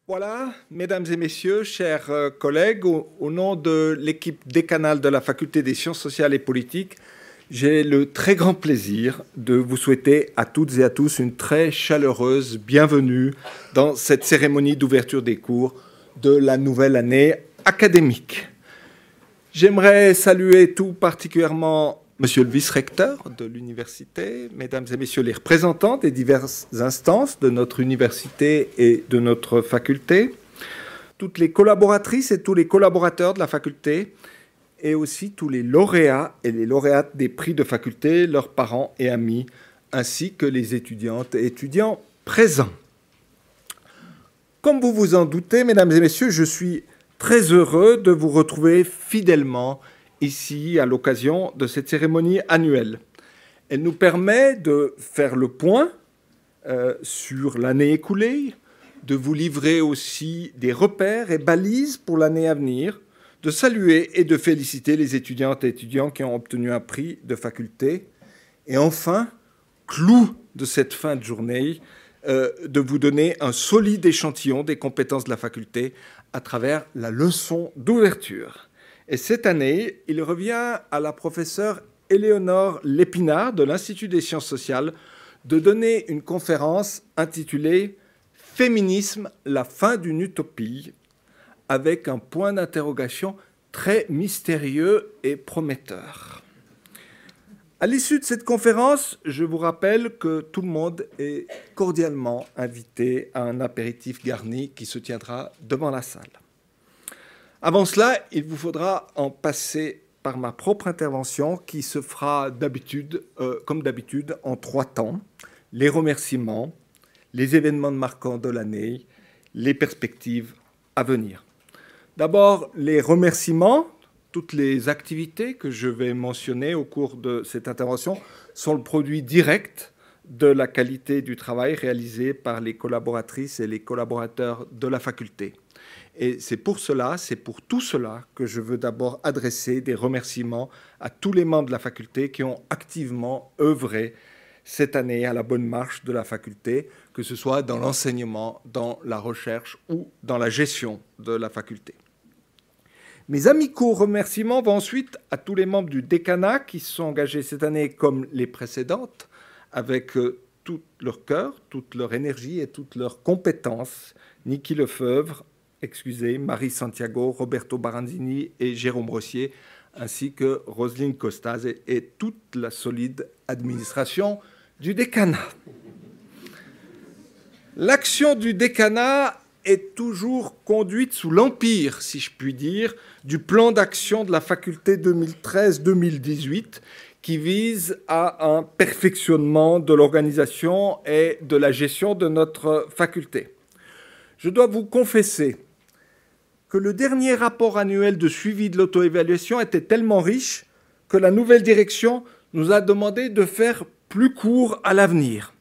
Voilà, mesdames et messieurs, chers collègues, au nom de l'équipe décanale de la Faculté des sciences sociales et politiques, j'ai le très grand plaisir de vous souhaiter à toutes et à tous une très chaleureuse bienvenue dans cette cérémonie d'ouverture des cours de la nouvelle année académique. J'aimerais saluer tout particulièrement Monsieur le vice-recteur de l'université, mesdames et messieurs les représentants des diverses instances de notre université et de notre faculté, toutes les collaboratrices et tous les collaborateurs de la faculté, et aussi tous les lauréats et les lauréates des prix de faculté, leurs parents et amis, ainsi que les étudiantes et étudiants présents. Comme vous vous en doutez, mesdames et messieurs, je suis très heureux de vous retrouver fidèlement ici à l'occasion de cette cérémonie annuelle. Elle nous permet de faire le point sur l'année écoulée, de vous livrer aussi des repères et balises pour l'année à venir, de saluer et de féliciter les étudiantes et étudiants qui ont obtenu un prix de faculté, et enfin, clou de cette fin de journée, de vous donner un solide échantillon des compétences de la faculté à travers la leçon d'ouverture. Et cette année, il revient à la professeure Éléonore Lépinard de l'Institut des sciences sociales de donner une conférence intitulée « Féminisme, la fin d'une utopie » avec un point d'interrogation très mystérieux et prometteur. À l'issue de cette conférence, je vous rappelle que tout le monde est cordialement invité à un apéritif garni qui se tiendra devant la salle. Avant cela, il vous faudra en passer par ma propre intervention qui se fera comme d'habitude en 3 temps. Les remerciements, les événements marquants de l'année, les perspectives à venir. D'abord, les remerciements. Toutes les activités que je vais mentionner au cours de cette intervention sont le produit direct de la qualité du travail réalisé par les collaboratrices et les collaborateurs de la faculté. Et c'est pour tout cela que je veux d'abord adresser des remerciements à tous les membres de la faculté qui ont activement œuvré cette année à la bonne marche de la faculté, que ce soit dans l'enseignement, dans la recherche ou dans la gestion de la faculté. Mes amicaux remerciements vont ensuite à tous les membres du décanat qui se sont engagés cette année comme les précédentes, avec tout leur cœur, toute leur énergie et toutes leurs compétences. Niki Lefebvre, Marie Santiago, Roberto Baranzini et Jérôme Rossier, ainsi que Roselyne Costaz et toute la solide administration du décanat. L'action du décanat est toujours conduite sous l'empire, si je puis dire, du plan d'action de la faculté 2013-2018 qui vise à un perfectionnement de l'organisation et de la gestion de notre faculté. Je dois vous confesser que le dernier rapport annuel de suivi de l'auto-évaluation était tellement riche que la nouvelle direction nous a demandé de faire plus court à l'avenir.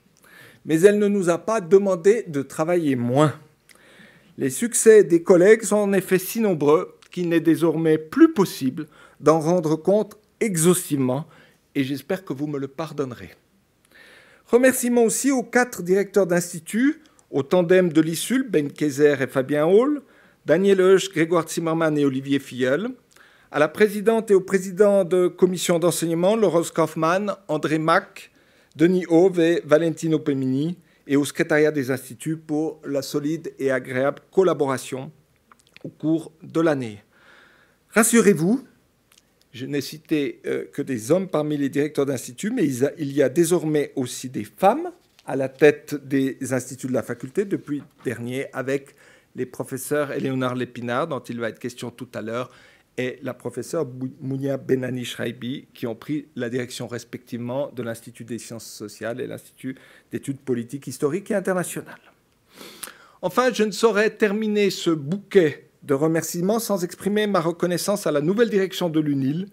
Mais elle ne nous a pas demandé de travailler moins. Les succès des collègues sont en effet si nombreux qu'il n'est désormais plus possible d'en rendre compte exhaustivement, et j'espère que vous me le pardonnerez. Remerciements aussi aux 4 directeurs d'institut, au tandem de l'ISUL, Ben Kayser et Fabien Hall, Daniel Heusch, Grégoire Zimmermann et Olivier Filleul, à la présidente et au président de commission d'enseignement, Laurence Kaufmann, André Mack, Denis Hauve et Valentino Pemini, et au secrétariat des instituts pour la solide et agréable collaboration au cours de l'année. Rassurez-vous, je n'ai cité que des hommes parmi les directeurs d'instituts, mais il y a désormais aussi des femmes à la tête des instituts de la faculté depuis dernier, avec les professeurs Éléonore Lépinard, dont il va être question tout à l'heure, et la professeure Mounia Benani Shraibi, qui ont pris la direction respectivement de l'Institut des sciences sociales et l'Institut d'études politiques, historiques et internationales. Enfin, je ne saurais terminer ce bouquet de remerciements sans exprimer ma reconnaissance à la nouvelle direction de l'UNIL,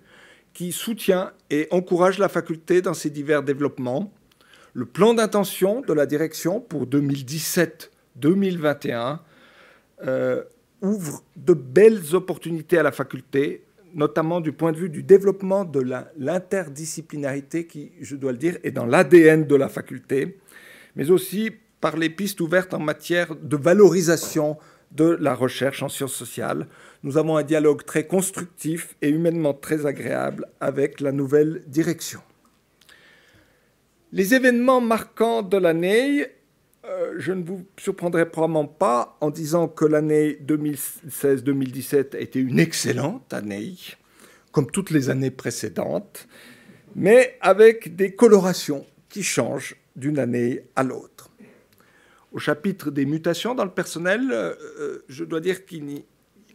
qui soutient et encourage la faculté dans ses divers développements. Le plan d'intention de la direction pour 2017-2021 ouvre de belles opportunités à la faculté, notamment du point de vue du développement de l'interdisciplinarité qui, je dois le dire, est dans l'ADN de la faculté, mais aussi par les pistes ouvertes en matière de valorisation de la recherche en sciences sociales. Nous avons un dialogue très constructif et humainement très agréable avec la nouvelle direction. Les événements marquants de l'année, je ne vous surprendrai probablement pas en disant que l'année 2016-2017 a été une excellente année, comme toutes les années précédentes, mais avec des colorations qui changent d'une année à l'autre. Au chapitre des mutations dans le personnel, je dois dire que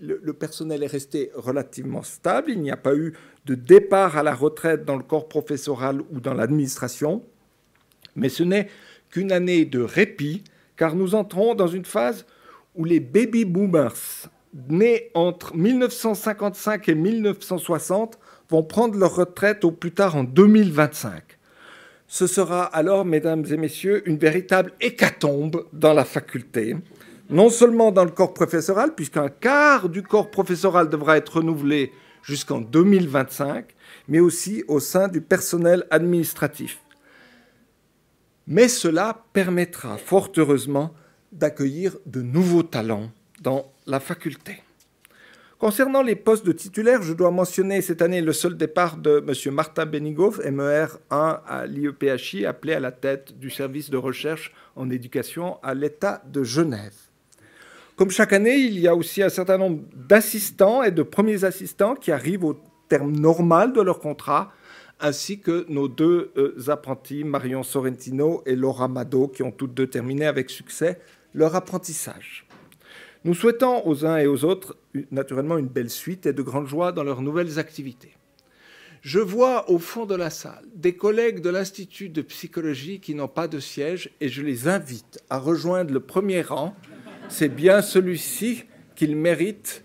le personnel est resté relativement stable. Il n'y a pas eu de départ à la retraite dans le corps professoral ou dans l'administration. Mais ce n'est qu'une année de répit, car nous entrons dans une phase où les baby boomers, nés entre 1955 et 1960, vont prendre leur retraite au plus tard en 2025. Ce sera alors, mesdames et messieurs, une véritable hécatombe dans la faculté, non seulement dans le corps professoral, puisqu'un quart du corps professoral devra être renouvelé jusqu'en 2025, mais aussi au sein du personnel administratif. Mais cela permettra fort heureusement d'accueillir de nouveaux talents dans la faculté. Concernant les postes de titulaires, je dois mentionner cette année le seul départ de M. Martin Benigov, MER 1 à l'IEPHI, appelé à la tête du service de recherche en éducation à l'État de Genève. Comme chaque année, il y a aussi un certain nombre d'assistants et de premiers assistants qui arrivent au terme normal de leur contrat, ainsi que nos deux apprentis, Marion Sorrentino et Laura Mado, qui ont toutes deux terminé avec succès leur apprentissage. Nous souhaitons aux uns et aux autres, naturellement, une belle suite et de grandes joies dans leurs nouvelles activités. Je vois au fond de la salle des collègues de l'Institut de psychologie qui n'ont pas de siège et je les invite à rejoindre le premier rang. C'est bien celui-ci qu'ils méritent,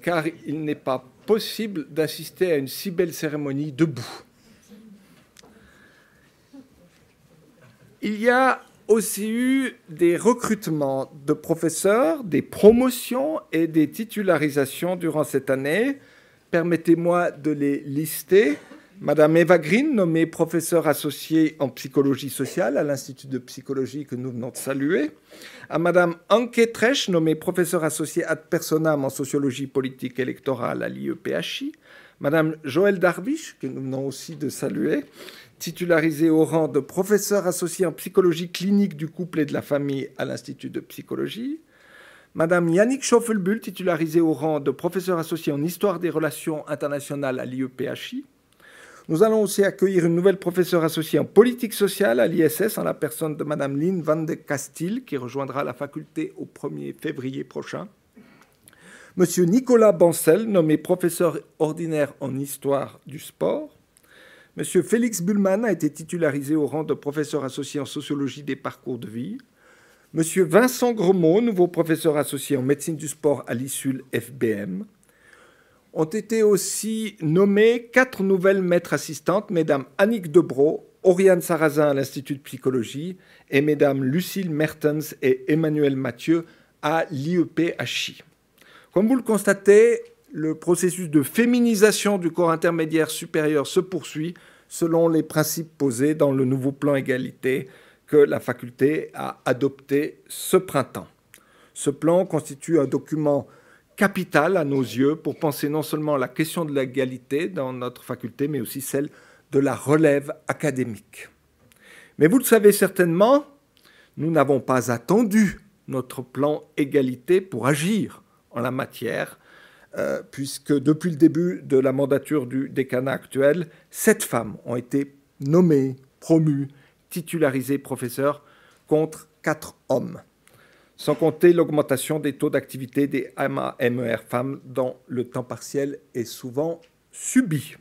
car il n'est pas possible d'assister à une si belle cérémonie debout. Il y a aussi eu des recrutements de professeurs, des promotions et des titularisations durant cette année. Permettez-moi de les lister. Madame Eva Green, nommée professeure associée en psychologie sociale à l'Institut de psychologie que nous venons de saluer. À Madame Anke Tresch, nommée professeure associée ad personam en sociologie politique électorale à l'IEPHI. Madame Joëlle Darvish, que nous venons aussi de saluer, titularisée au rang de professeur associé en psychologie clinique du couple et de la famille à l'Institut de psychologie. Madame Yannick Schoffelbuhl, titularisée au rang de professeur associé en histoire des relations internationales à l'IEPHI. Nous allons aussi accueillir une nouvelle professeure associée en politique sociale à l'ISS en la personne de Madame Lynn Van de Castille, qui rejoindra la faculté au 1er février prochain. Monsieur Nicolas Bancel, nommé professeur ordinaire en histoire du sport. Monsieur Félix Bullmann a été titularisé au rang de professeur associé en sociologie des parcours de vie. Monsieur Vincent Gremaud, nouveau professeur associé en médecine du sport à l'ISUL FBM. Ont été aussi nommées 4 nouvelles maîtres assistantes, mesdames Annick Debro, Oriane Sarrazin à l'Institut de psychologie et mesdames Lucille Mertens et Emmanuel Mathieu à l'IEPHI. Comme vous le constatez, le processus de féminisation du corps intermédiaire supérieur se poursuit selon les principes posés dans le nouveau plan égalité que la faculté a adopté ce printemps. Ce plan constitue un document capital à nos yeux pour penser non seulement la question de l'égalité dans notre faculté, mais aussi celle de la relève académique. Mais vous le savez certainement, nous n'avons pas attendu notre plan égalité pour agir en la matière, puisque depuis le début de la mandature du décanat actuel, 7 femmes ont été nommées, promues, titularisées professeurs contre 4 hommes, sans compter l'augmentation des taux d'activité des MA-MER femmes dont le temps partiel est souvent subi.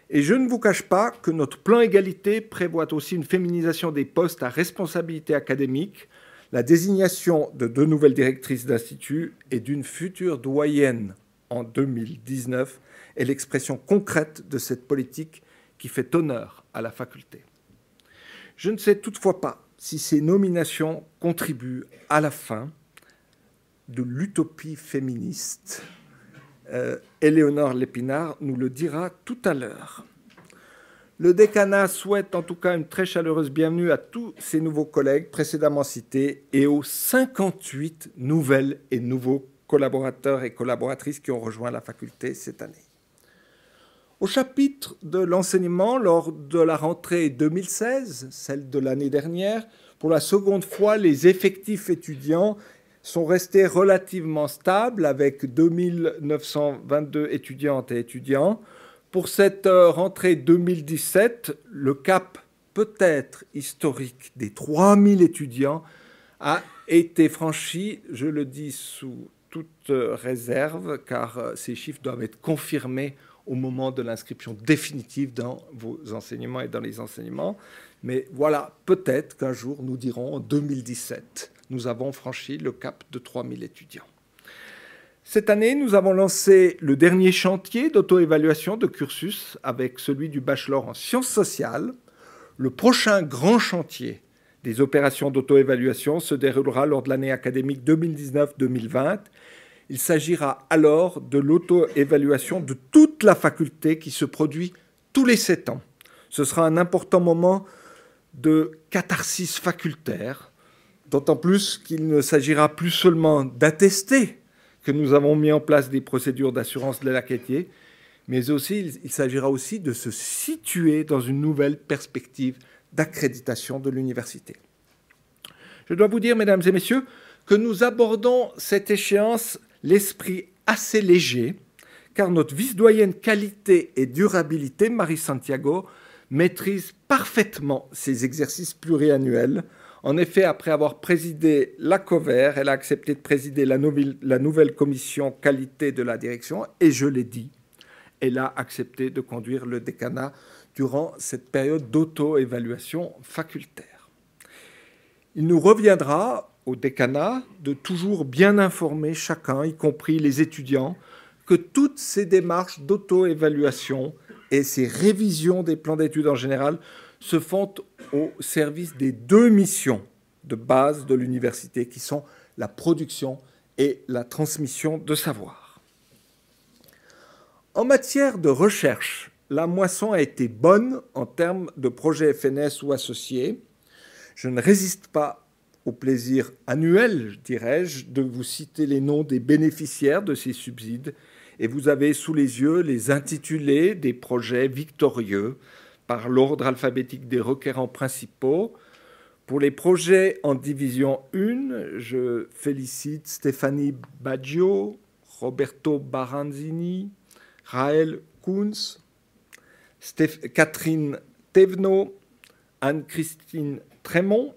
Et je ne vous cache pas que notre plan égalité prévoit aussi une féminisation des postes à responsabilité académique, la désignation de 2 nouvelles directrices d'institut et d'une future doyenne en 2019 est l'expression concrète de cette politique qui fait honneur à la faculté. Je ne sais toutefois pas si ces nominations contribuent à la fin de l'utopie féministe. Éléonore Lépinard nous le dira tout à l'heure. Le décanat souhaite en tout cas une très chaleureuse bienvenue à tous ses nouveaux collègues précédemment cités et aux 58 nouvelles et nouveaux collaborateurs et collaboratrices qui ont rejoint la faculté cette année. Au chapitre de l'enseignement, lors de la rentrée 2016, celle de l'année dernière, pour la seconde fois, les effectifs étudiants sont restés relativement stables avec 2922 étudiantes et étudiants. Pour cette rentrée 2017, le cap peut-être historique des 3000 étudiants a été franchi, je le dis sous toute réserve, car ces chiffres doivent être confirmés au moment de l'inscription définitive dans vos enseignements et dans les enseignements. Mais voilà, peut-être qu'un jour, nous dirons en 2017, nous avons franchi le cap de 3000 étudiants. Cette année, nous avons lancé le dernier chantier d'auto-évaluation de cursus avec celui du bachelor en sciences sociales. Le prochain grand chantier des opérations d'auto-évaluation se déroulera lors de l'année académique 2019-2020. Il s'agira alors de l'auto-évaluation de toute la faculté qui se produit tous les 7 ans. Ce sera un important moment de catharsis facultaire, d'autant plus qu'il ne s'agira plus seulement d'attester que nous avons mis en place des procédures d'assurance de l'acquitté, mais aussi, il s'agira aussi de se situer dans une nouvelle perspective d'accréditation de l'université. Je dois vous dire, mesdames et messieurs, que nous abordons cette échéance l'esprit assez léger, car notre vice-doyenne qualité et durabilité, Marie Santiago, maîtrise parfaitement ces exercices pluriannuels. En effet, après avoir présidé l'ACOVER, elle a accepté de présider la nouvelle commission qualité de la direction et, je l'ai dit, elle a accepté de conduire le décanat durant cette période d'auto-évaluation facultaire. Il nous reviendra au décanat de toujours bien informer chacun, y compris les étudiants, que toutes ces démarches d'auto-évaluation et ces révisions des plans d'études en général se font au service des 2 missions de base de l'université qui sont la production et la transmission de savoir. En matière de recherche, la moisson a été bonne en termes de projets FNS ou associés. Je ne résiste pas au plaisir annuel, dirais-je, de vous citer les noms des bénéficiaires de ces subsides et vous avez sous les yeux les intitulés des projets victorieux par l'ordre alphabétique des requérants principaux. Pour les projets en division 1, je félicite Stéphanie Baggio, Roberto Baranzini, Raël Kunz, Catherine Thévenot, Anne-Christine Trémont.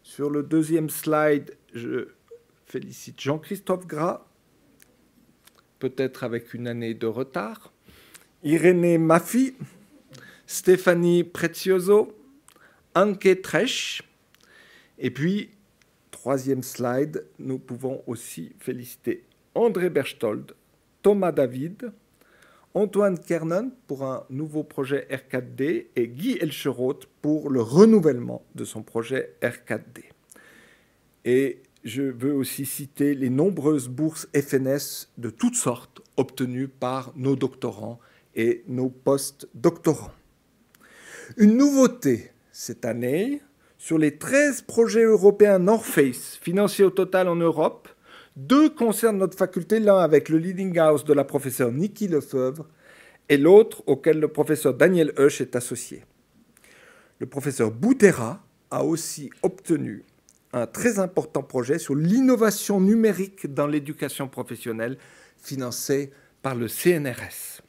Sur le deuxième slide, je félicite Jean-Christophe Gras, peut-être avec une année de retard, Irénée Maffi, Stéphanie Prezioso, Anke Tresch. Et puis, troisième slide, nous pouvons aussi féliciter André Berchtold, Thomas David, Antoine Kernan pour un nouveau projet R4D et Guy Elcheroth pour le renouvellement de son projet R4D. Et je veux aussi citer les nombreuses bourses FNS de toutes sortes obtenues par nos doctorants et nos post-doctorants. Une nouveauté cette année, sur les 13 projets européens North Face financés au total en Europe, 2 concernent notre faculté, l'un avec le Leading House de la professeure Niki Lefebvre et l'autre auquel le professeur Daniel Husch est associé. Le professeur Boutera a aussi obtenu un très important projet sur l'innovation numérique dans l'éducation professionnelle financé par le CNRS.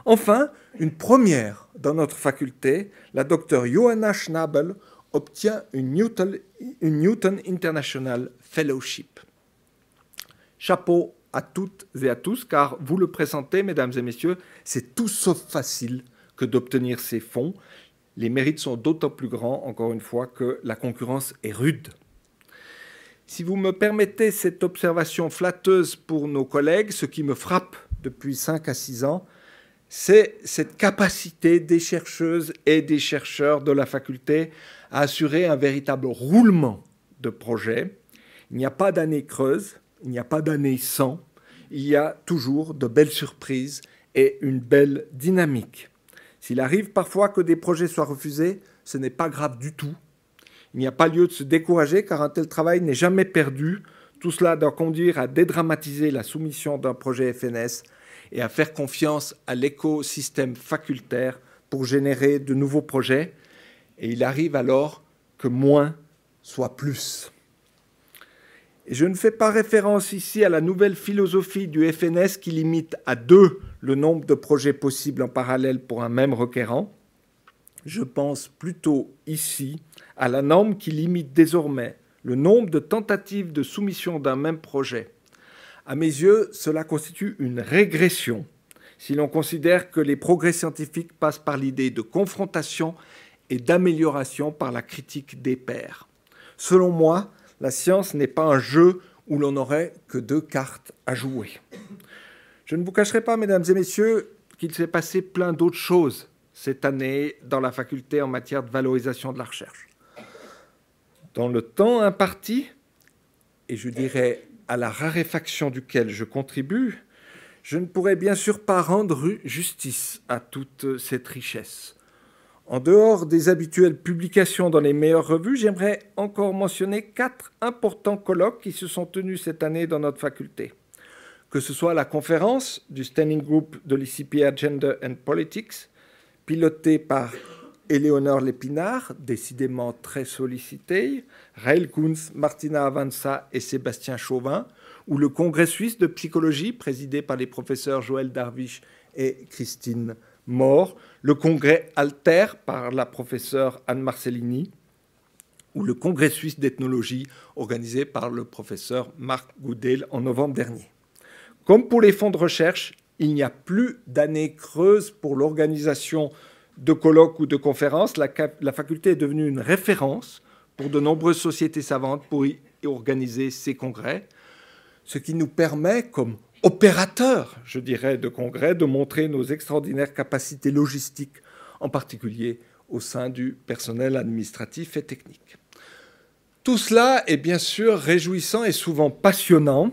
Enfin, une première dans notre faculté, la docteure Johanna Schnabel obtient une Newton International Fellowship. Chapeau à toutes et à tous, car vous le présentez, mesdames et messieurs, c'est tout sauf facile que d'obtenir ces fonds. Les mérites sont d'autant plus grands, encore une fois, que la concurrence est rude. Si vous me permettez cette observation flatteuse pour nos collègues, ce qui me frappe depuis 5 à 6 ans, c'est cette capacité des chercheuses et des chercheurs de la faculté à assurer un véritable roulement de projets. Il n'y a pas d'année creuse, il n'y a pas d'année sans, il y a toujours de belles surprises et une belle dynamique. S'il arrive parfois que des projets soient refusés, ce n'est pas grave du tout. Il n'y a pas lieu de se décourager car un tel travail n'est jamais perdu. Tout cela doit conduire à dédramatiser la soumission d'un projet FNS et à faire confiance à l'écosystème facultaire pour générer de nouveaux projets. Et il arrive alors que moins soit plus. Et je ne fais pas référence ici à la nouvelle philosophie du FNS qui limite à 2 le nombre de projets possibles en parallèle pour un même requérant. Je pense plutôt ici à la norme qui limite désormais le nombre de tentatives de soumission d'un même projet. À mes yeux, cela constitue une régression si l'on considère que les progrès scientifiques passent par l'idée de confrontation et d'amélioration par la critique des pairs. Selon moi, la science n'est pas un jeu où l'on n'aurait que 2 cartes à jouer. Je ne vous cacherai pas, mesdames et messieurs, qu'il s'est passé plein d'autres choses cette année dans la faculté en matière de valorisation de la recherche. Dans le temps imparti, et je dirais à la raréfaction duquel je contribue, je ne pourrais bien sûr pas rendre justice à toute cette richesse. En dehors des habituelles publications dans les meilleures revues, j'aimerais encore mentionner 4 importants colloques qui se sont tenus cette année dans notre faculté. Que ce soit la conférence du Standing Group de l'ICPR Gender and Politics, pilotée par Éléonore Lépinard, décidément très sollicitée, Raël Kunz, Martina Avanza et Sébastien Chauvin, ou le Congrès suisse de psychologie, présidé par les professeurs Joël Darwish et Christine Moore, le Congrès Alter par la professeure Anne Marcellini, ou le Congrès suisse d'ethnologie, organisé par le professeur Marc Goudel en novembre dernier. Comme pour les fonds de recherche, il n'y a plus d'année creuse pour l'organisation de colloques ou de conférences. La faculté est devenue une référence pour de nombreuses sociétés savantes pour y organiser ces congrès, ce qui nous permet, comme opérateurs, je dirais, de congrès, de montrer nos extraordinaires capacités logistiques, en particulier au sein du personnel administratif et technique. Tout cela est bien sûr réjouissant et souvent passionnant,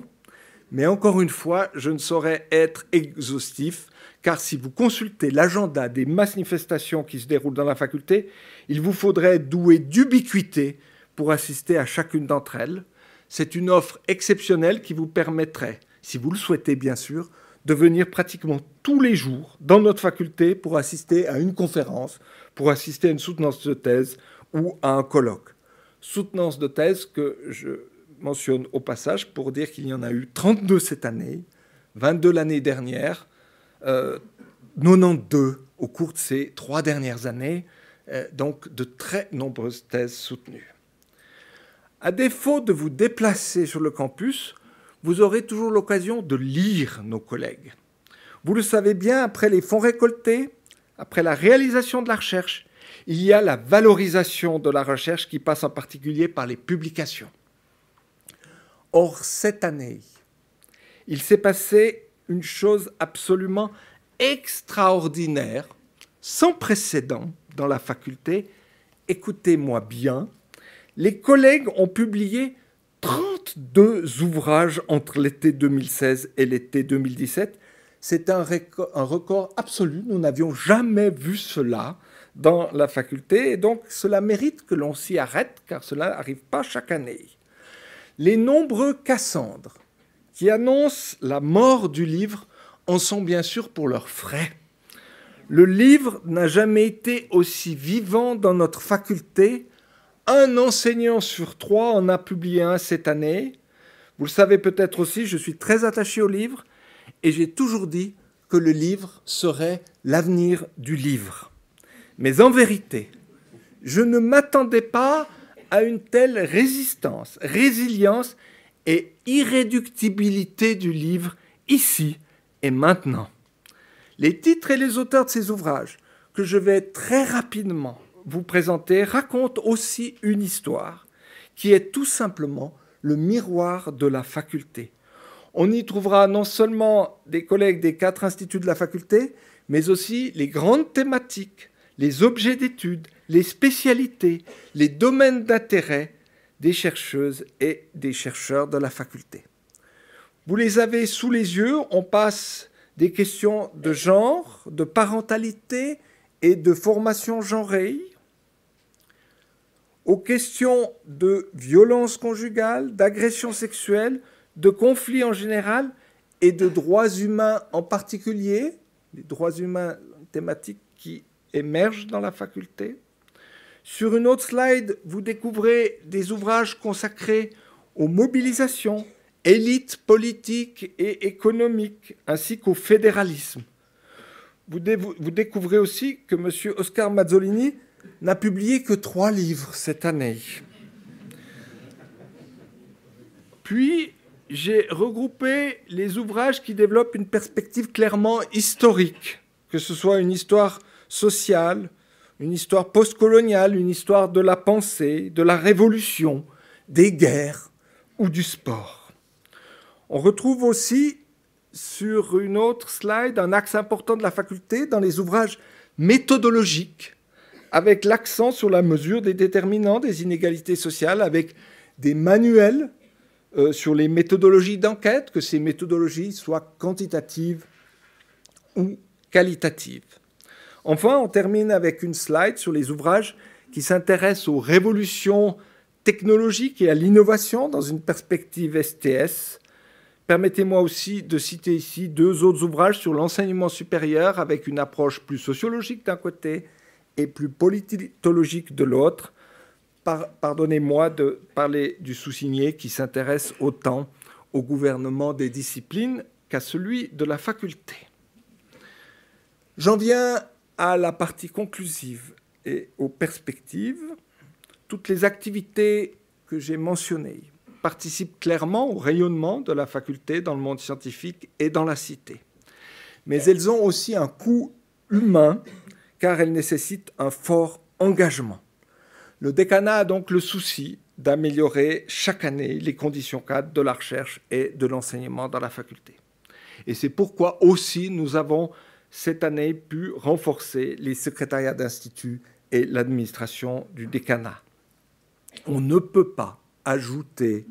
mais encore une fois, je ne saurais être exhaustif, car si vous consultez l'agenda des manifestations qui se déroulent dans la faculté, il vous faudrait être doué d'ubiquité pour assister à chacune d'entre elles. C'est une offre exceptionnelle qui vous permettrait, si vous le souhaitez bien sûr, de venir pratiquement tous les jours dans notre faculté pour assister à une conférence, pour assister à une soutenance de thèse ou à un colloque. Soutenance de thèse que je mentionne au passage pour dire qu'il y en a eu 32 cette année, 22 l'année dernière, 92 au cours de ces 3 dernières années, donc de très nombreuses thèses soutenues. À défaut de vous déplacer sur le campus, vous aurez toujours l'occasion de lire nos collègues. Vous le savez bien, après les fonds récoltés, après la réalisation de la recherche, il y a la valorisation de la recherche qui passe en particulier par les publications. Or, cette année, il s'est passé une chose absolument extraordinaire, sans précédent dans la faculté. Écoutez-moi bien, les collègues ont publié 32 ouvrages entre l'été 2016 et l'été 2017. C'est un record absolu. Nous n'avions jamais vu cela dans la faculté. Et donc, cela mérite que l'on s'y arrête, car cela n'arrive pas chaque année. Les nombreux Cassandres qui annoncent la mort du livre en sont bien sûr pour leurs frais. Le livre n'a jamais été aussi vivant dans notre faculté. Un enseignant sur 3 en a publié un cette année. Vous le savez peut-être aussi, je suis très attaché au livre et j'ai toujours dit que le livre serait l'avenir du livre. Mais en vérité, je ne m'attendais pas à une telle résistance, résilience et irréductibilité du livre ici et maintenant. Les titres et les auteurs de ces ouvrages, que je vais très rapidement vous présenter, racontent aussi une histoire qui est tout simplement le miroir de la faculté. On y trouvera non seulement des collègues des 4 instituts de la faculté, mais aussi les grandes thématiques, les objets d'études, les spécialités, les domaines d'intérêt des chercheuses et des chercheurs de la faculté. Vous les avez sous les yeux, on passe des questions de genre, de parentalité et de formation genrée, aux questions de violence conjugale, d'agression sexuelle, de conflits en général et de droits humains en particulier, les droits humains thématiques qui émergent dans la faculté. Sur une autre slide, vous découvrez des ouvrages consacrés aux mobilisations, élites politiques et économiques, ainsi qu'au fédéralisme. Vous découvrez aussi que M. Oscar Mazzolini n'a publié que 3 livres cette année. Puis, j'ai regroupé les ouvrages qui développent une perspective clairement historique, que ce soit une histoire sociale, une histoire postcoloniale, une histoire de la pensée, de la révolution, des guerres ou du sport. On retrouve aussi sur une autre slide un axe important de la faculté dans les ouvrages méthodologiques, avec l'accent sur la mesure des déterminants des inégalités sociales, avec des manuels sur les méthodologies d'enquête, que ces méthodologies soient quantitatives ou qualitatives. Enfin, on termine avec une slide sur les ouvrages qui s'intéressent aux révolutions technologiques et à l'innovation dans une perspective STS. Permettez-moi aussi de citer ici 2 autres ouvrages sur l'enseignement supérieur avec une approche plus sociologique d'un côté et plus politologique de l'autre. Pardonnez-moi de parler du sous-signé qui s'intéresse autant au gouvernement des disciplines qu'à celui de la faculté. J'en viens à la partie conclusive et aux perspectives. Toutes les activités que j'ai mentionnées participent clairement au rayonnement de la faculté dans le monde scientifique et dans la cité. Mais elles ont aussi un coût humain, car elles nécessitent un fort engagement. Le décanat a donc le souci d'améliorer chaque année les conditions cadres de la recherche et de l'enseignement dans la faculté. Et c'est pourquoi aussi nous avons cette année pu renforcer les secrétariats d'institut et l'administration du décanat. On ne peut pas ajouter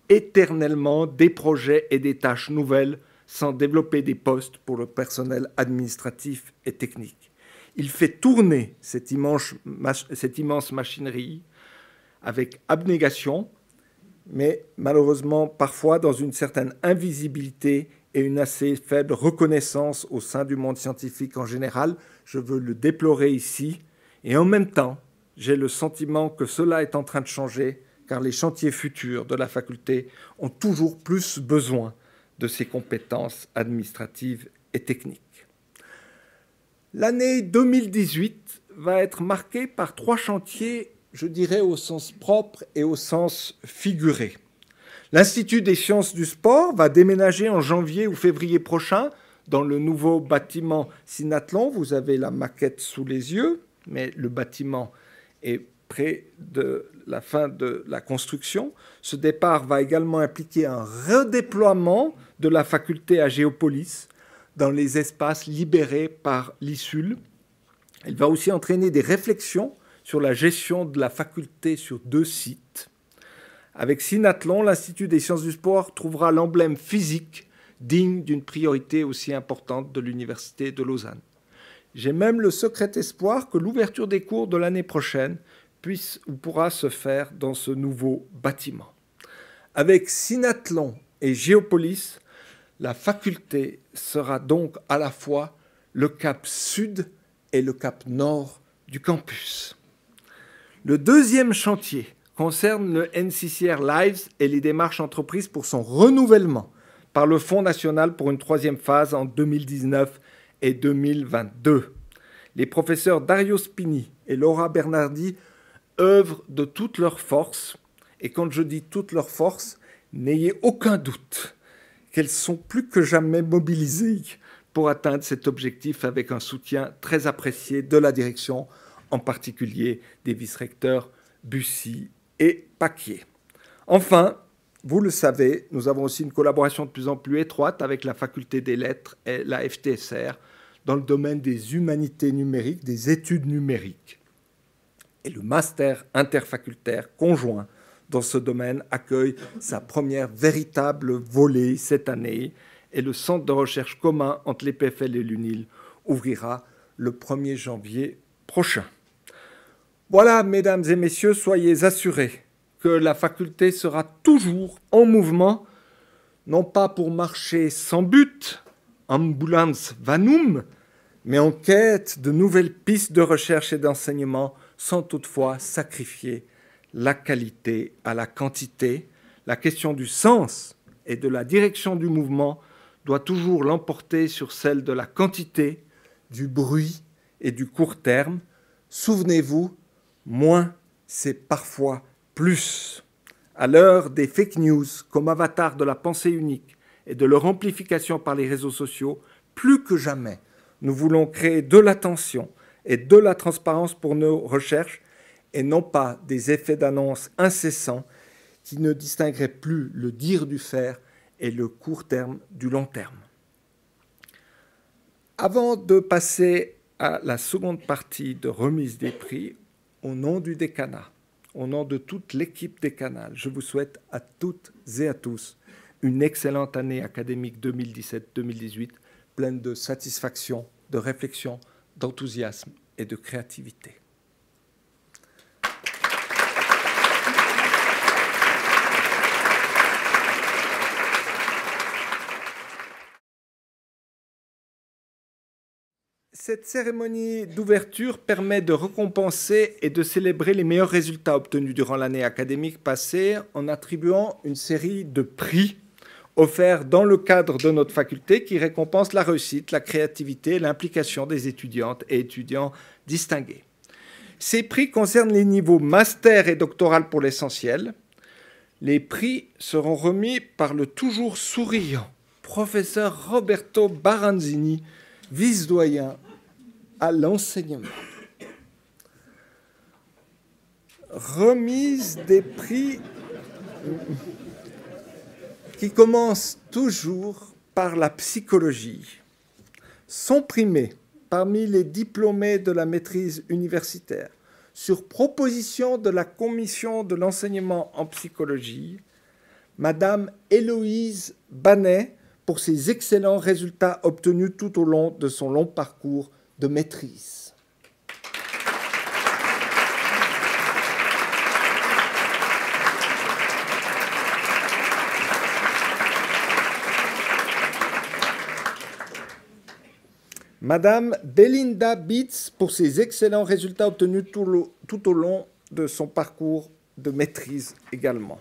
éternellement des projets et des tâches nouvelles sans développer des postes pour le personnel administratif et technique. Il fait tourner cette immense machinerie avec abnégation, mais malheureusement parfois dans une certaine invisibilité et une assez faible reconnaissance au sein du monde scientifique en général. Je veux le déplorer ici. Et en même temps, j'ai le sentiment que cela est en train de changer, car les chantiers futurs de la faculté ont toujours plus besoin de ces compétences administratives et techniques. L'année 2018 va être marquée par 3 chantiers, je dirais au sens propre et au sens figuré. L'Institut des sciences du sport va déménager en janvier ou février prochain dans le nouveau bâtiment Synathlon. Vous avez la maquette sous les yeux, mais le bâtiment est près de la fin de la construction. Ce départ va également impliquer un redéploiement de la faculté à Géopolis dans les espaces libérés par l'ISUL. Il va aussi entraîner des réflexions sur la gestion de la faculté sur 2 sites. Avec Synathlon, l'Institut des sciences du sport trouvera l'emblème physique digne d'une priorité aussi importante de l'Université de Lausanne. J'ai même le secret espoir que l'ouverture des cours de l'année prochaine puisse ou pourra se faire dans ce nouveau bâtiment. Avec Synathlon et Géopolis, la faculté sera donc à la fois le cap sud et le cap nord du campus. Le deuxième chantier concerne le NCCR Lives et les démarches entreprises pour son renouvellement par le Fonds national pour une 3e phase en 2019 et 2022. Les professeurs Dario Spini et Laura Bernardi œuvrent de toutes leurs forces, et quand je dis toutes leurs forces, n'ayez aucun doute qu'elles sont plus que jamais mobilisées pour atteindre cet objectif avec un soutien très apprécié de la direction, en particulier des vice-recteurs Bussy et Paquier. Enfin, vous le savez, nous avons aussi une collaboration de plus en plus étroite avec la Faculté des Lettres et la FTSR dans le domaine des humanités numériques, des études numériques. Et le master interfacultaire conjoint dans ce domaine accueille sa première véritable volée cette année et le centre de recherche commun entre l'EPFL et l'UNIL ouvrira le 1er janvier prochain. Voilà, mesdames et messieurs, soyez assurés que la faculté sera toujours en mouvement, non pas pour marcher sans but, ambulans vanum, mais en quête de nouvelles pistes de recherche et d'enseignement, sans toutefois sacrifier la qualité à la quantité. La question du sens et de la direction du mouvement doit toujours l'emporter sur celle de la quantité, du bruit et du court terme. Souvenez-vous, moins, c'est parfois plus. À l'heure des fake news comme avatar de la pensée unique et de leur amplification par les réseaux sociaux, plus que jamais, nous voulons créer de l'attention et de la transparence pour nos recherches et non pas des effets d'annonce incessants qui ne distingueraient plus le dire du faire et le court terme du long terme. Avant de passer à la seconde partie de remise des prix, au nom du décanat, au nom de toute l'équipe décanale, je vous souhaite à toutes et à tous une excellente année académique 2017-2018, pleine de satisfaction, de réflexion, d'enthousiasme et de créativité. Cette cérémonie d'ouverture permet de récompenser et de célébrer les meilleurs résultats obtenus durant l'année académique passée en attribuant une série de prix offerts dans le cadre de notre faculté qui récompensent la réussite, la créativité et l'implication des étudiantes et étudiants distingués. Ces prix concernent les niveaux master et doctoral pour l'essentiel. Les prix seront remis par le toujours souriant professeur Roberto Baranzini, vice-doyen à l'enseignement. Remise des prix qui commence toujours par la psychologie. Sont primés parmi les diplômés de la maîtrise universitaire, sur proposition de la commission de l'enseignement en psychologie, Madame Héloïse Banet, pour ses excellents résultats obtenus tout au long de son long parcours de maîtrise. Madame Belinda Beats, pour ses excellents résultats obtenus tout au long de son parcours de maîtrise également.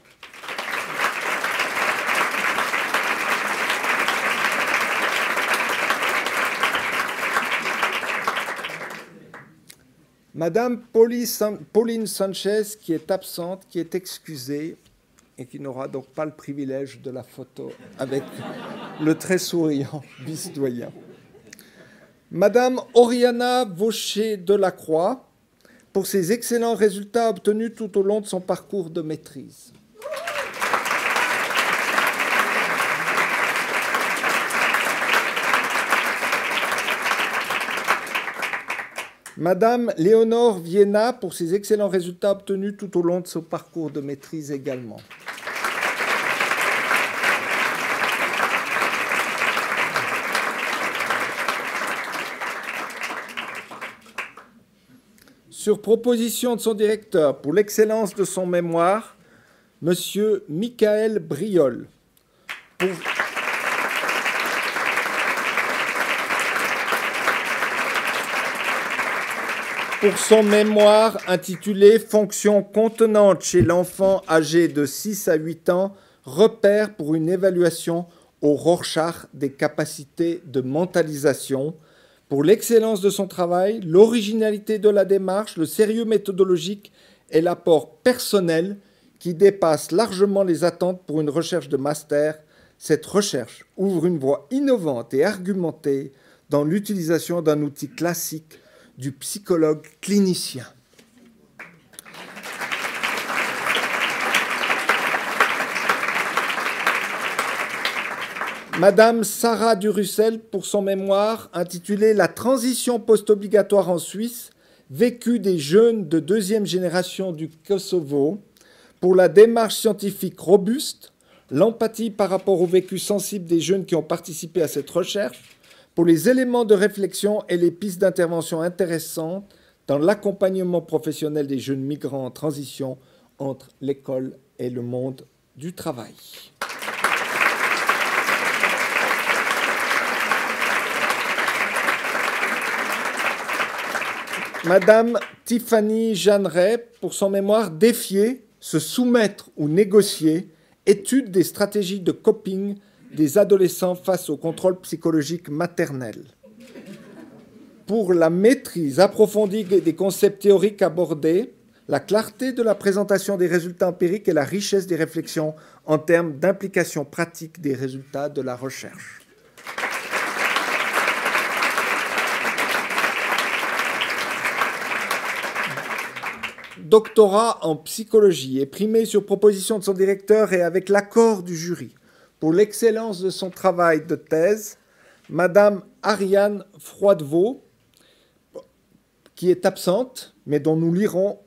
Madame Pauline Sanchez, qui est absente, qui est excusée et qui n'aura donc pas le privilège de la photo avec le très souriant vice-doyen. Madame Oriana Vaucher-Delacroix, pour ses excellents résultats obtenus tout au long de son parcours de maîtrise. Madame Léonore Vienna, pour ses excellents résultats obtenus tout au long de son parcours de maîtrise également. Sur proposition de son directeur pour l'excellence de son mémoire, Monsieur Michael Briol. Pour son mémoire intitulé « Fonctions contenantes chez l'enfant âgé de 6 à 8 ans, repères pour une évaluation au Rorschach des capacités de mentalisation », pour l'excellence de son travail, l'originalité de la démarche, le sérieux méthodologique et l'apport personnel qui dépasse largement les attentes pour une recherche de master. Cette recherche ouvre une voie innovante et argumentée dans l'utilisation d'un outil classique du psychologue clinicien. Madame Sarah Durussel, pour son mémoire intitulé « La transition post-obligatoire en Suisse, vécu des jeunes de deuxième génération du Kosovo », pour la démarche scientifique robuste, l'empathie par rapport au vécu sensible des jeunes qui ont participé à cette recherche, pour les éléments de réflexion et les pistes d'intervention intéressantes dans l'accompagnement professionnel des jeunes migrants en transition entre l'école et le monde du travail. Madame Tiffany Jeanneret, pour son mémoire « Défier, se soumettre ou négocier, étude des stratégies de coping des adolescents face au contrôle psychologique maternel ». Pour la maîtrise approfondie des concepts théoriques abordés, la clarté de la présentation des résultats empiriques et la richesse des réflexions en termes d'implication pratique des résultats de la recherche. Doctorat en psychologie et primé sur proposition de son directeur et avec l'accord du jury pour l'excellence de son travail de thèse, Madame Ariane Froidevaux, qui est absente, mais dont nous lirons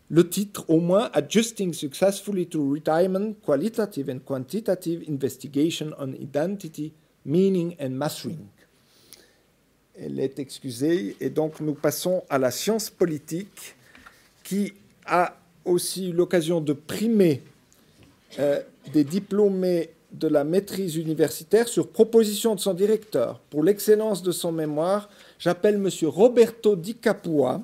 le titre au moins « Adjusting Successfully to Retirement, Qualitative and Quantitative Investigation on Identity, Meaning and Mastering ». Elle est excusée et donc nous passons à la science politique qui a aussi eu l'occasion de primer des diplômés de la maîtrise universitaire sur proposition de son directeur. Pour l'excellence de son mémoire, j'appelle M. Roberto Di Capua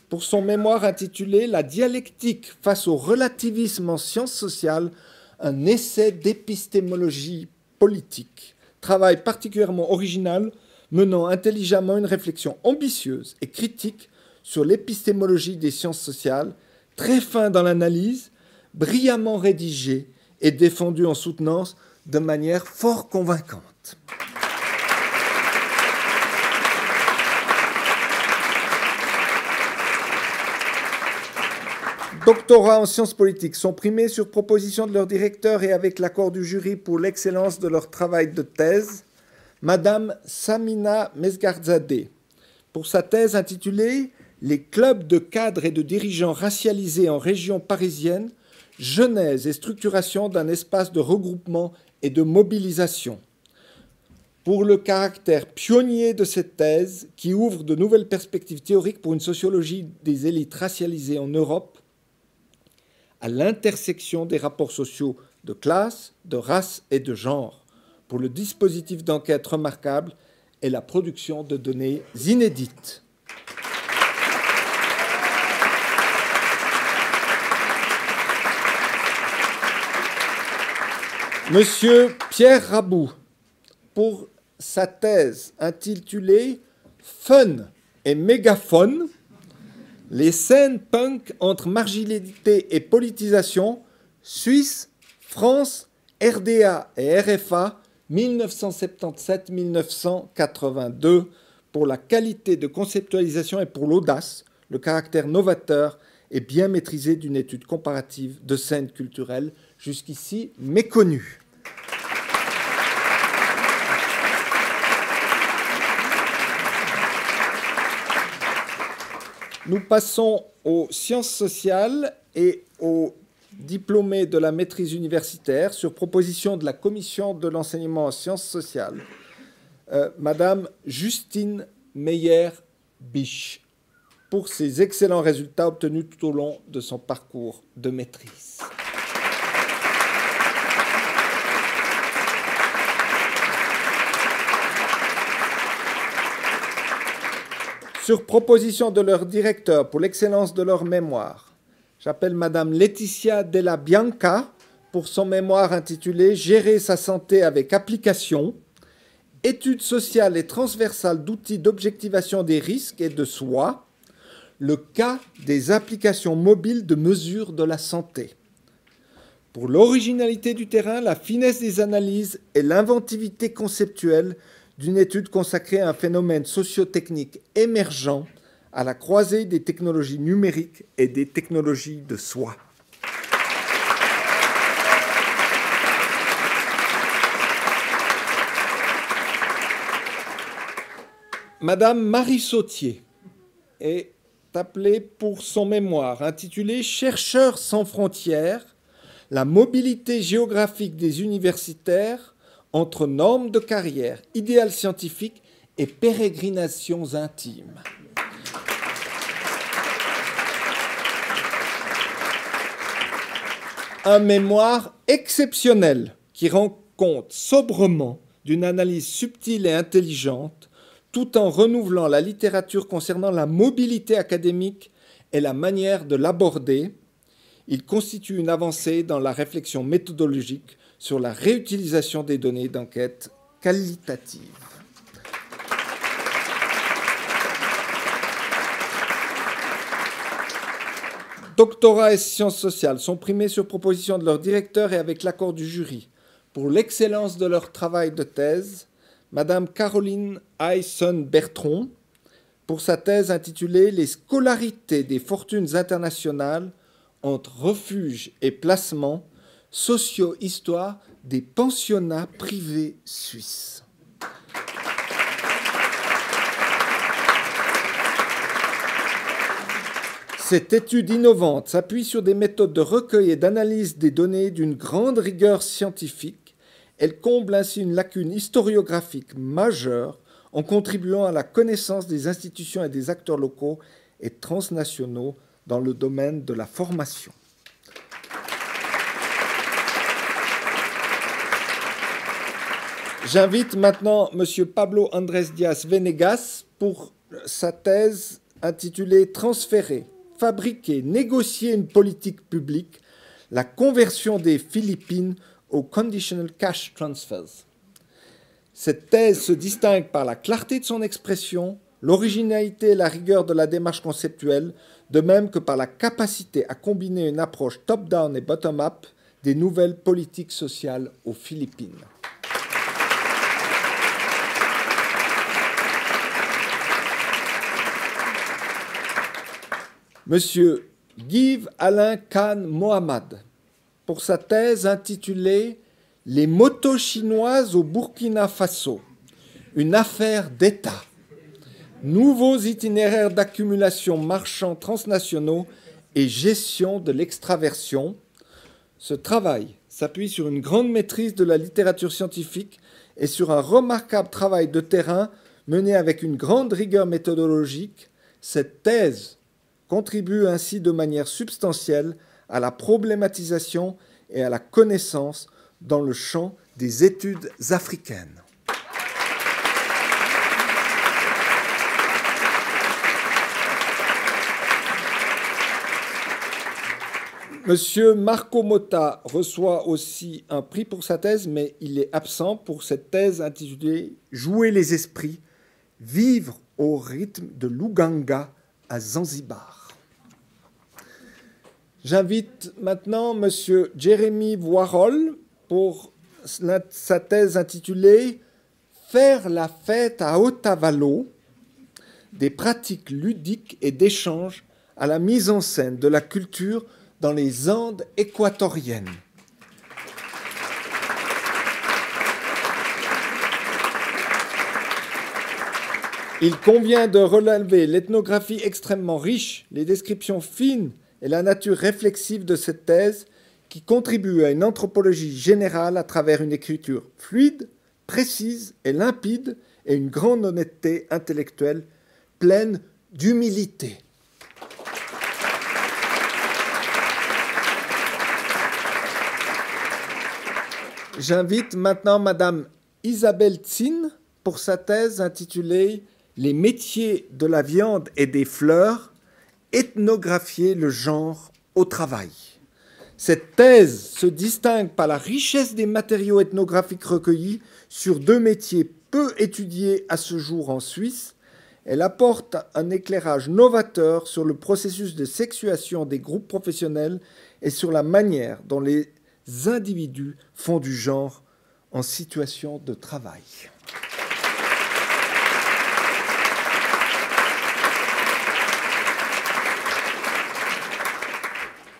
pour son mémoire intitulé « La dialectique face au relativisme en sciences sociales, un essai d'épistémologie politique ». Travail particulièrement original menant intelligemment une réflexion ambitieuse et critique sur l'épistémologie des sciences sociales, très fin dans l'analyse, brillamment rédigé et défendu en soutenance de manière fort convaincante. Doctorats en sciences politiques sont primés sur proposition de leur directeur et avec l'accord du jury pour l'excellence de leur travail de thèse, Madame Samina Mesgarzadeh, pour sa thèse intitulée « Les clubs de cadres et de dirigeants racialisés en région parisienne, genèse et structuration d'un espace de regroupement et de mobilisation ». Pour le caractère pionnier de cette thèse, qui ouvre de nouvelles perspectives théoriques pour une sociologie des élites racialisées en Europe, à l'intersection des rapports sociaux de classe, de race et de genre, pour le dispositif d'enquête remarquable et la production de données inédites. Monsieur Pierre Rabou, pour sa thèse intitulée « Fun et mégaphone, les scènes punk entre marginalité et politisation, Suisse, France, RDA et RFA, 1977-1982, pour la qualité de conceptualisation et pour l'audace, le caractère novateur et bien maîtrisé d'une étude comparative de scènes culturelles jusqu'ici méconnues. Nous passons aux sciences sociales et aux diplômés de la maîtrise universitaire sur proposition de la Commission de l'enseignement en sciences sociales, Madame Justine Meyer-Bisch, pour ses excellents résultats obtenus tout au long de son parcours de maîtrise. Sur proposition de leur directeur pour l'excellence de leur mémoire, j'appelle Madame Laetitia Della Bianca pour son mémoire intitulé « Gérer sa santé avec application, études sociales et transversales d'outils d'objectivation des risques et de soi, le cas des applications mobiles de mesure de la santé ». Pour l'originalité du terrain, la finesse des analyses et l'inventivité conceptuelle d'une étude consacrée à un phénomène socio-technique émergent à la croisée des technologies numériques et des technologies de soi. Madame Marie Sautier est appelée pour son mémoire intitulé « Chercheurs sans frontières, la mobilité géographique des universitaires entre normes de carrière, idéal scientifique et pérégrinations intimes. Un mémoire exceptionnel qui rend compte sobrement d'une analyse subtile et intelligente, tout en renouvelant la littérature concernant la mobilité académique et la manière de l'aborder. Il constitue une avancée dans la réflexion méthodologique sur la réutilisation des données d'enquête qualitative. Doctorats et sciences sociales sont primés sur proposition de leur directeur et avec l'accord du jury. Pour l'excellence de leur travail de thèse, Madame Caroline Ayson-Bertron, pour sa thèse intitulée « Les scolarités des fortunes internationales entre refuge et placement, socio-histoire des pensionnats privés suisses ». Cette étude innovante s'appuie sur des méthodes de recueil et d'analyse des données d'une grande rigueur scientifique. Elle comble ainsi une lacune historiographique majeure en contribuant à la connaissance des institutions et des acteurs locaux et transnationaux dans le domaine de la formation. J'invite maintenant M. Pablo Andrés Díaz Venegas pour sa thèse intitulée « Transférer, fabriquer, négocier une politique publique, la conversion des Philippines aux Conditional Cash Transfers ». Cette thèse se distingue par la clarté de son expression, l'originalité et la rigueur de la démarche conceptuelle, de même que par la capacité à combiner une approche top-down et bottom-up des nouvelles politiques sociales aux Philippines. Monsieur Guy Alain Khan Mohamed, pour sa thèse intitulée « Les motos chinoises au Burkina Faso, une affaire d'État, nouveaux itinéraires d'accumulation marchands transnationaux et gestion de l'extraversion ». Ce travail s'appuie sur une grande maîtrise de la littérature scientifique et sur un remarquable travail de terrain mené avec une grande rigueur méthodologique. Cette thèse contribue ainsi de manière substantielle à la problématisation et à la connaissance dans le champ des études africaines. Monsieur Marco Motta reçoit aussi un prix pour sa thèse, mais il est absent pour cette thèse intitulée « Jouer les esprits, vivre au rythme de l'Ouganga à Zanzibar ». J'invite maintenant Monsieur Jérémy Voirol pour sa thèse intitulée « Faire la fête à Otavalo, des pratiques ludiques et d'échange à la mise en scène de la culture dans les Andes équatoriennes ». Il convient de relever l'ethnographie extrêmement riche, les descriptions fines et la nature réflexive de cette thèse qui contribue à une anthropologie générale à travers une écriture fluide, précise et limpide et une grande honnêteté intellectuelle pleine d'humilité. J'invite maintenant Madame Isabelle Tsin pour sa thèse intitulée « Les métiers de la viande et des fleurs, ethnographier le genre au travail ». Cette thèse se distingue par la richesse des matériaux ethnographiques recueillis sur deux métiers peu étudiés à ce jour en Suisse. Elle apporte un éclairage novateur sur le processus de sexuation des groupes professionnels et sur la manière dont les individus font du genre en situation de travail.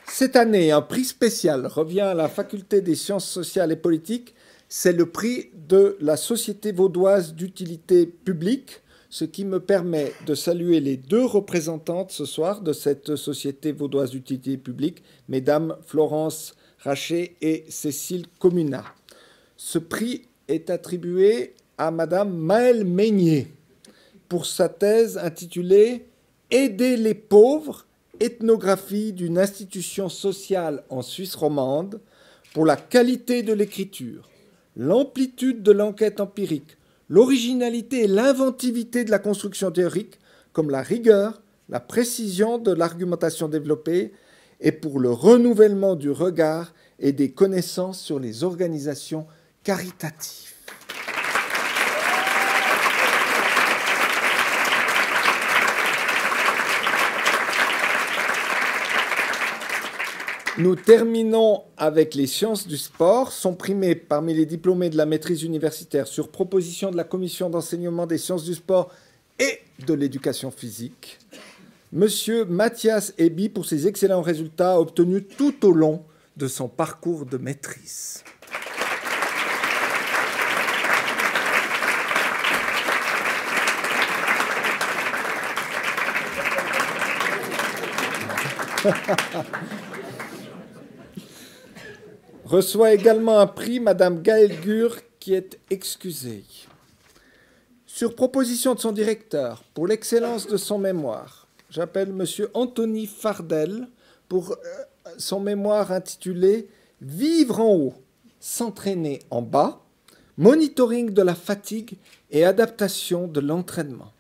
Cette année, un prix spécial revient à la Faculté des sciences sociales et politiques. C'est le prix de la Société vaudoise d'utilité publique, ce qui me permet de saluer les deux représentantes ce soir de cette Société vaudoise d'utilité publique, mesdames Florence Rachet et Cécile Communat. Ce prix est attribué à madame Maëlle Meignier. pour sa thèse intitulée « Aider les pauvres, ethnographie d'une institution sociale en Suisse romande pour la qualité de l'écriture, l'amplitude de l'enquête empirique, l'originalité et l'inventivité de la construction théorique, comme la rigueur, la précision de l'argumentation développée, et pour le renouvellement du regard et des connaissances sur les organisations caritatives. » Nous terminons avec les sciences du sport, sont primés parmi les diplômés de la maîtrise universitaire sur proposition de la Commission d'enseignement des sciences du sport et de l'éducation physique, Monsieur Mathias Ebi pour ses excellents résultats obtenus tout au long de son parcours de maîtrise. Reçoit également un prix Madame Gaëlle Gur, qui est excusée. Sur proposition de son directeur, pour l'excellence de son mémoire, j'appelle Monsieur Anthony Fardel pour son mémoire intitulé « Vivre en haut, s'entraîner en bas, monitoring de la fatigue et adaptation de l'entraînement ».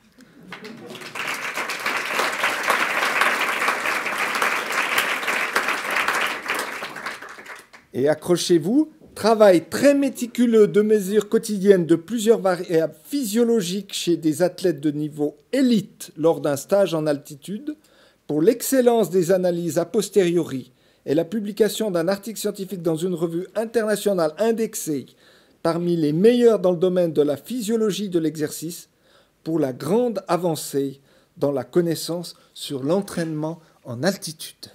Et accrochez-vous, travail très méticuleux de mesure quotidienne de plusieurs variables physiologiques chez des athlètes de niveau élite lors d'un stage en altitude, pour l'excellence des analyses a posteriori et la publication d'un article scientifique dans une revue internationale indexée parmi les meilleurs dans le domaine de la physiologie de l'exercice, pour la grande avancée dans la connaissance sur l'entraînement en altitude.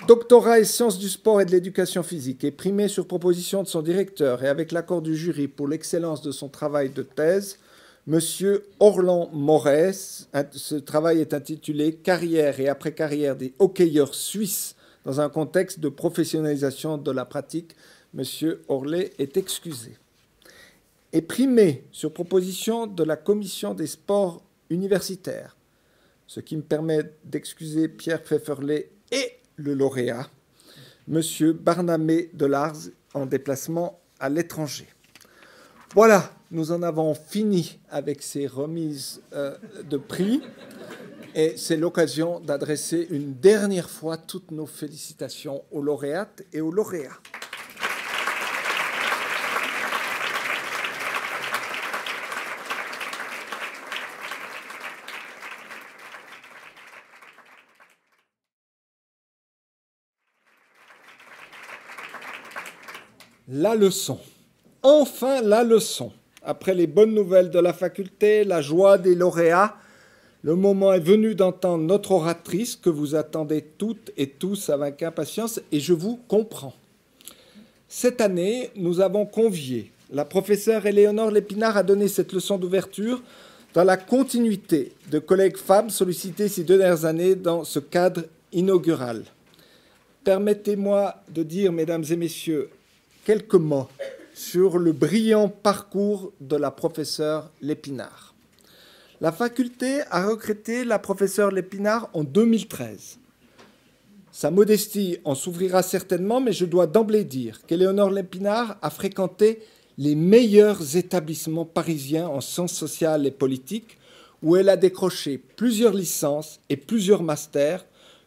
Doctorat et sciences du sport et de l'éducation physique est primé sur proposition de son directeur et avec l'accord du jury pour l'excellence de son travail de thèse, Monsieur Orlan Morès. Ce travail est intitulé « Carrière et après-carrière des hockeyeurs suisses dans un contexte de professionnalisation de la pratique ». Monsieur Orlet est excusé. Est primé sur proposition de la commission des sports universitaires, ce qui me permet d'excuser Pierre Pfefferlet et le lauréat, M. Barnamé de Lars, en déplacement à l'étranger. Voilà, nous en avons fini avec ces remises de prix. Et c'est l'occasion d'adresser une dernière fois toutes nos félicitations aux lauréates et aux lauréats. La leçon. Enfin la leçon. Après les bonnes nouvelles de la faculté, la joie des lauréats, le moment est venu d'entendre notre oratrice que vous attendez toutes et tous avec impatience, et je vous comprends. Cette année, nous avons convié la professeure Éléonore Lépinard à donner cette leçon d'ouverture dans la continuité de collègues femmes sollicitées ces 2 dernières années dans ce cadre inaugural. Permettez-moi de dire, mesdames et messieurs, quelques mots sur le brillant parcours de la professeure Lépinard. La faculté a recruté la professeure Lépinard en 2013. Sa modestie en s'ouvrira certainement, mais je dois d'emblée dire qu'Éléonore Lépinard a fréquenté les meilleurs établissements parisiens en sciences sociales et politiques, où elle a décroché plusieurs licences et plusieurs masters,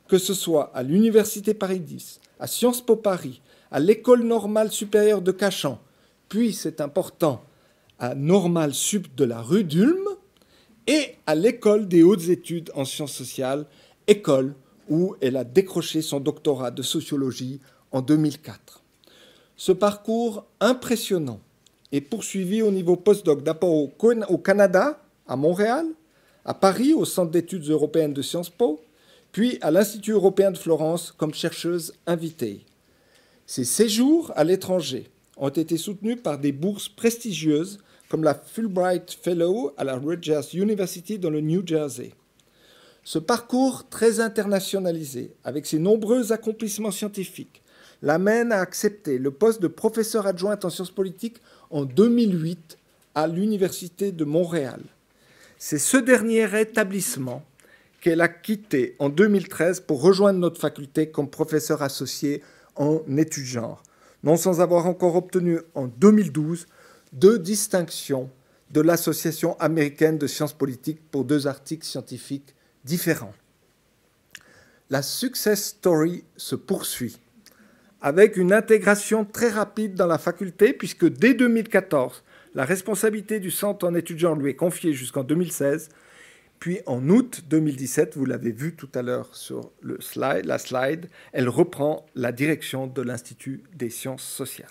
que ce soit à l'Université Paris X, à Sciences Po Paris, à l'École normale supérieure de Cachan, puis, c'est important, à Normale Sup de la rue d'Ulm et à l'École des hautes études en sciences sociales, école où elle a décroché son doctorat de sociologie en 2004. Ce parcours impressionnant est poursuivi au niveau postdoc, d'abord au Canada, à Montréal, à Paris, au Centre d'études européennes de Sciences Po, puis à l'Institut européen de Florence comme chercheuse invitée. Ces séjours à l'étranger ont été soutenus par des bourses prestigieuses comme la Fulbright Fellow à la Rutgers University dans le New Jersey. Ce parcours très internationalisé, avec ses nombreux accomplissements scientifiques, l'amène à accepter le poste de professeur adjointe en sciences politiques en 2008 à l'Université de Montréal. C'est ce dernier établissement qu'elle a quitté en 2013 pour rejoindre notre faculté comme professeur associé en études genre, non sans avoir encore obtenu en 2012 2 distinctions de l'Association américaine de sciences politiques pour 2 articles scientifiques différents. La success story se poursuit avec une intégration très rapide dans la faculté, puisque dès 2014, la responsabilité du centre en études genre lui est confiée jusqu'en 2016. Puis en août 2017, vous l'avez vu tout à l'heure sur la slide, elle reprend la direction de l'Institut des sciences sociales.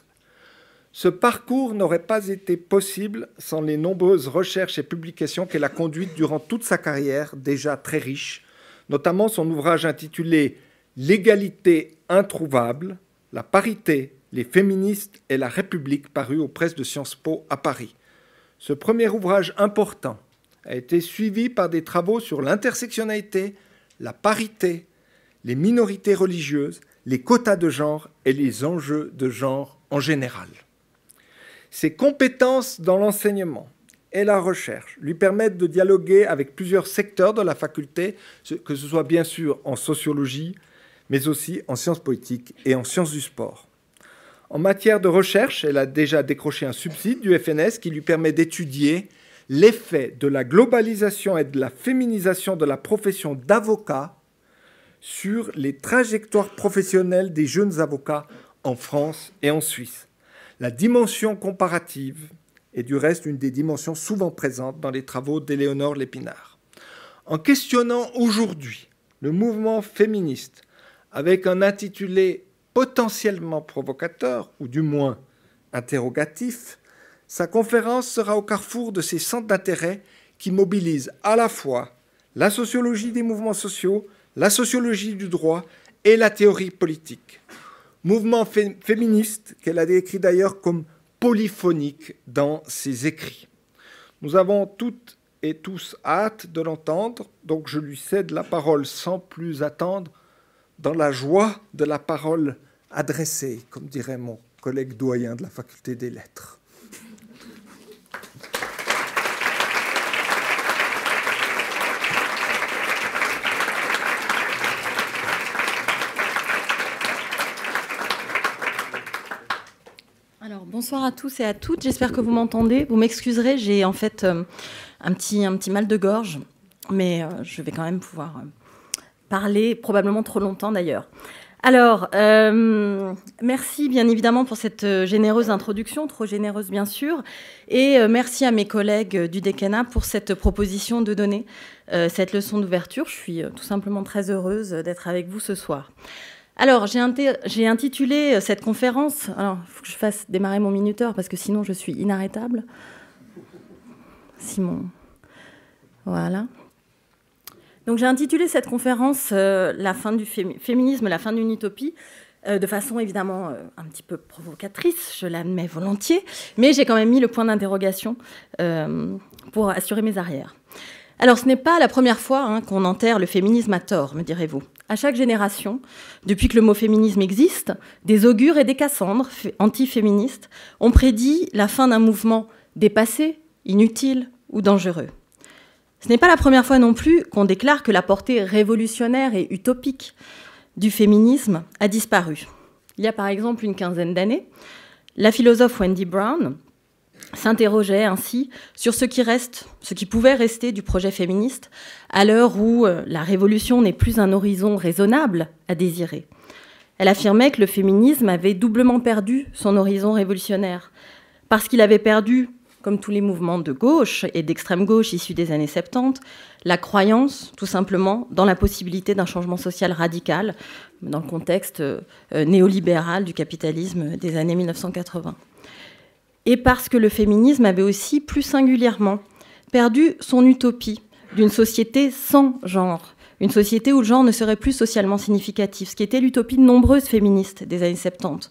Ce parcours n'aurait pas été possible sans les nombreuses recherches et publications qu'elle a conduites durant toute sa carrière, déjà très riche, notamment son ouvrage intitulé « L'égalité introuvable, la parité, les féministes et la République » paru aux presses de Sciences Po à Paris. Ce premier ouvrage important a été suivi par des travaux sur l'intersectionnalité, la parité, les minorités religieuses, les quotas de genre et les enjeux de genre en général. Ses compétences dans l'enseignement et la recherche lui permettent de dialoguer avec plusieurs secteurs de la faculté, que ce soit bien sûr en sociologie, mais aussi en sciences politiques et en sciences du sport. En matière de recherche, elle a déjà décroché un subside du FNS qui lui permet d'étudier l'effet de la globalisation et de la féminisation de la profession d'avocat sur les trajectoires professionnelles des jeunes avocats en France et en Suisse. La dimension comparative est du reste une des dimensions souvent présentes dans les travaux d'Éléonore Lépinard. En questionnant aujourd'hui le mouvement féministe avec un intitulé potentiellement provocateur, ou du moins interrogatif, sa conférence sera au carrefour de ces centres d'intérêt qui mobilisent à la fois la sociologie des mouvements sociaux, la sociologie du droit et la théorie politique. Mouvement féministe qu'elle a décrit d'ailleurs comme polyphonique dans ses écrits. Nous avons toutes et tous hâte de l'entendre, donc je lui cède la parole sans plus attendre, dans la joie de la parole adressée, comme dirait mon collègue doyen de la faculté des lettres. Alors, bonsoir à tous et à toutes, j'espère que vous m'entendez. Vous m'excuserez, j'ai en fait un petit mal de gorge, mais je vais quand même pouvoir parler, probablement trop longtemps d'ailleurs. Alors, merci bien évidemment pour cette généreuse introduction, trop généreuse bien sûr, et merci à mes collègues du décanat pour cette proposition de donner cette leçon d'ouverture. Je suis tout simplement très heureuse d'être avec vous ce soir. Alors, j'ai intitulé cette conférence... Alors, il faut que je fasse démarrer mon minuteur parce que sinon je suis inarrêtable. Simon. Voilà. Donc, j'ai intitulé cette conférence La fin du féminisme, la fin d'une utopie, de façon évidemment un petit peu provocatrice, je l'admets volontiers, mais j'ai quand même mis le point d'interrogation pour assurer mes arrières. Alors, ce n'est pas la première fois qu'on enterre le féminisme à tort, me direz-vous. À chaque génération, depuis que le mot féminisme existe, des augures et des Cassandres anti-féministes ont prédit la fin d'un mouvement dépassé, inutile ou dangereux. Ce n'est pas la première fois non plus qu'on déclare que la portée révolutionnaire et utopique du féminisme a disparu. Il y a par exemple une quinzaine d'années, la philosophe Wendy Brown s'interrogeait ainsi sur ce qui pouvait rester du projet féministe à l'heure où la révolution n'est plus un horizon raisonnable à désirer. Elle affirmait que le féminisme avait doublement perdu son horizon révolutionnaire, parce qu'il avait perdu, comme tous les mouvements de gauche et d'extrême gauche issus des années 70, la croyance, tout simplement, dans la possibilité d'un changement social radical dans le contexte néolibéral du capitalisme des années 1980. Et parce que le féminisme avait aussi, plus singulièrement, perdu son utopie d'une société sans genre, une société où le genre ne serait plus socialement significatif, ce qui était l'utopie de nombreuses féministes des années 70.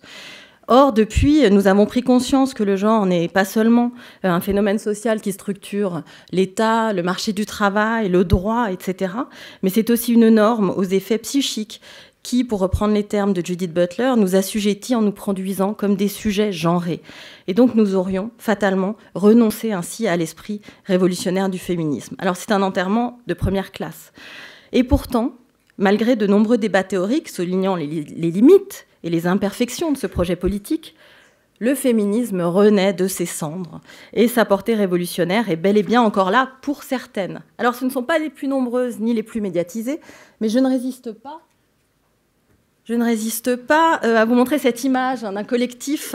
Or, depuis, nous avons pris conscience que le genre n'est pas seulement un phénomène social qui structure l'État, le marché du travail, le droit, etc., mais c'est aussi une norme aux effets psychiques qui, pour reprendre les termes de Judith Butler, nous assujettit en nous produisant comme des sujets genrés. Et donc nous aurions fatalement renoncé ainsi à l'esprit révolutionnaire du féminisme. Alors c'est un enterrement de première classe. Et pourtant, malgré de nombreux débats théoriques soulignant les limites et les imperfections de ce projet politique, le féminisme renaît de ses cendres et sa portée révolutionnaire est bel et bien encore là pour certaines. Alors ce ne sont pas les plus nombreuses ni les plus médiatisées, mais je ne résiste pas à vous montrer cette image d'un collectif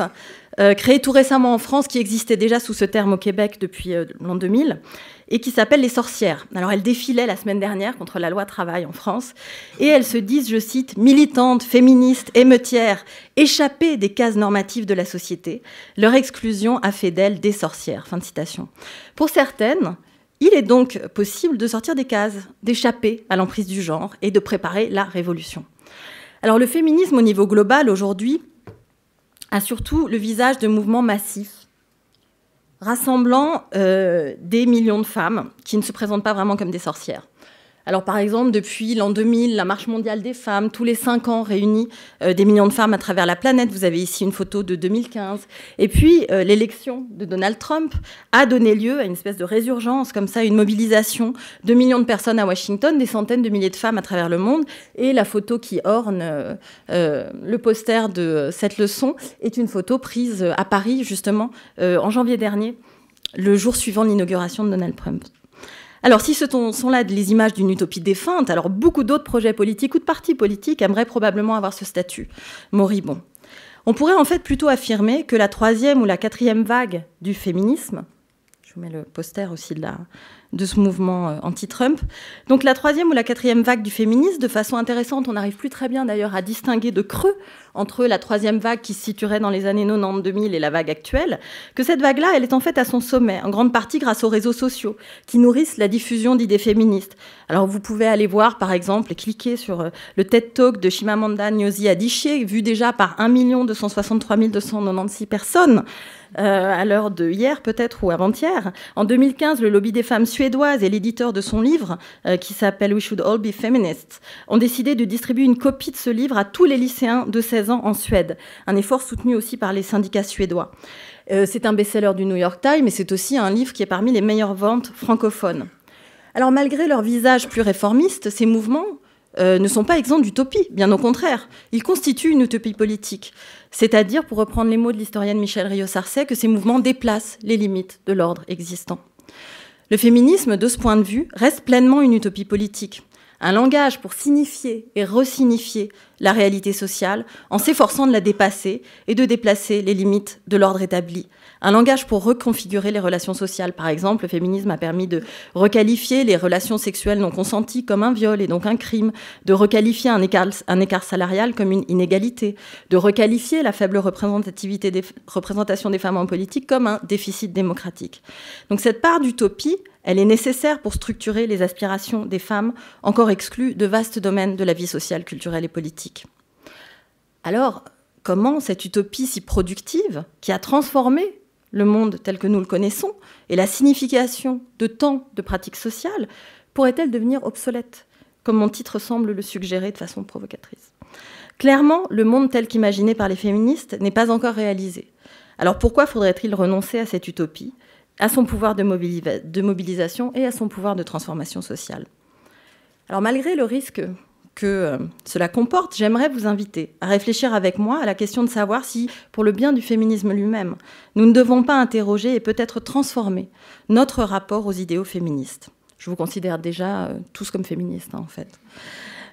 créé tout récemment en France, qui existait déjà sous ce terme au Québec depuis l'an 2000, et qui s'appelle les sorcières. Alors elles défilaient la semaine dernière contre la loi travail en France, et elles se disent, je cite, « militantes, féministes, émeutières, échappées des cases normatives de la société. Leur exclusion a fait d'elles des sorcières. » Fin de citation. Pour certaines, il est donc possible de sortir des cases, d'échapper à l'emprise du genre et de préparer la révolution. Alors le féminisme au niveau global aujourd'hui a surtout le visage de mouvements massifs rassemblant des millions de femmes qui ne se présentent pas vraiment comme des sorcières. Alors par exemple, depuis l'an 2000, la Marche mondiale des femmes, tous les 5 ans réunit des millions de femmes à travers la planète. Vous avez ici une photo de 2015. Et puis l'élection de Donald Trump a donné lieu à une espèce de résurgence, comme ça, une mobilisation de millions de personnes à Washington, des centaines de milliers de femmes à travers le monde. Et la photo qui orne le poster de cette leçon est une photo prise à Paris, justement, en janvier dernier, le jour suivant l'inauguration de Donald Trump. Alors, si ce sont là les images d'une utopie défunte, alors beaucoup d'autres projets politiques ou de partis politiques aimeraient probablement avoir ce statut moribond. On pourrait en fait plutôt affirmer que la 3e ou la 4e vague du féminisme, je vous mets le poster aussi de ce mouvement anti-Trump, donc la 3e ou la 4e vague du féminisme, de façon intéressante, on n'arrive plus très bien d'ailleurs à distinguer de creux entre la 3e vague qui se situerait dans les années 90-2000 et la vague actuelle, que cette vague-là, elle est en fait à son sommet, en grande partie grâce aux réseaux sociaux, qui nourrissent la diffusion d'idées féministes. Alors vous pouvez aller voir, par exemple, et cliquer sur le TED Talk de Chimamanda Ngozi Adichie, vu déjà par 1 263 296 personnes, à l'heure de hier peut-être ou avant-hier. En 2015, le lobby des femmes suédoises et l'éditeur de son livre, qui s'appelle « We Should All Be Feminists », ont décidé de distribuer une copie de ce livre à tous les lycéens de 16 ans en Suède. Un effort soutenu aussi par les syndicats suédois. C'est un best-seller du New York Times, mais c'est aussi un livre qui est parmi les meilleures ventes francophones. Alors malgré leur visage plus réformiste, ces mouvements ne sont pas exempts d'utopie, bien au contraire. Ils constituent une utopie politique. C'est-à-dire, pour reprendre les mots de l'historienne Michèle Rio-Sarcey, que ces mouvements déplacent les limites de l'ordre existant. Le féminisme, de ce point de vue, reste pleinement une utopie politique. Un langage pour signifier et resignifier la réalité sociale en s'efforçant de la dépasser et de déplacer les limites de l'ordre établi. Un langage pour reconfigurer les relations sociales. Par exemple, le féminisme a permis de requalifier les relations sexuelles non consenties comme un viol et donc un crime, de requalifier un écart salarial comme une inégalité, de requalifier la faible représentation des femmes en politique comme un déficit démocratique. Donc cette part d'utopie, elle est nécessaire pour structurer les aspirations des femmes encore exclues de vastes domaines de la vie sociale, culturelle et politique. Alors, comment cette utopie si productive, qui a transformé le monde tel que nous le connaissons et la signification de tant de pratiques sociales, pourrait-elle devenir obsolète, comme mon titre semble le suggérer de façon provocatrice? Clairement, le monde tel qu'imaginé par les féministes n'est pas encore réalisé. Alors pourquoi faudrait-il renoncer à cette utopie, à son pouvoir de mobilisation et à son pouvoir de transformation sociale? Alors malgré le risque que cela comporte, j'aimerais vous inviter à réfléchir avec moi à la question de savoir si, pour le bien du féminisme lui-même, nous ne devons pas interroger et peut-être transformer notre rapport aux idéaux féministes. Je vous considère déjà tous comme féministes, en fait.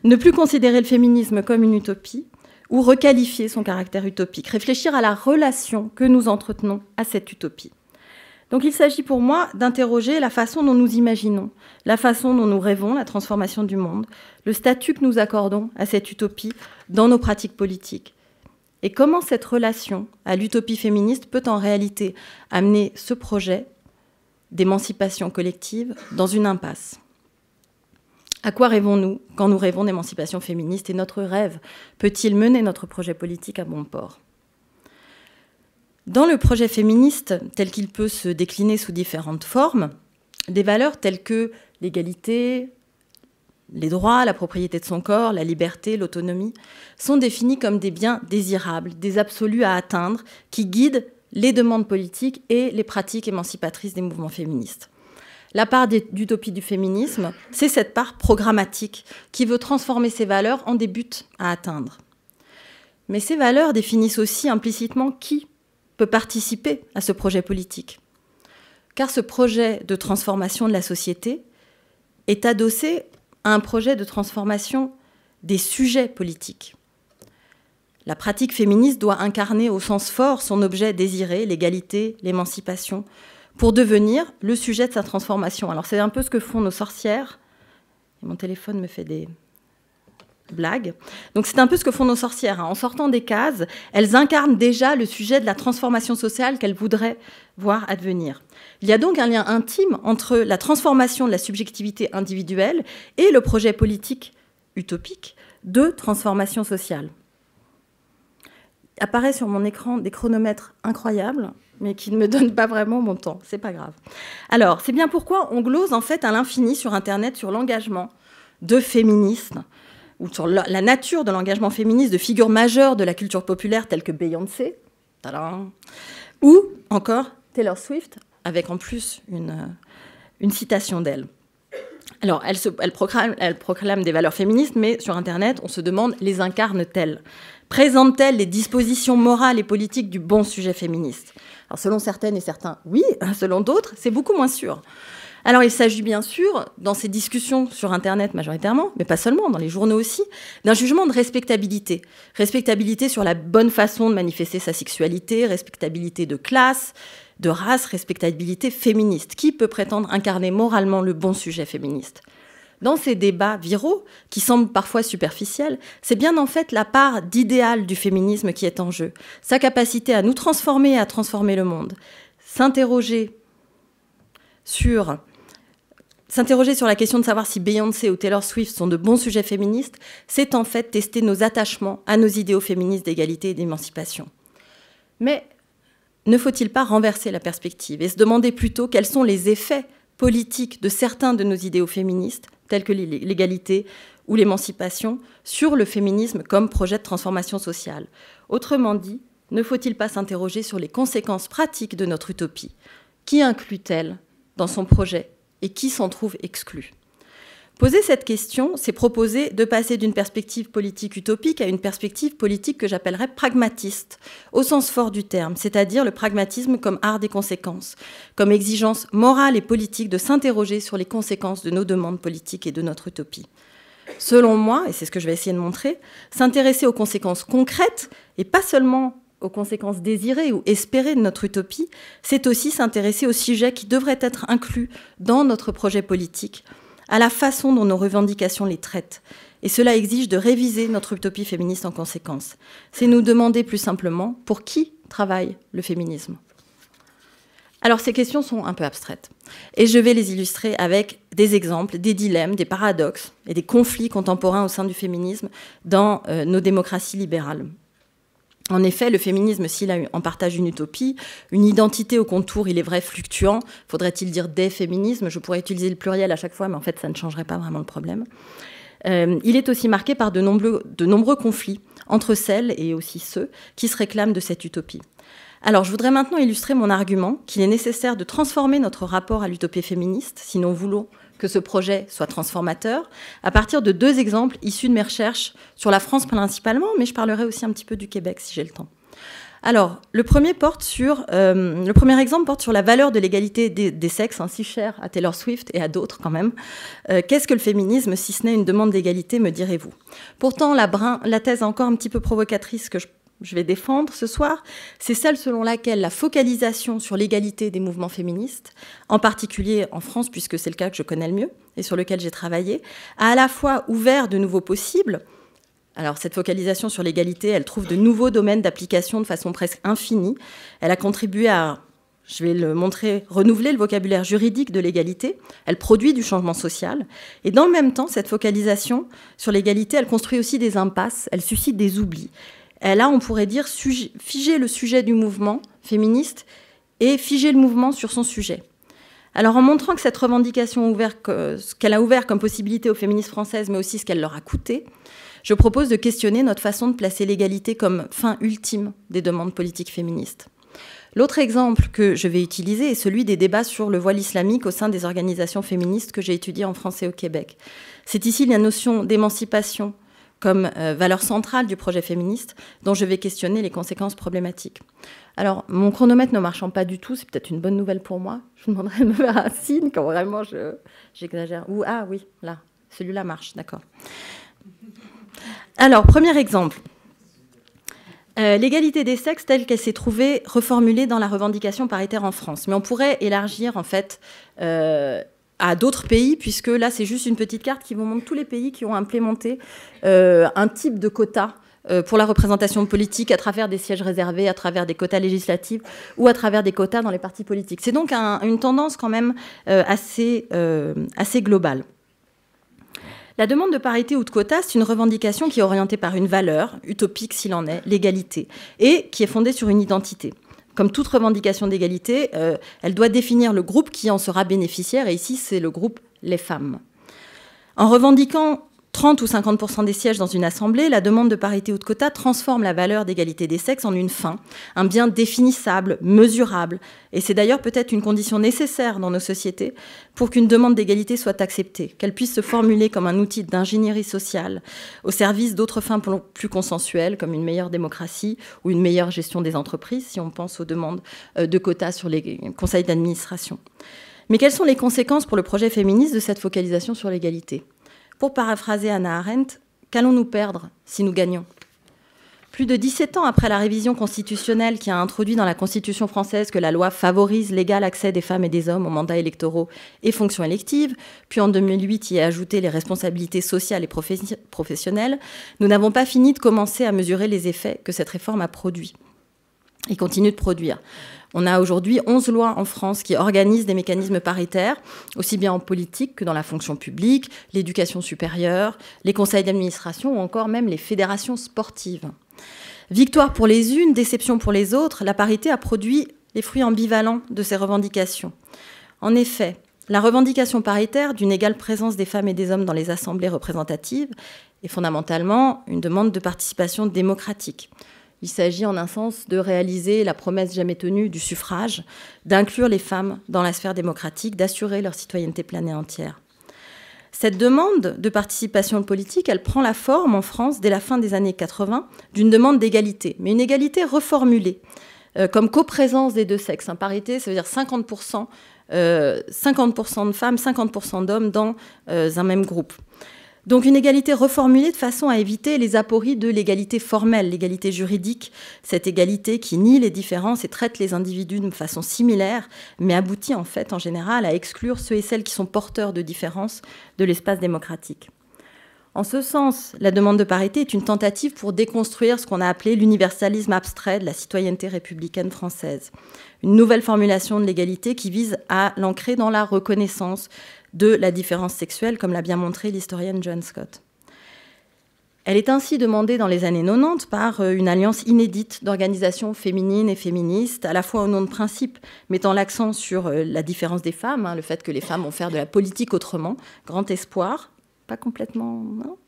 Ne plus considérer le féminisme comme une utopie ou requalifier son caractère utopique. Réfléchir à la relation que nous entretenons à cette utopie. Donc il s'agit pour moi d'interroger la façon dont nous imaginons, la façon dont nous rêvons la transformation du monde, le statut que nous accordons à cette utopie dans nos pratiques politiques. Et comment cette relation à l'utopie féministe peut en réalité amener ce projet d'émancipation collective dans une impasse. À quoi rêvons-nous quand nous rêvons d'émancipation féministe et notre rêve peut-il mener notre projet politique à bon port ? Dans le projet féministe, tel qu'il peut se décliner sous différentes formes, des valeurs telles que l'égalité, Les droits, la propriété de son corps, la liberté, l'autonomie sont définis comme des biens désirables, des absolus à atteindre, qui guident les demandes politiques et les pratiques émancipatrices des mouvements féministes. La part d'utopie du féminisme, c'est cette part programmatique qui veut transformer ces valeurs en des buts à atteindre. Mais ces valeurs définissent aussi implicitement qui peut participer à ce projet politique. Car ce projet de transformation de la société est adossé à un projet de transformation des sujets politiques. La pratique féministe doit incarner au sens fort son objet désiré, l'égalité, l'émancipation, pour devenir le sujet de sa transformation. Alors c'est un peu ce que font nos sorcières. Et mon téléphone me fait des blagues. Donc c'est un peu ce que font nos sorcières. En sortant des cases, elles incarnent déjà le sujet de la transformation sociale qu'elles voudraient voir advenir. Il y a donc un lien intime entre la transformation de la subjectivité individuelle et le projet politique utopique de transformation sociale. Apparaît sur mon écran des chronomètres incroyables, mais qui ne me donnent pas vraiment mon temps. C'est pas grave. Alors, c'est bien pourquoi on glose en fait à l'infini sur Internet sur l'engagement de féministes, ou sur la nature de l'engagement féministe de figures majeures de la culture populaire telles que Beyoncé, tadam, ou encore Taylor Swift, avec en plus une citation d'elle. Alors, elle proclame des valeurs féministes, mais sur Internet, on se demande, les incarne-t-elle ? Présente-t-elle les dispositions morales et politiques du bon sujet féministe ? Alors, selon certaines et certains, oui. Selon d'autres, c'est beaucoup moins sûr. Alors, il s'agit bien sûr, dans ces discussions sur Internet majoritairement, mais pas seulement, dans les journaux aussi, d'un jugement de respectabilité. Respectabilité sur la bonne façon de manifester sa sexualité, respectabilité de classe, de race, respectabilité féministe. Qui peut prétendre incarner moralement le bon sujet féministe ? Dans ces débats viraux, qui semblent parfois superficiels, c'est bien en fait la part d'idéal du féminisme qui est en jeu, sa capacité à nous transformer et à transformer le monde. S'interroger sur la question de savoir si Beyoncé ou Taylor Swift sont de bons sujets féministes, c'est en fait tester nos attachements à nos idéaux féministes d'égalité et d'émancipation. Mais ne faut-il pas renverser la perspective et se demander plutôt quels sont les effets politiques de certains de nos idéaux féministes, tels que l'égalité ou l'émancipation, sur le féminisme comme projet de transformation sociale ? Autrement dit, ne faut-il pas s'interroger sur les conséquences pratiques de notre utopie ? Qui inclut-elle dans son projet et qui s'en trouve exclu ? Poser cette question, c'est proposer de passer d'une perspective politique utopique à une perspective politique que j'appellerais pragmatiste, au sens fort du terme, c'est-à-dire le pragmatisme comme art des conséquences, comme exigence morale et politique de s'interroger sur les conséquences de nos demandes politiques et de notre utopie. Selon moi, et c'est ce que je vais essayer de montrer, s'intéresser aux conséquences concrètes et pas seulement aux conséquences désirées ou espérées de notre utopie, c'est aussi s'intéresser aux sujets qui devraient être inclus dans notre projet politique, à la façon dont nos revendications les traitent. Et cela exige de réviser notre utopie féministe en conséquence. C'est nous demander plus simplement pour qui travaille le féminisme. Alors ces questions sont un peu abstraites. Et je vais les illustrer avec des exemples, des dilemmes, des paradoxes et des conflits contemporains au sein du féminisme dans nos démocraties libérales. En effet, le féminisme, s'il a en partage une utopie, une identité au contour, il est vrai, fluctuant. Faudrait-il dire des féminismes ? Je pourrais utiliser le pluriel à chaque fois, mais en fait, ça ne changerait pas vraiment le problème. Il est aussi marqué par de nombreux conflits entre celles et aussi ceux qui se réclament de cette utopie. Alors, je voudrais maintenant illustrer mon argument qu'il est nécessaire de transformer notre rapport à l'utopie féministe, si nous voulons que ce projet soit transformateur, à partir de 2 exemples issus de mes recherches sur la France principalement, mais je parlerai aussi un petit peu du Québec si j'ai le temps. Alors, le premier exemple porte sur la valeur de l'égalité des sexes, si chère à Taylor Swift et à d'autres quand même. Qu'est-ce que le féminisme, si ce n'est une demande d'égalité, me direz-vous ? Pourtant, la thèse encore un petit peu provocatrice que je vais défendre ce soir, c'est celle selon laquelle la focalisation sur l'égalité des mouvements féministes, en particulier en France, puisque c'est le cas que je connais le mieux et sur lequel j'ai travaillé, a à la fois ouvert de nouveaux possibles. Alors cette focalisation sur l'égalité, elle trouve de nouveaux domaines d'application de façon presque infinie. Elle a contribué à, je vais le montrer, renouveler le vocabulaire juridique de l'égalité. Elle produit du changement social. Et dans le même temps, cette focalisation sur l'égalité, elle construit aussi des impasses, elle suscite des oublis. Elle a, on pourrait dire, figé le sujet du mouvement féministe et figé le mouvement sur son sujet. Alors, en montrant que cette revendication ce qu'elle a ouvert comme possibilité aux féministes françaises, mais aussi ce qu'elle leur a coûté, je propose de questionner notre façon de placer l'égalité comme fin ultime des demandes politiques féministes. L'autre exemple que je vais utiliser est celui des débats sur le voile islamique au sein des organisations féministes que j'ai étudiées en France et au Québec. C'est ici la notion d'émancipation comme valeur centrale du projet féministe, dont je vais questionner les conséquences problématiques. Alors, mon chronomètre ne marchant pas du tout, c'est peut-être une bonne nouvelle pour moi. Je vous demanderai de me faire un signe quand vraiment j'exagère. Ah oui, là, celui-là marche, d'accord. Alors, premier exemple. L'égalité des sexes telle qu'elle s'est trouvée reformulée dans la revendication paritaire en France. Mais on pourrait élargir, en fait, à d'autres pays, puisque là, c'est juste une petite carte qui vous montre tous les pays qui ont implémenté un type de quota pour la représentation politique à travers des sièges réservés, à travers des quotas législatifs ou à travers des quotas dans les partis politiques. C'est donc une tendance quand même assez globale. La demande de parité ou de quota, c'est une revendication qui est orientée par une valeur, utopique s'il en est, l'égalité, et qui est fondée sur une identité. Comme toute revendication d'égalité, elle doit définir le groupe qui en sera bénéficiaire, et ici, c'est le groupe les femmes. En revendiquant 30 ou 50% des sièges dans une assemblée, la demande de parité ou de quota transforme la valeur d'égalité des sexes en une fin, un bien définissable, mesurable. Et c'est d'ailleurs peut-être une condition nécessaire dans nos sociétés pour qu'une demande d'égalité soit acceptée, qu'elle puisse se formuler comme un outil d'ingénierie sociale au service d'autres fins plus consensuelles, comme une meilleure démocratie ou une meilleure gestion des entreprises, si on pense aux demandes de quotas sur les conseils d'administration. Mais quelles sont les conséquences pour le projet féministe de cette focalisation sur l'égalité ? Pour paraphraser Hannah Arendt, qu'allons-nous perdre si nous gagnons ? Plus de 17 ans après la révision constitutionnelle qui a introduit dans la Constitution française que la loi favorise l'égal accès des femmes et des hommes aux mandats électoraux et fonctions électives, puis en 2008 y a ajouté les responsabilités sociales et professionnelles, nous n'avons pas fini de commencer à mesurer les effets que cette réforme a produits et continue de produire. On a aujourd'hui 11 lois en France qui organisent des mécanismes paritaires, aussi bien en politique que dans la fonction publique, l'éducation supérieure, les conseils d'administration ou encore même les fédérations sportives. Victoire pour les unes, déception pour les autres, la parité a produit les fruits ambivalents de ces revendications. En effet, la revendication paritaire d'une égale présence des femmes et des hommes dans les assemblées représentatives est fondamentalement une demande de participation démocratique. Il s'agit en un sens de réaliser la promesse jamais tenue du suffrage, d'inclure les femmes dans la sphère démocratique, d'assurer leur citoyenneté pleine et entière. Cette demande de participation politique, elle prend la forme en France dès la fin des années 80 d'une demande d'égalité, mais une égalité reformulée, comme coprésence des deux sexes. Parité, ça veut dire 50% de femmes, 50% d'hommes dans un même groupe. Donc une égalité reformulée de façon à éviter les apories de l'égalité formelle, l'égalité juridique, cette égalité qui nie les différences et traite les individus de façon similaire, mais aboutit en fait en général à exclure ceux et celles qui sont porteurs de différences de l'espace démocratique. En ce sens, la demande de parité est une tentative pour déconstruire ce qu'on a appelé l'universalisme abstrait de la citoyenneté républicaine française. Une nouvelle formulation de l'égalité qui vise à l'ancrer dans la reconnaissance de la différence sexuelle, comme l'a bien montré l'historienne Joan Scott. Elle est ainsi demandée dans les années 90 par une alliance inédite d'organisations féminines et féministes, à la fois au nom de principes mettant l'accent sur la différence des femmes, le fait que les femmes vont faire de la politique autrement, grand espoir, pas complètement, non,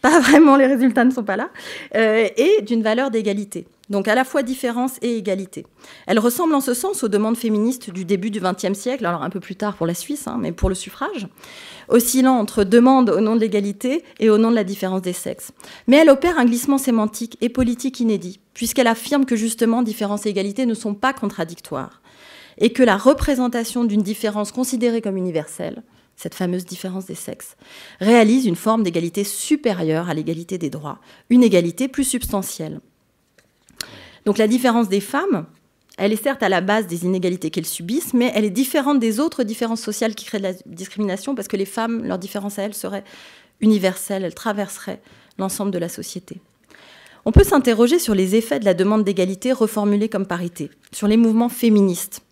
pas vraiment, les résultats ne sont pas là, et d'une valeur d'égalité. Donc à la fois différence et égalité. Elle ressemble en ce sens aux demandes féministes du début du XXe siècle, alors un peu plus tard pour la Suisse, mais pour le suffrage, oscillant entre demande au nom de l'égalité et au nom de la différence des sexes. Mais elle opère un glissement sémantique et politique inédit, puisqu'elle affirme que justement différence et égalité ne sont pas contradictoires, et que la représentation d'une différence considérée comme universelle, cette fameuse différence des sexes, réalise une forme d'égalité supérieure à l'égalité des droits, une égalité plus substantielle. Donc la différence des femmes, elle est certes à la base des inégalités qu'elles subissent, mais elle est différente des autres différences sociales qui créent de la discrimination, parce que les femmes, leur différence à elles serait universelle, elles traverseraient l'ensemble de la société. On peut s'interroger sur les effets de la demande d'égalité reformulée comme parité, sur les mouvements féministes.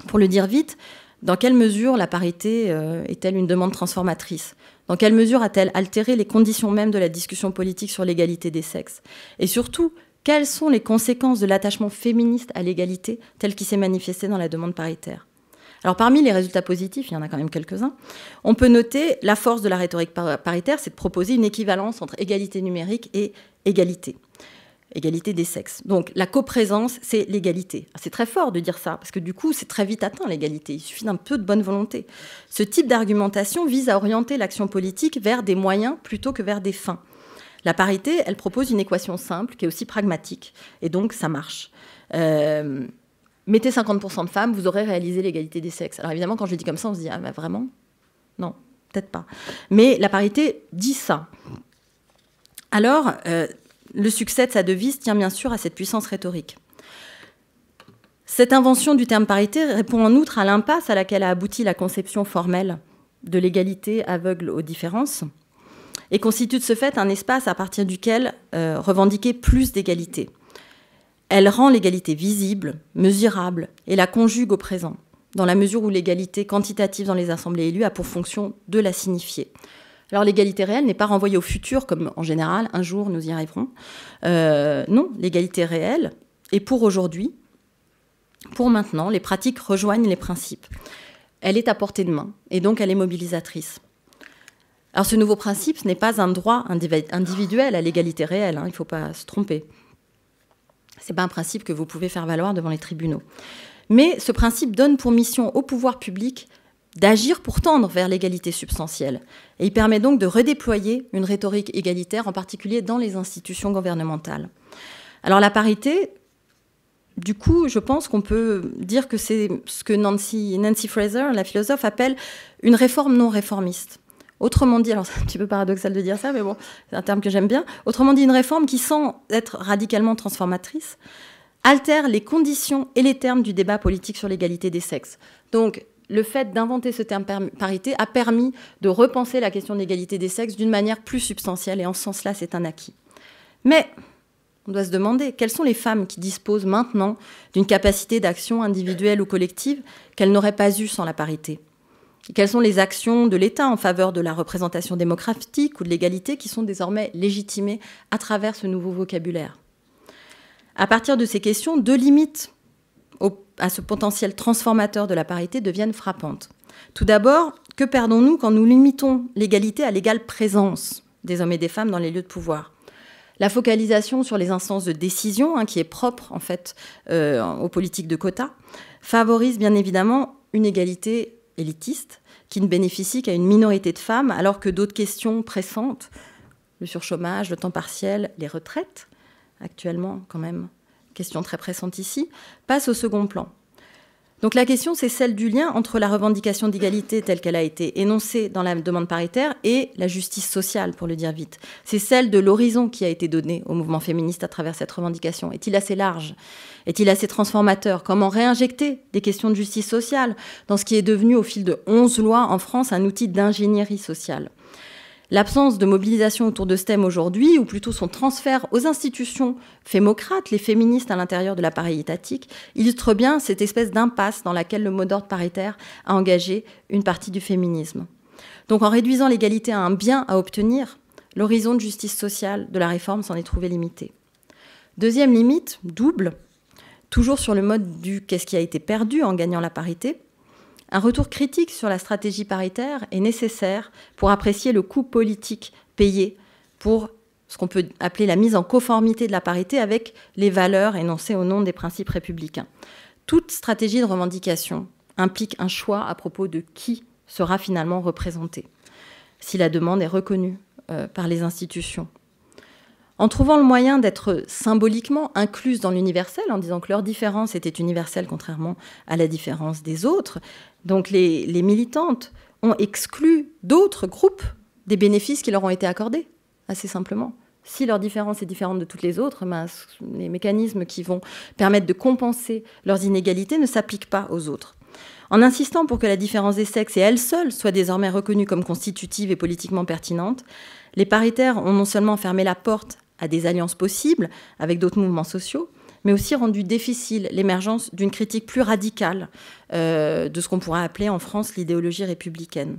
Pour le dire vite, dans quelle mesure la parité est-elle une demande transformatrice ? Dans quelle mesure a-t-elle altéré les conditions mêmes de la discussion politique sur l'égalité des sexes ? Et surtout, quelles sont les conséquences de l'attachement féministe à l'égalité tel qu'il s'est manifesté dans la demande paritaire ? Alors parmi les résultats positifs, il y en a quand même quelques-uns, on peut noter la force de la rhétorique paritaire, c'est de proposer une équivalence entre égalité numérique et égalité des sexes. Donc la coprésence, c'est l'égalité. C'est très fort de dire ça, parce que du coup, c'est très vite atteint l'égalité. Il suffit d'un peu de bonne volonté. Ce type d'argumentation vise à orienter l'action politique vers des moyens plutôt que vers des fins. La parité, elle propose une équation simple qui est aussi pragmatique, et donc ça marche. Mettez 50% de femmes, vous aurez réalisé l'égalité des sexes. Alors évidemment, quand je le dis comme ça, on se dit « Ah, bah vraiment ? Non, peut-être pas. » Mais la parité dit ça. Alors, le succès de sa devise tient bien sûr à cette puissance rhétorique. Cette invention du terme parité répond en outre à l'impasse à laquelle a abouti la conception formelle de l'égalité aveugle aux différences et constitue de ce fait un espace à partir duquel revendiquer plus d'égalité. Elle rend l'égalité visible, mesurable et la conjugue au présent, dans la mesure où l'égalité quantitative dans les assemblées élues a pour fonction de la signifier. Alors l'égalité réelle n'est pas renvoyée au futur, comme en général, un jour nous y arriverons. Non, l'égalité réelle est pour aujourd'hui, pour maintenant, les pratiques rejoignent les principes. Elle est à portée de main, et donc elle est mobilisatrice. Alors ce nouveau principe, ce n'est pas un droit individuel à l'égalité réelle, il ne faut pas se tromper. Ce n'est pas un principe que vous pouvez faire valoir devant les tribunaux. Mais ce principe donne pour mission au pouvoir public d'agir pour tendre vers l'égalité substantielle. Et il permet donc de redéployer une rhétorique égalitaire, en particulier dans les institutions gouvernementales. Alors la parité, du coup, je pense qu'on peut dire que c'est ce que Nancy Fraser, la philosophe, appelle une réforme non réformiste. Autrement dit, alors c'est un petit peu paradoxal de dire ça, mais bon, c'est un terme que j'aime bien. Autrement dit, une réforme qui, sans être radicalement transformatrice, altère les conditions et les termes du débat politique sur l'égalité des sexes. Donc, le fait d'inventer ce terme parité a permis de repenser la question de l'égalité des sexes d'une manière plus substantielle, et en ce sens-là, c'est un acquis. Mais on doit se demander, quelles sont les femmes qui disposent maintenant d'une capacité d'action individuelle ou collective qu'elles n'auraient pas eue sans la parité ? Quelles sont les actions de l'État en faveur de la représentation démocratique ou de l'égalité qui sont désormais légitimées à travers ce nouveau vocabulaire ? À partir de ces questions, deux limites à ce potentiel transformateur de la parité deviennent frappantes. Tout d'abord, que perdons-nous quand nous limitons l'égalité à l'égale présence des hommes et des femmes dans les lieux de pouvoir ? La focalisation sur les instances de décision, qui est propre en fait aux politiques de quotas, favorise bien évidemment une égalité élitiste qui ne bénéficie qu'à une minorité de femmes, alors que d'autres questions pressantes, le surchômage, le temps partiel, les retraites, actuellement quand même, question très pressante ici, passent au second plan. Donc la question, c'est celle du lien entre la revendication d'égalité telle qu'elle a été énoncée dans la demande paritaire et la justice sociale, pour le dire vite. C'est celle de l'horizon qui a été donné au mouvement féministe à travers cette revendication. Est-il assez large ? Est-il assez transformateur ? Comment réinjecter des questions de justice sociale dans ce qui est devenu, au fil de 11 lois en France, un outil d'ingénierie sociale ? L'absence de mobilisation autour de ce thème aujourd'hui, ou plutôt son transfert aux institutions fémocrates, les féministes à l'intérieur de l'appareil étatique, illustre bien cette espèce d'impasse dans laquelle le mot d'ordre paritaire a engagé une partie du féminisme. Donc en réduisant l'égalité à un bien à obtenir, l'horizon de justice sociale de la réforme s'en est trouvé limité. Deuxième limite, double, toujours sur le mode du « qu'est-ce qui a été perdu en gagnant la parité », un retour critique sur la stratégie paritaire est nécessaire pour apprécier le coût politique payé pour ce qu'on peut appeler la mise en conformité de la parité avec les valeurs énoncées au nom des principes républicains. Toute stratégie de revendication implique un choix à propos de qui sera finalement représenté, si la demande est reconnue par les institutions. En trouvant le moyen d'être symboliquement incluse dans l'universel, en disant que leur différence était universelle contrairement à la différence des autres, donc les militantes ont exclu d'autres groupes des bénéfices qui leur ont été accordés, assez simplement. Si leur différence est différente de toutes les autres, les mécanismes qui vont permettre de compenser leurs inégalités ne s'appliquent pas aux autres. En insistant pour que la différence des sexes et elle seule soit désormais reconnue comme constitutive et politiquement pertinente, les paritaires ont non seulement fermé la porte à des alliances possibles avec d'autres mouvements sociaux, mais aussi rendu difficile l'émergence d'une critique plus radicale de ce qu'on pourrait appeler en France l'idéologie républicaine.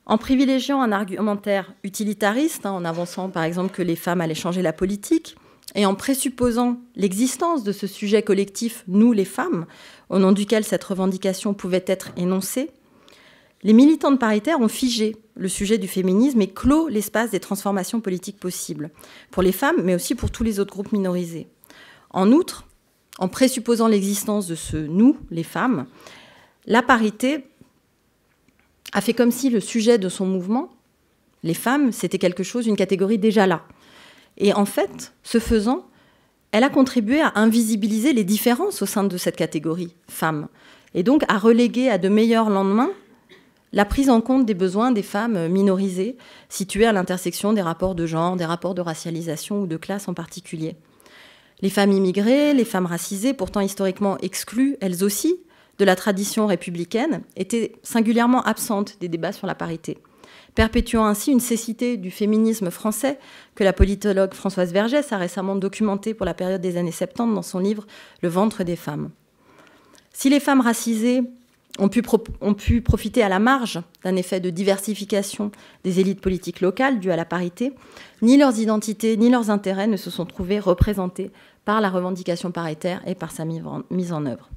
En privilégiant un argumentaire utilitariste, en avançant par exemple que les femmes allaient changer la politique, et en présupposant l'existence de ce sujet collectif, nous les femmes, au nom duquel cette revendication pouvait être énoncée, les militantes paritaires ont figé le sujet du féminisme et clos l'espace des transformations politiques possibles, pour les femmes, mais aussi pour tous les autres groupes minorisés. En outre, en présupposant l'existence de ce « nous », les femmes, la parité a fait comme si le sujet de son mouvement, les femmes, c'était quelque chose, une catégorie déjà là. Et en fait, ce faisant, elle a contribué à invisibiliser les différences au sein de cette catégorie, femmes, et donc à reléguer à de meilleurs lendemains la prise en compte des besoins des femmes minorisées, situées à l'intersection des rapports de genre, des rapports de racialisation ou de classe en particulier. Les femmes immigrées, les femmes racisées, pourtant historiquement exclues, elles aussi, de la tradition républicaine, étaient singulièrement absentes des débats sur la parité, perpétuant ainsi une cécité du féminisme français que la politologue Françoise Vergès a récemment documenté pour la période des années 70 dans son livre « Le ventre des femmes ». Si les femmes racisées ont pu profiter à la marge d'un effet de diversification des élites politiques locales dû à la parité, ni leurs identités ni leurs intérêts ne se sont trouvés représentés par la revendication paritaire et par sa mise en œuvre.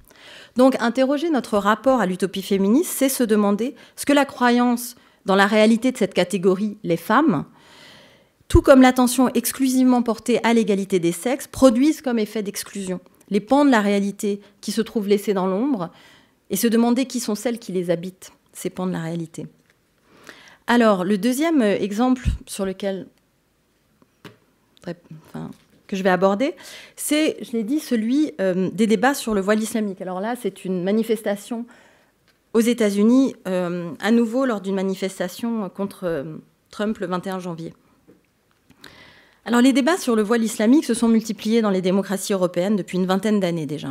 Donc, interroger notre rapport à l'utopie féministe, c'est se demander ce que la croyance dans la réalité de cette catégorie, les femmes, tout comme l'attention exclusivement portée à l'égalité des sexes, produisent comme effet d'exclusion. Les pans de la réalité qui se trouvent laissés dans l'ombre, et se demander qui sont celles qui les habitent, ces pans de la réalité. Alors, le deuxième exemple sur lequel que je vais aborder, c'est, je l'ai dit, celui des débats sur le voile islamique. Alors là, c'est une manifestation aux États-Unis, à nouveau lors d'une manifestation contre Trump le 21 janvier. Alors, les débats sur le voile islamique se sont multipliés dans les démocraties européennes depuis une vingtaine d'années déjà.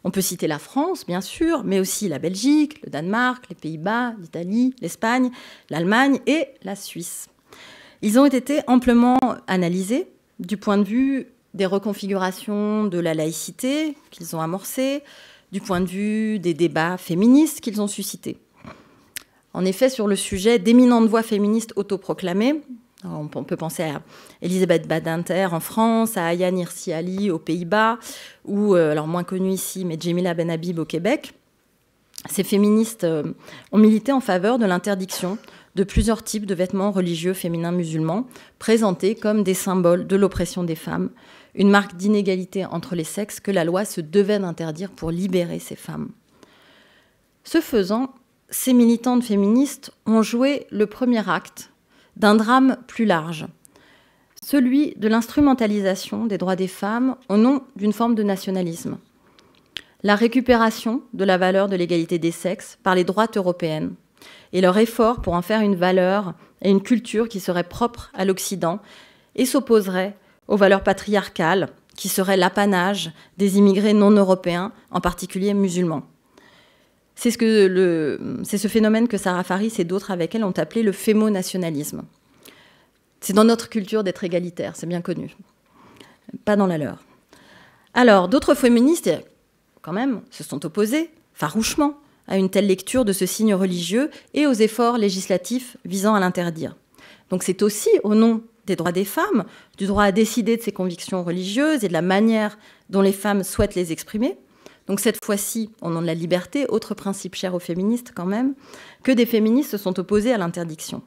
On peut citer la France, bien sûr, mais aussi la Belgique, le Danemark, les Pays-Bas, l'Italie, l'Espagne, l'Allemagne et la Suisse. Ils ont été amplement analysés du point de vue des reconfigurations de la laïcité qu'ils ont amorcées, du point de vue des débats féministes qu'ils ont suscités. En effet, sur le sujet d'éminentes voix féministes autoproclamées, on peut penser à Elisabeth Badinter en France, à Ayaan Hirsi Ali aux Pays-Bas, ou, alors moins connue ici, mais Jemila Benhabib au Québec. Ces féministes ont milité en faveur de l'interdiction de plusieurs types de vêtements religieux féminins musulmans, présentés comme des symboles de l'oppression des femmes, une marque d'inégalité entre les sexes que la loi se devait d'interdire pour libérer ces femmes. Ce faisant, ces militantes féministes ont joué le premier acte d'un drame plus large, celui de l'instrumentalisation des droits des femmes au nom d'une forme de nationalisme. La récupération de la valeur de l'égalité des sexes par les droites européennes et leur effort pour en faire une valeur et une culture qui serait propre à l'Occident et s'opposerait aux valeurs patriarcales qui seraient l'apanage des immigrés non européens, en particulier musulmans. C'est ce phénomène que Sarah Faris et d'autres avec elle ont appelé le fémonationalisme. C'est dans notre culture d'être égalitaire, c'est bien connu. Pas dans la leur. Alors, d'autres féministes, quand même, se sont opposées farouchement à une telle lecture de ce signe religieux et aux efforts législatifs visant à l'interdire. Donc c'est aussi au nom des droits des femmes, du droit à décider de ses convictions religieuses et de la manière dont les femmes souhaitent les exprimer, donc cette fois-ci, au nom de la liberté, autre principe cher aux féministes quand même, que des féministes se sont opposées à l'interdiction.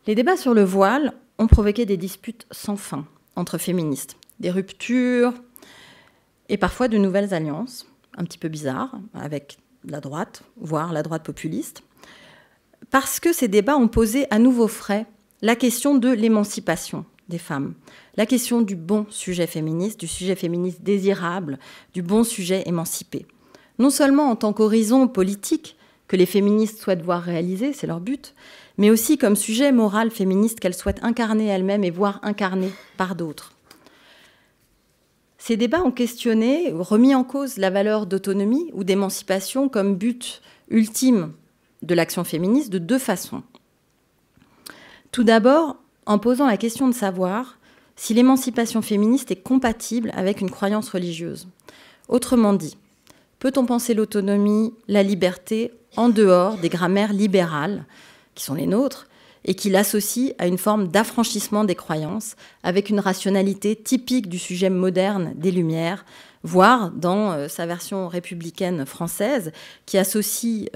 Les débats sur le voile ont provoqué des disputes sans fin entre féministes, des ruptures et parfois de nouvelles alliances, un petit peu bizarres, avec la droite, voire la droite populiste, parce que ces débats ont posé à nouveau frais la question de l'émancipation des femmes, la question du bon sujet féministe, du sujet féministe désirable, du bon sujet émancipé. Non seulement en tant qu'horizon politique que les féministes souhaitent voir réaliser, c'est leur but, mais aussi comme sujet moral féministe qu'elles souhaitent incarner elles-mêmes et voir incarné par d'autres. Ces débats ont questionné, remis en cause la valeur d'autonomie ou d'émancipation comme but ultime de l'action féministe de deux façons. Tout d'abord, en posant la question de savoir si l'émancipation féministe est compatible avec une croyance religieuse. Autrement dit, peut-on penser l'autonomie, la liberté, en dehors des grammaires libérales, qui sont les nôtres, et qui l'associe à une forme d'affranchissement des croyances, avec une rationalité typique du sujet moderne des Lumières, voire dans sa version républicaine française, qui associe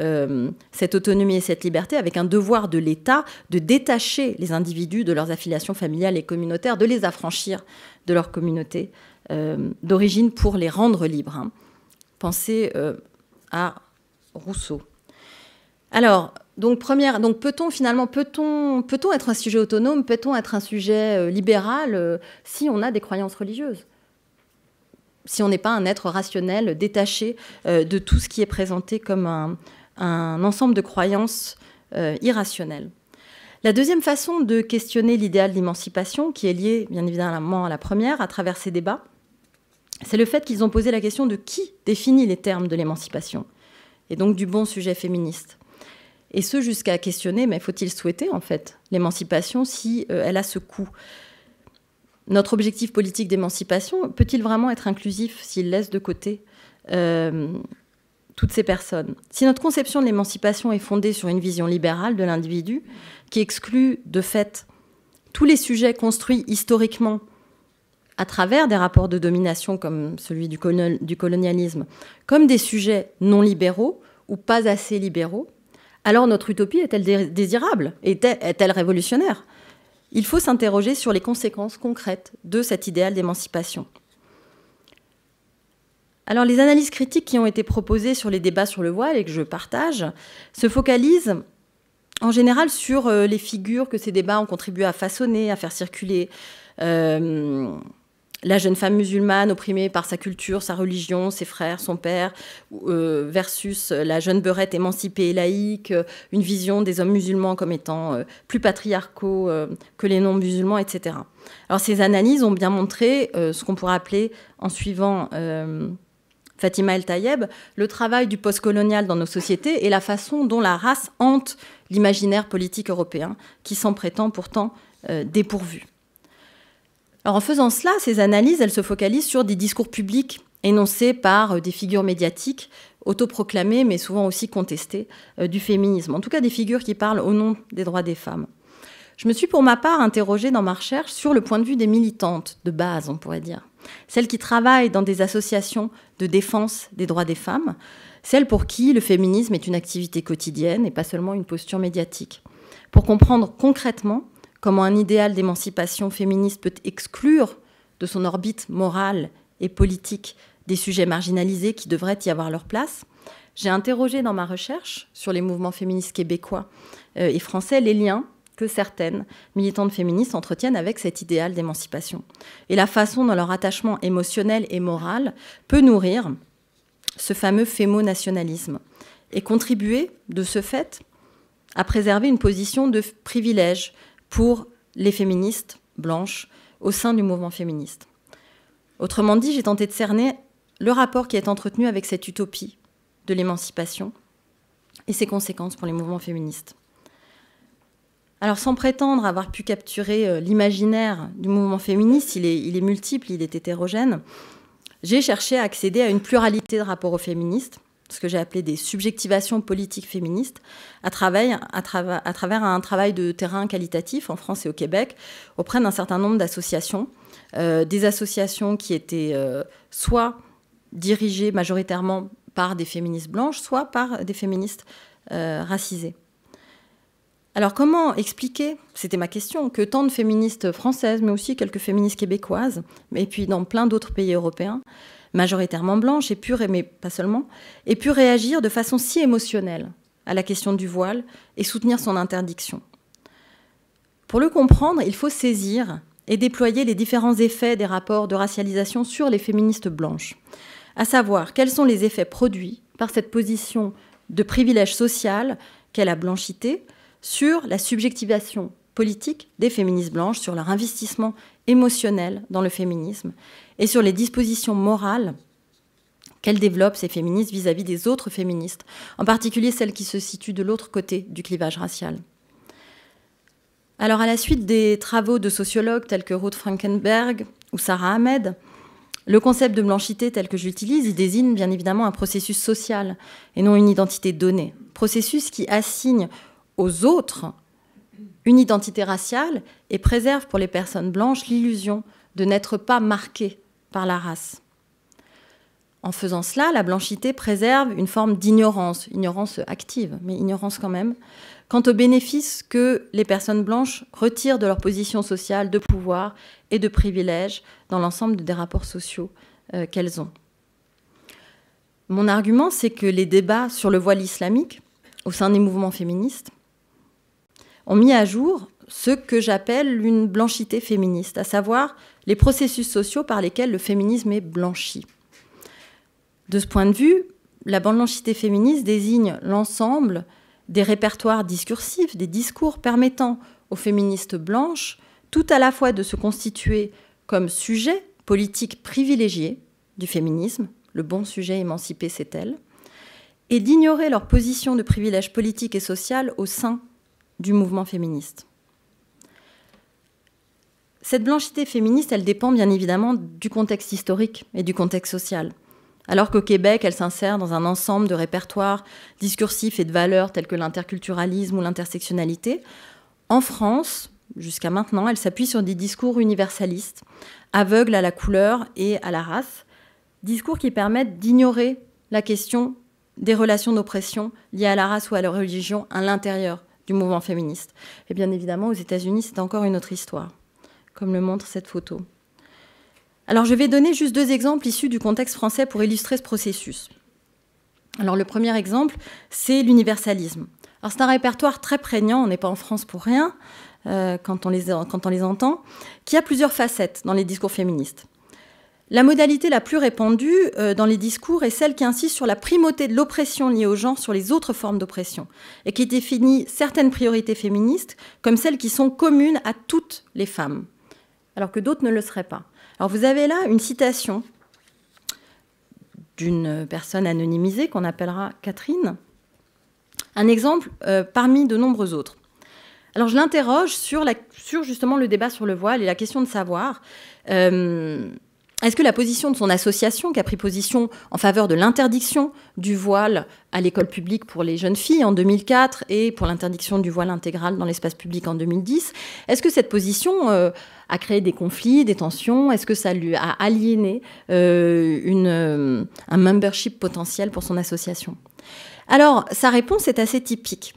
cette autonomie et cette liberté avec un devoir de l'État de détacher les individus de leurs affiliations familiales et communautaires, de les affranchir de leur communauté d'origine pour les rendre libres. Pensez à Rousseau. Alors, donc peut-on être un sujet autonome, peut-on être un sujet libéral si on a des croyances religieuses ? Si on n'est pas un être rationnel, détaché de tout ce qui est présenté comme un ensemble de croyances irrationnelles. La deuxième façon de questionner l'idéal d'émancipation, qui est liée bien évidemment à la première, à travers ces débats, c'est le fait qu'ils ont posé la question de qui définit les termes de l'émancipation, et donc du bon sujet féministe. Et ce, jusqu'à questionner, mais faut-il souhaiter, en fait, l'émancipation si elle a ce coût ? Notre objectif politique d'émancipation peut-il vraiment être inclusif s'il laisse de côté toutes ces personnes ? Si notre conception de l'émancipation est fondée sur une vision libérale de l'individu, qui exclut de fait tous les sujets construits historiquement à travers des rapports de domination comme celui du colonialisme, comme des sujets non libéraux ou pas assez libéraux, alors notre utopie est-elle désirable ? Est-elle révolutionnaire ? Il faut s'interroger sur les conséquences concrètes de cet idéal d'émancipation. Alors, les analyses critiques qui ont été proposées sur les débats sur le voile et que je partage se focalisent en général sur les figures que ces débats ont contribué à façonner, à faire circuler. La jeune femme musulmane opprimée par sa culture, sa religion, ses frères, son père, versus la jeune beurette émancipée et laïque, une vision des hommes musulmans comme étant plus patriarcaux que les non-musulmans, etc. Alors ces analyses ont bien montré ce qu'on pourrait appeler, en suivant Fatima El-Tayeb, le travail du postcolonial dans nos sociétés et la façon dont la race hante l'imaginaire politique européen, qui s'en prétend pourtant dépourvu. Alors en faisant cela, ces analyses, elles se focalisent sur des discours publics énoncés par des figures médiatiques, autoproclamées, mais souvent aussi contestées, du féminisme. En tout cas, des figures qui parlent au nom des droits des femmes. Je me suis pour ma part interrogée dans ma recherche sur le point de vue des militantes de base, on pourrait dire. Celles qui travaillent dans des associations de défense des droits des femmes, celles pour qui le féminisme est une activité quotidienne et pas seulement une posture médiatique. Pour comprendre concrètement comment un idéal d'émancipation féministe peut exclure de son orbite morale et politique des sujets marginalisés qui devraient y avoir leur place, j'ai interrogé dans ma recherche sur les mouvements féministes québécois et français les liens que certaines militantes féministes entretiennent avec cet idéal d'émancipation et la façon dont leur attachement émotionnel et moral peut nourrir ce fameux fémo-nationalisme et contribuer de ce fait à préserver une position de privilège pour les féministes blanches au sein du mouvement féministe. Autrement dit, j'ai tenté de cerner le rapport qui est entretenu avec cette utopie de l'émancipation et ses conséquences pour les mouvements féministes. Alors, sans prétendre avoir pu capturer l'imaginaire du mouvement féministe, il est multiple, il est hétérogène, j'ai cherché à accéder à une pluralité de rapports aux féministes, ce que j'ai appelé des subjectivations politiques féministes, à travers un travail de terrain qualitatif en France et au Québec, auprès d'un certain nombre d'associations, des associations qui étaient soit dirigées majoritairement par des féministes blanches, soit par des féministes racisées. Alors comment expliquer, c'était ma question, que tant de féministes françaises, mais aussi quelques féministes québécoises, et puis dans plein d'autres pays européens, majoritairement blanches, mais pas seulement, aient pu réagir de façon si émotionnelle à la question du voile et soutenir son interdiction. Pour le comprendre, il faut saisir et déployer les différents effets des rapports de racialisation sur les féministes blanches, à savoir quels sont les effets produits par cette position de privilège social qu'est la blanchité sur la subjectivation politique des féministes blanches, sur leur investissement émotionnel dans le féminisme et sur les dispositions morales qu'elles développent, ces féministes, vis-à-vis des autres féministes, en particulier celles qui se situent de l'autre côté du clivage racial. Alors, à la suite des travaux de sociologues tels que Ruth Frankenberg ou Sarah Ahmed, le concept de blanchité tel que je l'utilise, il désigne bien évidemment un processus social et non une identité donnée. Processus qui assigne aux autres une identité raciale et préserve pour les personnes blanches l'illusion de n'être pas marquées par la race. En faisant cela, la blanchité préserve une forme d'ignorance, ignorance active, mais ignorance quand même, quant aux bénéfices que les personnes blanches retirent de leur position sociale, de pouvoir et de privilèges dans l'ensemble des rapports sociaux qu'elles ont. Mon argument, c'est que les débats sur le voile islamique, au sein des mouvements féministes, ont mis à jour ce que j'appelle une blanchité féministe, à savoir les processus sociaux par lesquels le féminisme est blanchi. De ce point de vue, la blanchité féministe désigne l'ensemble des répertoires discursifs, des discours permettant aux féministes blanches tout à la fois de se constituer comme sujet politique privilégié du féminisme, le bon sujet émancipé c'est elle, et d'ignorer leur position de privilège politique et social au sein du mouvement féministe. Cette blanchité féministe, elle dépend bien évidemment du contexte historique et du contexte social. Alors qu'au Québec, elle s'insère dans un ensemble de répertoires discursifs et de valeurs tels que l'interculturalisme ou l'intersectionnalité, en France, jusqu'à maintenant, elle s'appuie sur des discours universalistes, aveugles à la couleur et à la race, discours qui permettent d'ignorer la question des relations d'oppression liées à la race ou à la religion à l'intérieur du mouvement féministe. Et bien évidemment, aux États-Unis, c'est encore une autre histoire, comme le montre cette photo. Alors, je vais donner juste 2 exemples issus du contexte français pour illustrer ce processus. Alors, le premier exemple, c'est l'universalisme. Alors, c'est un répertoire très prégnant, on n'est pas en France pour rien, quand on les entend, qui a plusieurs facettes dans les discours féministes. La modalité la plus répandue dans les discours est celle qui insiste sur la primauté de l'oppression liée au genre sur les autres formes d'oppression et qui définit certaines priorités féministes comme celles qui sont communes à toutes les femmes, alors que d'autres ne le seraient pas. Alors vous avez là une citation d'une personne anonymisée qu'on appellera Catherine, un exemple parmi de nombreux autres. Alors je l'interroge sur justement le débat sur le voile et la question de savoir est-ce que la position de son association, qui a pris position en faveur de l'interdiction du voile à l'école publique pour les jeunes filles en 2004 et pour l'interdiction du voile intégral dans l'espace public en 2010, est-ce que cette position a créé des conflits, des tensions? Est-ce que ça lui a aliéné un membership potentiel pour son association? Alors, sa réponse est assez typique.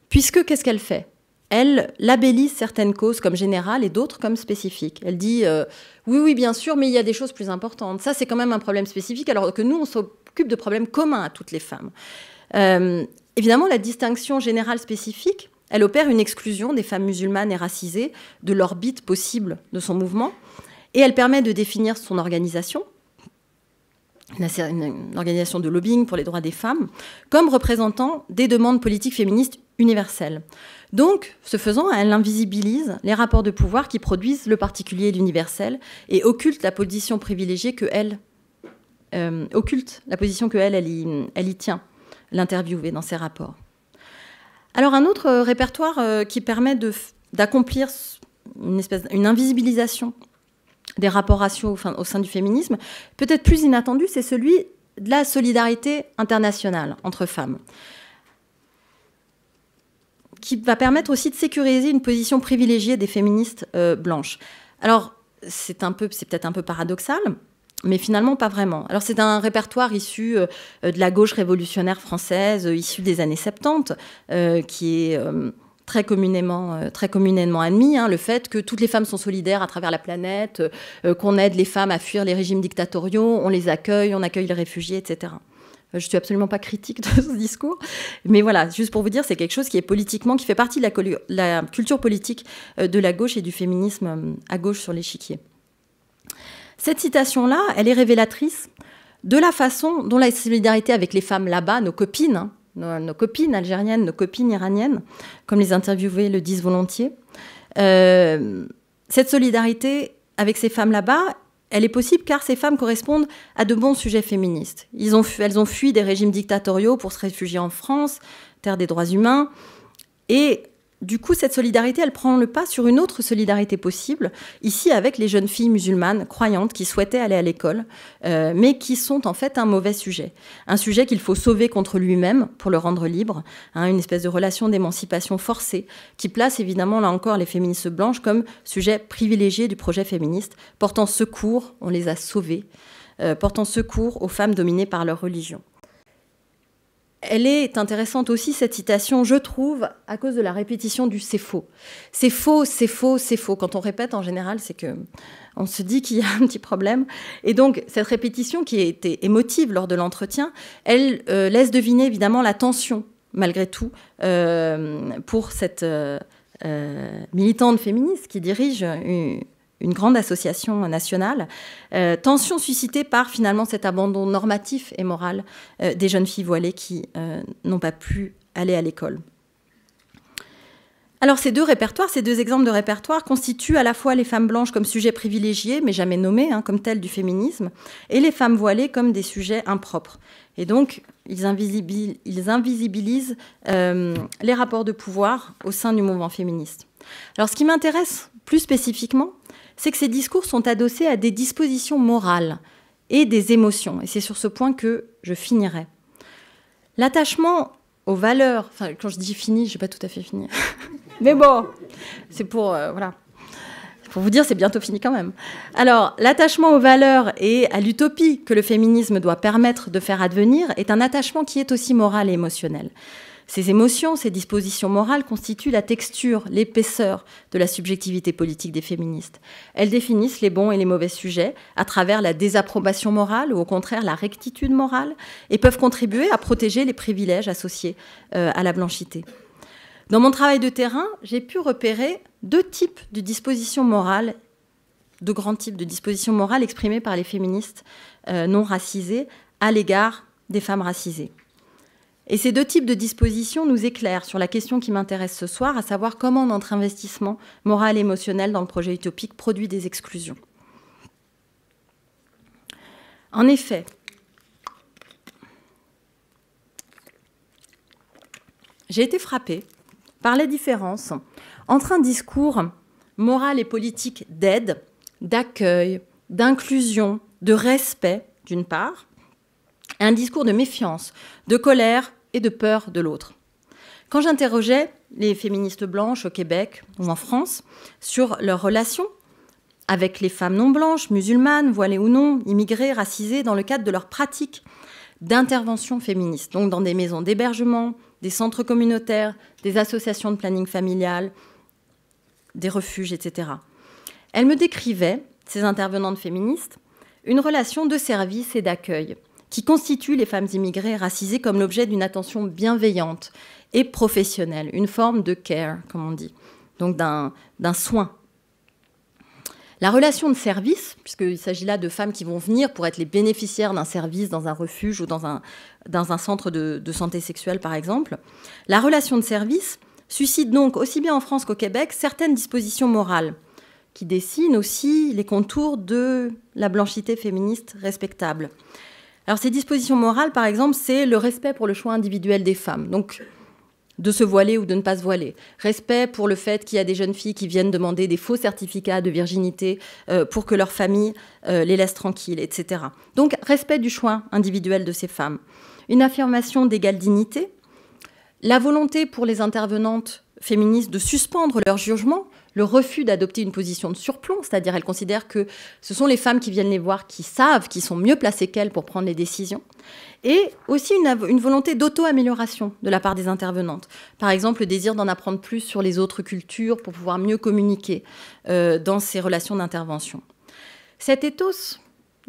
Puisque, qu'est-ce qu'elle fait? Elle labellise certaines causes comme générales et d'autres comme spécifiques. Elle dit oui, bien sûr, mais il y a des choses plus importantes. Ça, c'est quand même un problème spécifique, alors que nous, on s'occupe de problèmes communs à toutes les femmes. Évidemment, la distinction générale-spécifique, elle opère une exclusion des femmes musulmanes et racisées de l'orbite possible de son mouvement, et elle permet de définir son organisation, une organisation de lobbying pour les droits des femmes, comme représentant des demandes politiques féministes universelles. Donc, ce faisant, elle invisibilise les rapports de pouvoir qui produisent le particulier et l'universel et occulte la position privilégiée qu'elle y tient, l'interviewée dans ses rapports. Alors, un autre répertoire qui permet d'accomplir une invisibilisation des rapports raciaux au sein du féminisme, peut-être plus inattendu, c'est celui de la solidarité internationale entre femmes, qui va permettre aussi de sécuriser une position privilégiée des féministes blanches. Alors, c'est peut-être un peu paradoxal, mais finalement pas vraiment. Alors, c'est un répertoire issu de la gauche révolutionnaire française, issu des années 70, qui est très communément admis, le fait que toutes les femmes sont solidaires à travers la planète, qu'on aide les femmes à fuir les régimes dictatoriaux, on les accueille, on accueille les réfugiés, etc. Je ne suis absolument pas critique de ce discours, mais voilà, juste pour vous dire, c'est quelque chose qui est politiquement, qui fait partie de la culture politique de la gauche et du féminisme à gauche sur l'échiquier. Cette citation-là, elle est révélatrice de la façon dont la solidarité avec les femmes là-bas, nos copines algériennes, nos copines iraniennes, comme les interviewés le disent volontiers, cette solidarité avec ces femmes là-bas, elle est possible car ces femmes correspondent à de bons sujets féministes. Elles ont fui des régimes dictatoriaux pour se réfugier en France, terre des droits humains, et du coup, cette solidarité, elle prend le pas sur une autre solidarité possible, ici avec les jeunes filles musulmanes croyantes qui souhaitaient aller à l'école, mais qui sont en fait un mauvais sujet. Un sujet qu'il faut sauver contre lui-même pour le rendre libre, hein, une espèce de relation d'émancipation forcée qui place évidemment, là encore, les féministes blanches comme sujet privilégié du projet féministe, portant secours, on les a sauvées, portant secours aux femmes dominées par leur religion. Elle est intéressante aussi, cette citation, je trouve, à cause de la répétition du « c'est faux ». C'est faux, c'est faux, c'est faux. Quand on répète, en général, c'est qu'on se dit qu'il y a un petit problème. Et donc, cette répétition, qui a été émotive lors de l'entretien, elle laisse deviner, évidemment, la tension, malgré tout, pour cette militante féministe qui dirige une grande association nationale, tension suscitée par finalement cet abandon normatif et moral des jeunes filles voilées qui n'ont pas pu aller à l'école. Alors ces deux répertoires, ces deux exemples de répertoires constituent à la fois les femmes blanches comme sujets privilégiés, mais jamais nommés, hein, comme tels du féminisme, et les femmes voilées comme des sujets impropres. Et donc, ils invisibilisent les rapports de pouvoir au sein du mouvement féministe. Alors ce qui m'intéresse plus spécifiquement, c'est que ces discours sont adossés à des dispositions morales et des émotions. Et c'est sur ce point que je finirai. L'attachement aux valeurs... Enfin, quand je dis fini, je n'ai pas tout à fait fini. Mais bon, c'est pour... voilà. Pour vous dire, c'est bientôt fini quand même. Alors, l'attachement aux valeurs et à l'utopie que le féminisme doit permettre de faire advenir est un attachement qui est aussi moral et émotionnel. Ces émotions, ces dispositions morales constituent la texture, l'épaisseur de la subjectivité politique des féministes. Elles définissent les bons et les mauvais sujets à travers la désapprobation morale ou au contraire la rectitude morale et peuvent contribuer à protéger les privilèges associés à la blanchité. Dans mon travail de terrain, j'ai pu repérer deux types de dispositions morales, de grands types de dispositions morales exprimées par les féministes non racisées à l'égard des femmes racisées. Et ces deux types de dispositions nous éclairent sur la question qui m'intéresse ce soir, à savoir comment notre investissement moral et émotionnel dans le projet utopique produit des exclusions. En effet, j'ai été frappée par la différence entre un discours moral et politique d'aide, d'accueil, d'inclusion, de respect, d'une part, et un discours de méfiance, de colère et de peur de l'autre. Quand j'interrogeais les féministes blanches au Québec ou en France sur leurs relations avec les femmes non blanches, musulmanes, voilées ou non, immigrées, racisées, dans le cadre de leurs pratiques d'intervention féministe, donc dans des maisons d'hébergement, des centres communautaires, des associations de planning familial, des refuges, etc. Elles me décrivaient, ces intervenantes féministes, une relation de service et d'accueil qui constitue les femmes immigrées racisées comme l'objet d'une attention bienveillante et professionnelle, une forme de care, comme on dit, donc d'un soin. La relation de service, puisqu'il s'agit là de femmes qui vont venir pour être les bénéficiaires d'un service dans un refuge ou dans un centre de santé sexuelle, par exemple, la relation de service suscite donc, aussi bien en France qu'au Québec, certaines dispositions morales qui dessinent aussi les contours de la blanchité féministe respectable. Alors ces dispositions morales, par exemple, c'est le respect pour le choix individuel des femmes, donc de se voiler ou de ne pas se voiler. Respect pour le fait qu'il y a des jeunes filles qui viennent demander des faux certificats de virginité pour que leur famille les laisse tranquilles, etc. Donc respect du choix individuel de ces femmes. Une affirmation d'égale dignité, la volonté pour les intervenantes féministes de suspendre leur jugement, le refus d'adopter une position de surplomb, c'est-à-dire elles considèrent que ce sont les femmes qui viennent les voir, qui savent, qui sont mieux placées qu'elles pour prendre les décisions, et aussi une volonté d'auto-amélioration de la part des intervenantes. Par exemple, le désir d'en apprendre plus sur les autres cultures pour pouvoir mieux communiquer dans ces relations d'intervention. Cet ethos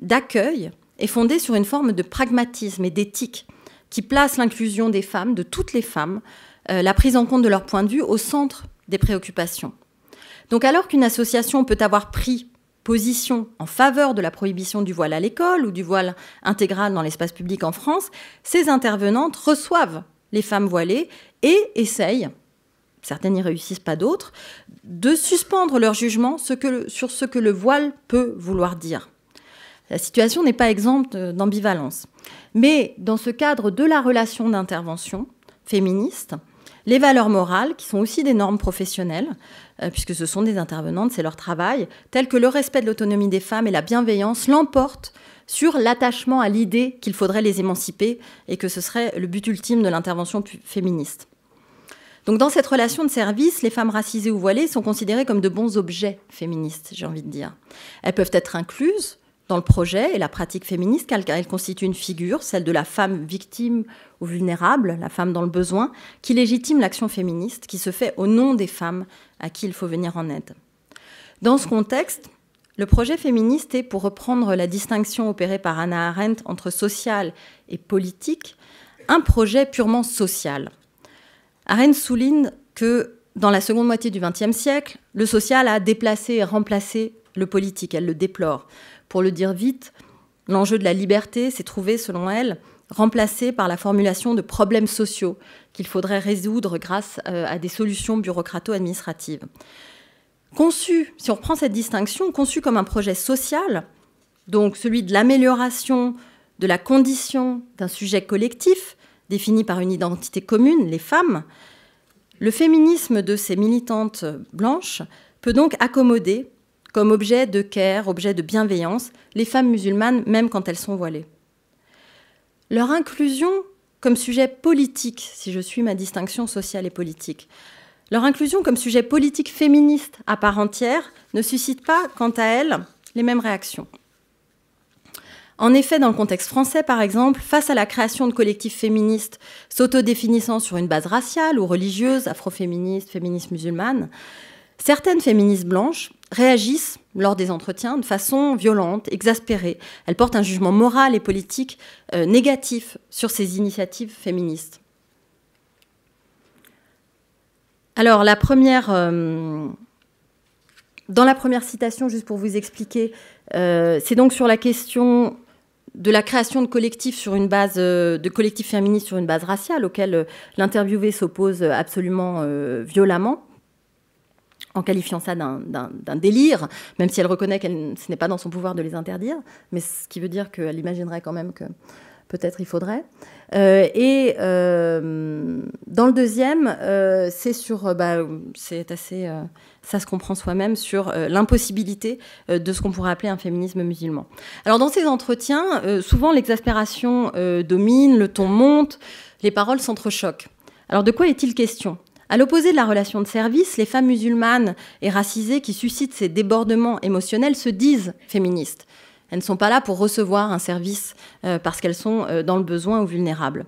d'accueil est fondé sur une forme de pragmatisme et d'éthique qui place l'inclusion des femmes, de toutes les femmes, la prise en compte de leur point de vue au centre des préoccupations. Donc alors qu'une association peut avoir pris position en faveur de la prohibition du voile à l'école ou du voile intégral dans l'espace public en France, ces intervenantes reçoivent les femmes voilées et essayent, certaines n'y réussissent pas d'autres, de suspendre leur jugement sur ce que le voile peut vouloir dire. La situation n'est pas exempte d'ambivalence. Mais dans ce cadre de la relation d'intervention féministe, Les valeurs morales, qui sont aussi des normes professionnelles, puisque ce sont des intervenantes, c'est leur travail, telles que le respect de l'autonomie des femmes et la bienveillance, l'emportent sur l'attachement à l'idée qu'il faudrait les émanciper et que ce serait le but ultime de l'intervention féministe. Donc dans cette relation de service, les femmes racisées ou voilées sont considérées comme de bons objets féministes, j'ai envie de dire. Elles peuvent être incluses dans le projet et la pratique féministe, car elles constituent une figure, celle de la femme victime ou vulnérable, la femme dans le besoin, qui légitime l'action féministe, qui se fait au nom des femmes à qui il faut venir en aide. Dans ce contexte, le projet féministe est, pour reprendre la distinction opérée par Hannah Arendt entre social et politique, un projet purement social. Arendt souligne que dans la seconde moitié du XXe siècle, le social a déplacé et remplacé le politique. Elle le déplore. Pour le dire vite, l'enjeu de la liberté s'est trouvé, selon elle, remplacé par la formulation de problèmes sociaux qu'il faudrait résoudre grâce à des solutions bureaucrato-administratives. Conçu, si on reprend cette distinction, conçu comme un projet social, donc celui de l'amélioration de la condition d'un sujet collectif, défini par une identité commune, les femmes, le féminisme de ces militantes blanches peut donc accommoder comme objet de care, objet de bienveillance, les femmes musulmanes, même quand elles sont voilées. Leur inclusion comme sujet politique, si je suis ma distinction sociale et politique, leur inclusion comme sujet politique féministe à part entière ne suscite pas, quant à elle, les mêmes réactions. En effet, dans le contexte français, par exemple, face à la création de collectifs féministes s'autodéfinissant sur une base raciale ou religieuse, afroféministes, féministes musulmanes, certaines féministes blanches réagissent lors des entretiens de façon violente, exaspérée. Elles portent un jugement moral et politique négatif sur ces initiatives féministes. Alors, dans la première citation, juste pour vous expliquer, c'est donc sur la question de la création de collectifs sur une base de collectifs féministes sur une base raciale, auquel l'interviewée s'oppose absolument violemment, en qualifiant ça d'un délire, même si elle reconnaît que ce n'est pas dans son pouvoir de les interdire, mais ce qui veut dire qu'elle imaginerait quand même que peut-être il faudrait. Dans le deuxième, c'est sur, c'est assez, ça se comprend soi-même, sur l'impossibilité de ce qu'on pourrait appeler un féminisme musulman. Alors dans ces entretiens, souvent l'exaspération domine, le ton monte, les paroles s'entrechoquent. Alors de quoi est-il question ? À l'opposé de la relation de service, les femmes musulmanes et racisées qui suscitent ces débordements émotionnels se disent féministes. Elles ne sont pas là pour recevoir un service parce qu'elles sont dans le besoin ou vulnérables.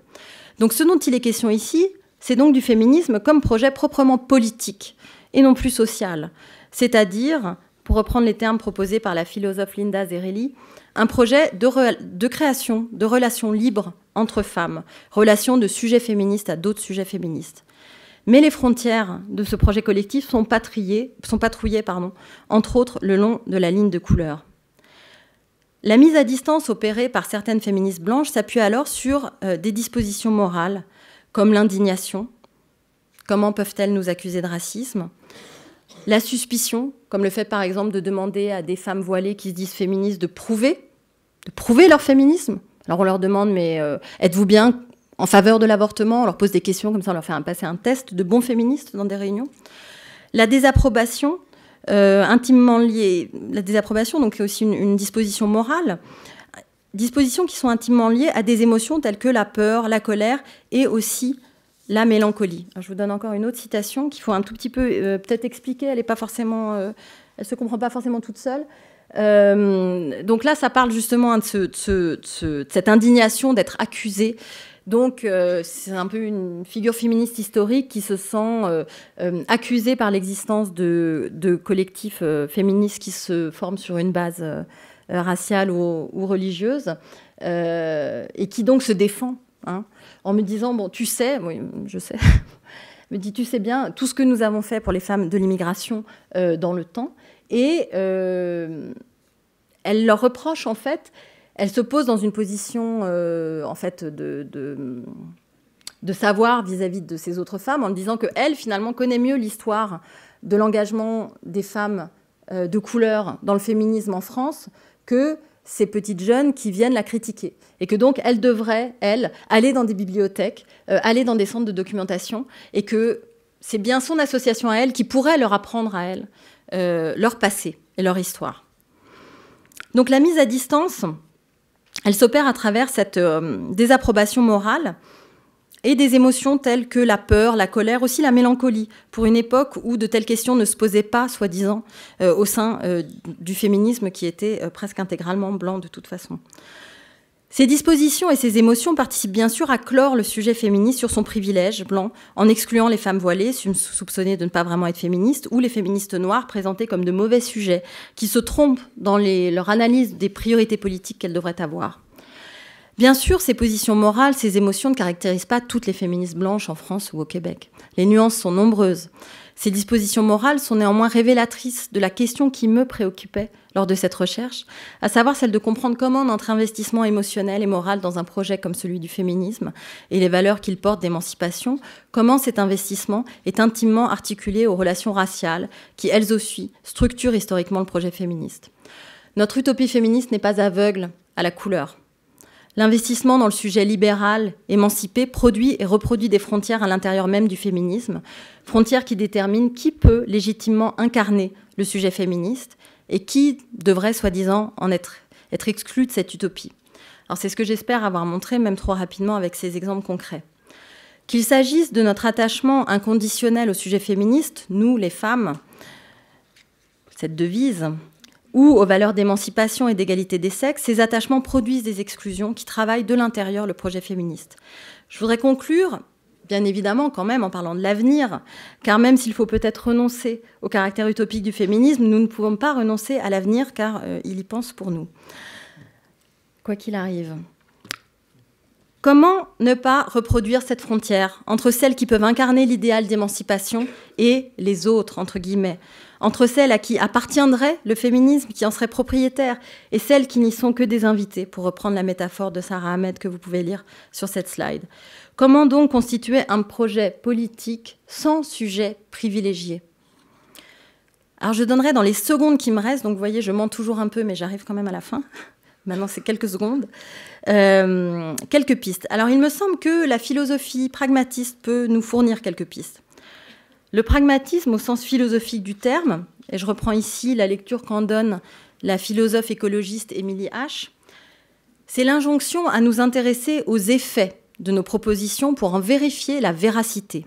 Donc ce dont il est question ici, c'est donc du féminisme comme projet proprement politique et non plus social. C'est-à-dire, pour reprendre les termes proposés par la philosophe Linda Zerelli, un projet de création de relations libres entre femmes, relations de sujets féministes à d'autres sujets féministes. Mais les frontières de ce projet collectif sont patrouillées, entre autres le long de la ligne de couleur. La mise à distance opérée par certaines féministes blanches s'appuie alors sur des dispositions morales, comme l'indignation. Comment peuvent-elles nous accuser de racisme ? La suspicion, comme le fait par exemple de demander à des femmes voilées qui se disent féministes de prouver leur féminisme. Alors on leur demande, mais êtes-vous bien en faveur de l'avortement ? On leur pose des questions, comme ça on leur fait passer un test de bons féministes dans des réunions. La désapprobation, intimement liée, la désapprobation, donc c'est aussi une disposition morale, dispositions qui sont intimement liées à des émotions telles que la peur, la colère et aussi la mélancolie. Alors, je vous donne encore une autre citation qu'il faut un tout petit peu peut-être expliquer. Elle se comprend pas forcément toute seule. Donc là, ça parle justement de cette indignation d'être accusée. Donc, c'est un peu une figure féministe historique qui se sent accusée par l'existence de collectifs féministes qui se forment sur une base raciale ou religieuse et qui donc se défend en me disant, bon, tu sais, oui, je sais, me dit, tu sais bien, tout ce que nous avons fait pour les femmes de l'immigration dans le temps. Et elle leur reproche, en fait, elle se pose dans une position en fait, de savoir vis-à-vis de ces autres femmes, en disant qu'elle, finalement, connaît mieux l'histoire de l'engagement des femmes de couleur dans le féminisme en France que ces petites jeunes qui viennent la critiquer. Et que donc, elle devrait, elle, aller dans des bibliothèques, aller dans des centres de documentation, et que c'est bien son association à elle qui pourrait leur apprendre à elle leur passé et leur histoire. Donc la mise à distance, elle s'opère à travers cette désapprobation morale et des émotions telles que la peur, la colère, aussi la mélancolie, pour une époque où de telles questions ne se posaient pas, soi-disant, au sein du féminisme qui était presque intégralement blanc de toute façon. Ces dispositions et ces émotions participent bien sûr à clore le sujet féministe sur son privilège blanc, en excluant les femmes voilées, soupçonnées de ne pas vraiment être féministes, ou les féministes noires présentées comme de mauvais sujets, qui se trompent dans leur analyse des priorités politiques qu'elles devraient avoir. Bien sûr, ces positions morales, ces émotions ne caractérisent pas toutes les féministes blanches en France ou au Québec. Les nuances sont nombreuses. Ces dispositions morales sont néanmoins révélatrices de la question qui me préoccupait lors de cette recherche, à savoir celle de comprendre comment notre investissement émotionnel et moral dans un projet comme celui du féminisme et les valeurs qu'il porte d'émancipation, comment cet investissement est intimement articulé aux relations raciales qui, elles aussi, structurent historiquement le projet féministe. Notre utopie féministe n'est pas aveugle à la couleur. L'investissement dans le sujet libéral, émancipé, produit et reproduit des frontières à l'intérieur même du féminisme, frontières qui déterminent qui peut légitimement incarner le sujet féministe et qui devrait, soi-disant, être exclu de cette utopie. Alors c'est ce que j'espère avoir montré, même trop rapidement, avec ces exemples concrets. Qu'il s'agisse de notre attachement inconditionnel au sujet féministe, nous, les femmes, cette devise, ou aux valeurs d'émancipation et d'égalité des sexes, ces attachements produisent des exclusions qui travaillent de l'intérieur le projet féministe. Je voudrais conclure, bien évidemment, quand même, en parlant de l'avenir, car même s'il faut peut-être renoncer au caractère utopique du féminisme, nous ne pouvons pas renoncer à l'avenir, car il y pense pour nous. Quoi qu'il arrive. Comment ne pas reproduire cette frontière entre celles qui peuvent incarner l'idéal d'émancipation et les autres, entre guillemets, entre celles à qui appartiendrait le féminisme, qui en serait propriétaire, et celles qui n'y sont que des invités, pour reprendre la métaphore de Sarah Ahmed que vous pouvez lire sur cette slide. Comment donc constituer un projet politique sans sujet privilégié ? Alors je donnerai dans les secondes qui me restent, donc vous voyez, je mens toujours un peu, mais j'arrive quand même à la fin. Maintenant, c'est quelques secondes. Quelques pistes. Alors, il me semble que la philosophie pragmatiste peut nous fournir quelques pistes. Le pragmatisme, au sens philosophique du terme, et je reprends ici la lecture qu'en donne la philosophe écologiste Émilie H., c'est l'injonction à nous intéresser aux effets de nos propositions pour en vérifier la véracité.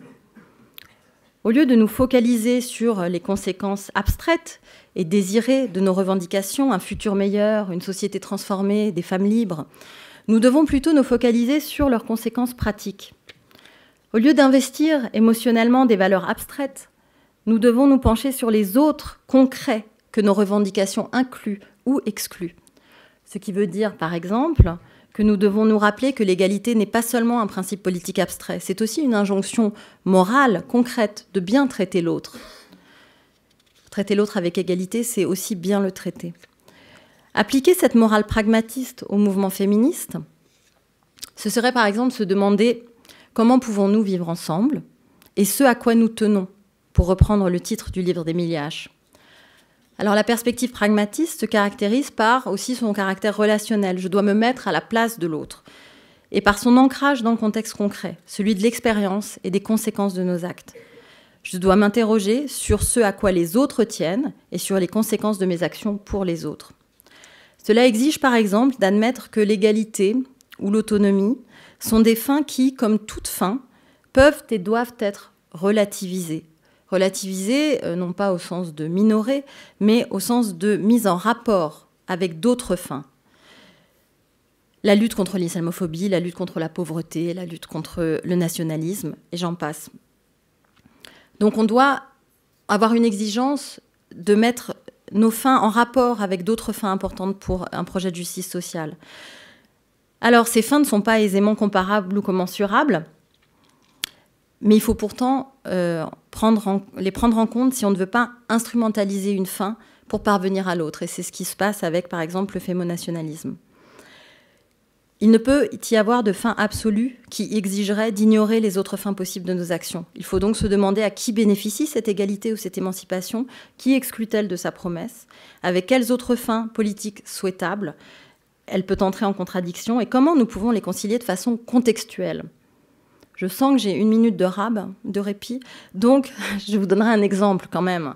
Au lieu de nous focaliser sur les conséquences abstraites et désirées de nos revendications, un futur meilleur, une société transformée, des femmes libres, nous devons plutôt nous focaliser sur leurs conséquences pratiques. Au lieu d'investir émotionnellement des valeurs abstraites, nous devons nous pencher sur les autres concrets que nos revendications incluent ou excluent. Ce qui veut dire, par exemple, que nous devons nous rappeler que l'égalité n'est pas seulement un principe politique abstrait, c'est aussi une injonction morale, concrète, de bien traiter l'autre. Traiter l'autre avec égalité, c'est aussi bien le traiter. Appliquer cette morale pragmatiste au mouvement féministe, ce serait par exemple se demander comment pouvons-nous vivre ensemble et ce à quoi nous tenons, pour reprendre le titre du livre d'Émilie H. Alors la perspective pragmatiste se caractérise par aussi son caractère relationnel. Je dois me mettre à la place de l'autre. Et par son ancrage dans le contexte concret, celui de l'expérience et des conséquences de nos actes. Je dois m'interroger sur ce à quoi les autres tiennent et sur les conséquences de mes actions pour les autres. Cela exige par exemple d'admettre que l'égalité ou l'autonomie sont des fins qui, comme toute fin, peuvent et doivent être relativisées. Relativisées, non pas au sens de minorer, mais au sens de mise en rapport avec d'autres fins. La lutte contre l'islamophobie, la lutte contre la pauvreté, la lutte contre le nationalisme, et j'en passe. Donc on doit avoir une exigence de mettre nos fins en rapport avec d'autres fins importantes pour un projet de justice sociale. Alors ces fins ne sont pas aisément comparables ou commensurables, mais il faut pourtant les prendre en compte si on ne veut pas instrumentaliser une fin pour parvenir à l'autre. Et c'est ce qui se passe avec, par exemple, le fémonationalisme. Il ne peut y avoir de fin absolue qui exigerait d'ignorer les autres fins possibles de nos actions. Il faut donc se demander à qui bénéficie cette égalité ou cette émancipation, qui exclut-elle de sa promesse, avec quelles autres fins politiques souhaitables, elle peut entrer en contradiction et comment nous pouvons les concilier de façon contextuelle. Je sens que j'ai 1 minute de répit, donc je vous donnerai un exemple quand même.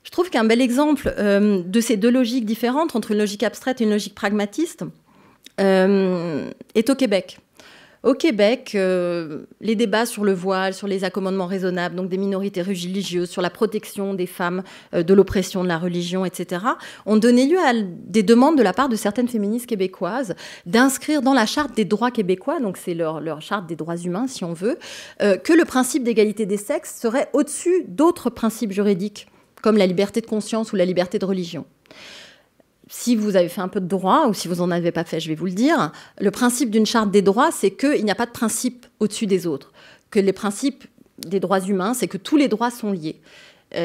Je trouve qu'un bel exemple de ces deux logiques différentes, entre une logique abstraite et une logique pragmatiste, est au Québec. Au Québec, les débats sur le voile, sur les accommodements raisonnables, donc des minorités religieuses, sur la protection des femmes de l'oppression de la religion, etc., ont donné lieu à des demandes de la part de certaines féministes québécoises d'inscrire dans la charte des droits québécois, donc c'est leur charte des droits humains, si on veut, que le principe d'égalité des sexes serait au-dessus d'autres principes juridiques, comme la liberté de conscience ou la liberté de religion. Si vous avez fait un peu de droit, ou si vous n'en avez pas fait, je vais vous le dire, le principe d'une charte des droits, c'est qu'il n'y a pas de principe au-dessus des autres. Que les principes des droits humains, c'est que tous les droits sont liés,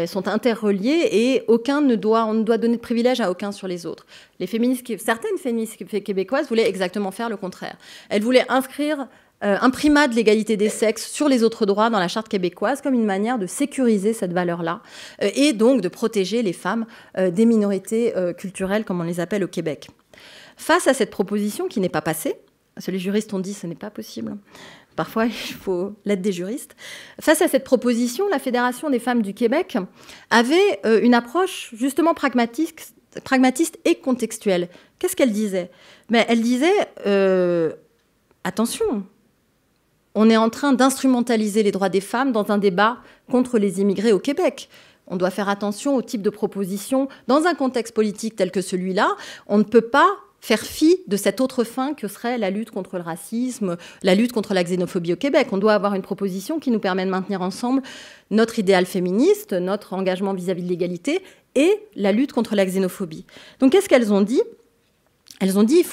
sont interreliés, et on ne doit donner de privilège à aucun sur les autres. Certaines féministes québécoises voulaient exactement faire le contraire. Elles voulaient inscrire un primat de l'égalité des sexes sur les autres droits dans la charte québécoise comme une manière de sécuriser cette valeur-là et donc de protéger les femmes des minorités culturelles, comme on les appelle au Québec. Face à cette proposition qui n'est pas passée, parce que les juristes ont dit que ce n'est pas possible, parfois il faut l'aide des juristes, face à cette proposition, la Fédération des femmes du Québec avait une approche justement pragmatiste et contextuelle. Qu'est-ce qu'elle disait ? Mais elle disait attention, on est en train d'instrumentaliser les droits des femmes dans un débat contre les immigrés au Québec. On doit faire attention au type de proposition. Dans un contexte politique tel que celui-là, on ne peut pas faire fi de cette autre fin que serait la lutte contre le racisme, la lutte contre la xénophobie au Québec. On doit avoir une proposition qui nous permet de maintenir ensemble notre idéal féministe, notre engagement vis-à-vis de l'égalité et la lutte contre la xénophobie. Donc qu'est-ce qu'elles ont dit ? Elles ont dit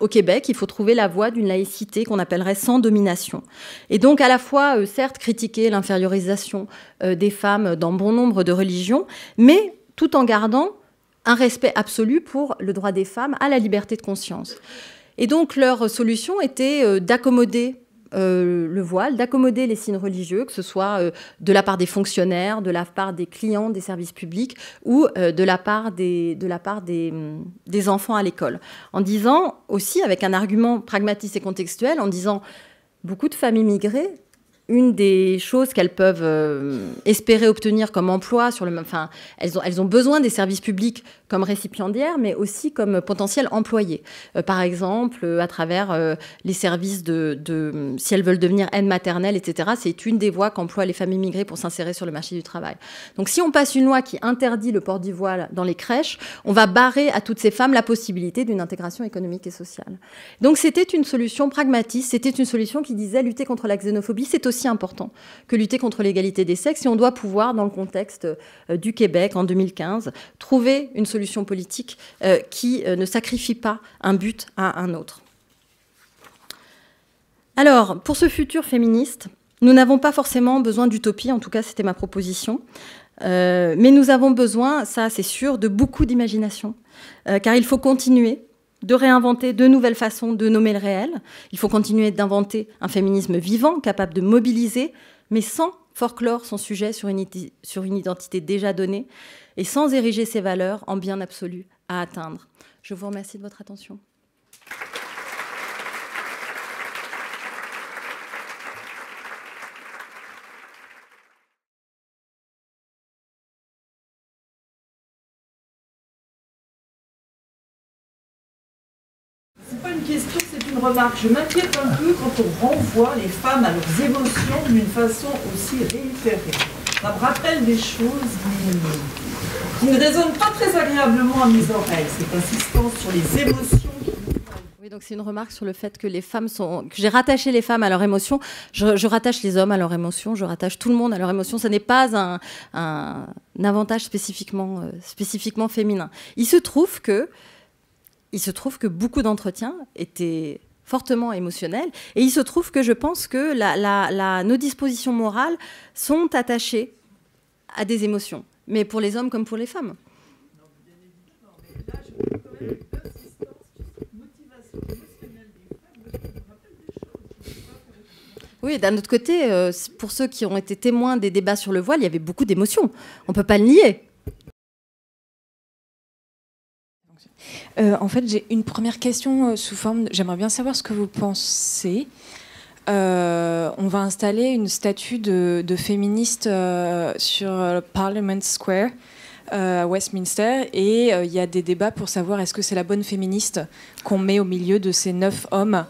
au Québec, il faut trouver la voie d'une laïcité qu'on appellerait sans domination. Et donc, à la fois, certes, critiquer l'infériorisation des femmes dans bon nombre de religions, mais tout en gardant un respect absolu pour le droit des femmes à la liberté de conscience. Et donc, leur solution était d'accommoder le voile, d'accommoder les signes religieux, que ce soit de la part des fonctionnaires, de la part des clients des services publics ou de la part des enfants à l'école. En disant aussi, avec un argument pragmatiste et contextuel, en disant beaucoup de femmes immigrées, une des choses qu'elles peuvent espérer obtenir comme emploi, elles ont besoin des services publics comme récipiendaires, mais aussi comme potentiels employés. Par exemple, à travers les services si elles veulent devenir aide maternelle, etc. C'est une des voies qu'emploient les femmes immigrées pour s'insérer sur le marché du travail. Donc si on passe une loi qui interdit le port du voile dans les crèches, on va barrer à toutes ces femmes la possibilité d'une intégration économique et sociale. Donc c'était une solution pragmatiste, c'était une solution qui disait lutter contre la xénophobie, c'est aussi important que lutter contre l'égalité des sexes, et on doit pouvoir, dans le contexte du Québec en 2015, trouver une solution politique qui ne sacrifie pas un but à un autre. Alors, pour ce futur féministe, nous n'avons pas forcément besoin d'utopie, en tout cas c'était ma proposition, mais nous avons besoin, ça c'est sûr, de beaucoup d'imagination, car il faut continuer de réinventer de nouvelles façons de nommer le réel. Il faut continuer d'inventer un féminisme vivant, capable de mobiliser, mais sans forclore son sujet sur une identité déjà donnée et sans ériger ses valeurs en bien absolu à atteindre. Je vous remercie de votre attention. C'est pas une question, c'est une remarque. Je m'inquiète un peu quand on renvoie les femmes à leurs émotions d'une façon aussi réitérée. Ça me rappelle des choses qui ne résonnent pas très agréablement à mes oreilles. Cette insistance sur les émotions. Oui, donc c'est une remarque sur le fait que les femmes que j'ai rattaché les femmes à leurs émotions. Je rattache les hommes à leurs émotions. Je rattache tout le monde à leurs émotions. Ce n'est pas un avantage spécifiquement féminin. Il se trouve que beaucoup d'entretiens étaient fortement émotionnels. Et il se trouve que je pense que nos dispositions morales sont attachées à des émotions. Mais pour les hommes comme pour les femmes. Non, bien évidemment. Mais là, je veux quand même une insistance sur cette motivation émotionnelle des femmes. Je me rappelle des choses. Oui, d'un autre côté, pour ceux qui ont été témoins des débats sur le voile, il y avait beaucoup d'émotions. On ne peut pas le nier. En fait, j'ai une première question sous forme... J'aimerais bien savoir ce que vous pensez. On va installer une statue de féministe sur Parliament Square à Westminster, et il y a des débats pour savoir est-ce que c'est la bonne féministe qu'on met au milieu de ces 9 hommes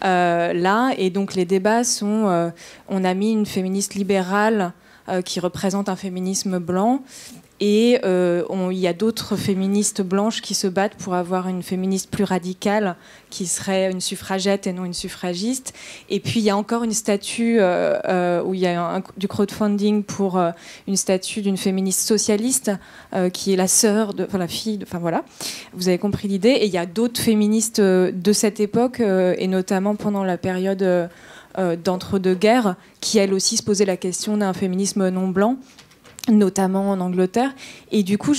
là. Et donc les débats sont... on a mis une féministe libérale qui représente un féminisme blanc. Et il y a d'autres féministes blanches qui se battent pour avoir une féministe plus radicale, qui serait une suffragette et non une suffragiste. Et puis il y a encore une statue où il y a du crowdfunding pour une statue d'une féministe socialiste qui est la sœur, la fille, enfin voilà. Vous avez compris l'idée. Et il y a d'autres féministes de cette époque, et notamment pendant la période d'entre-deux-guerres, qui elles aussi se posaient la question d'un féminisme non blanc, notamment en Angleterre. Et du coup,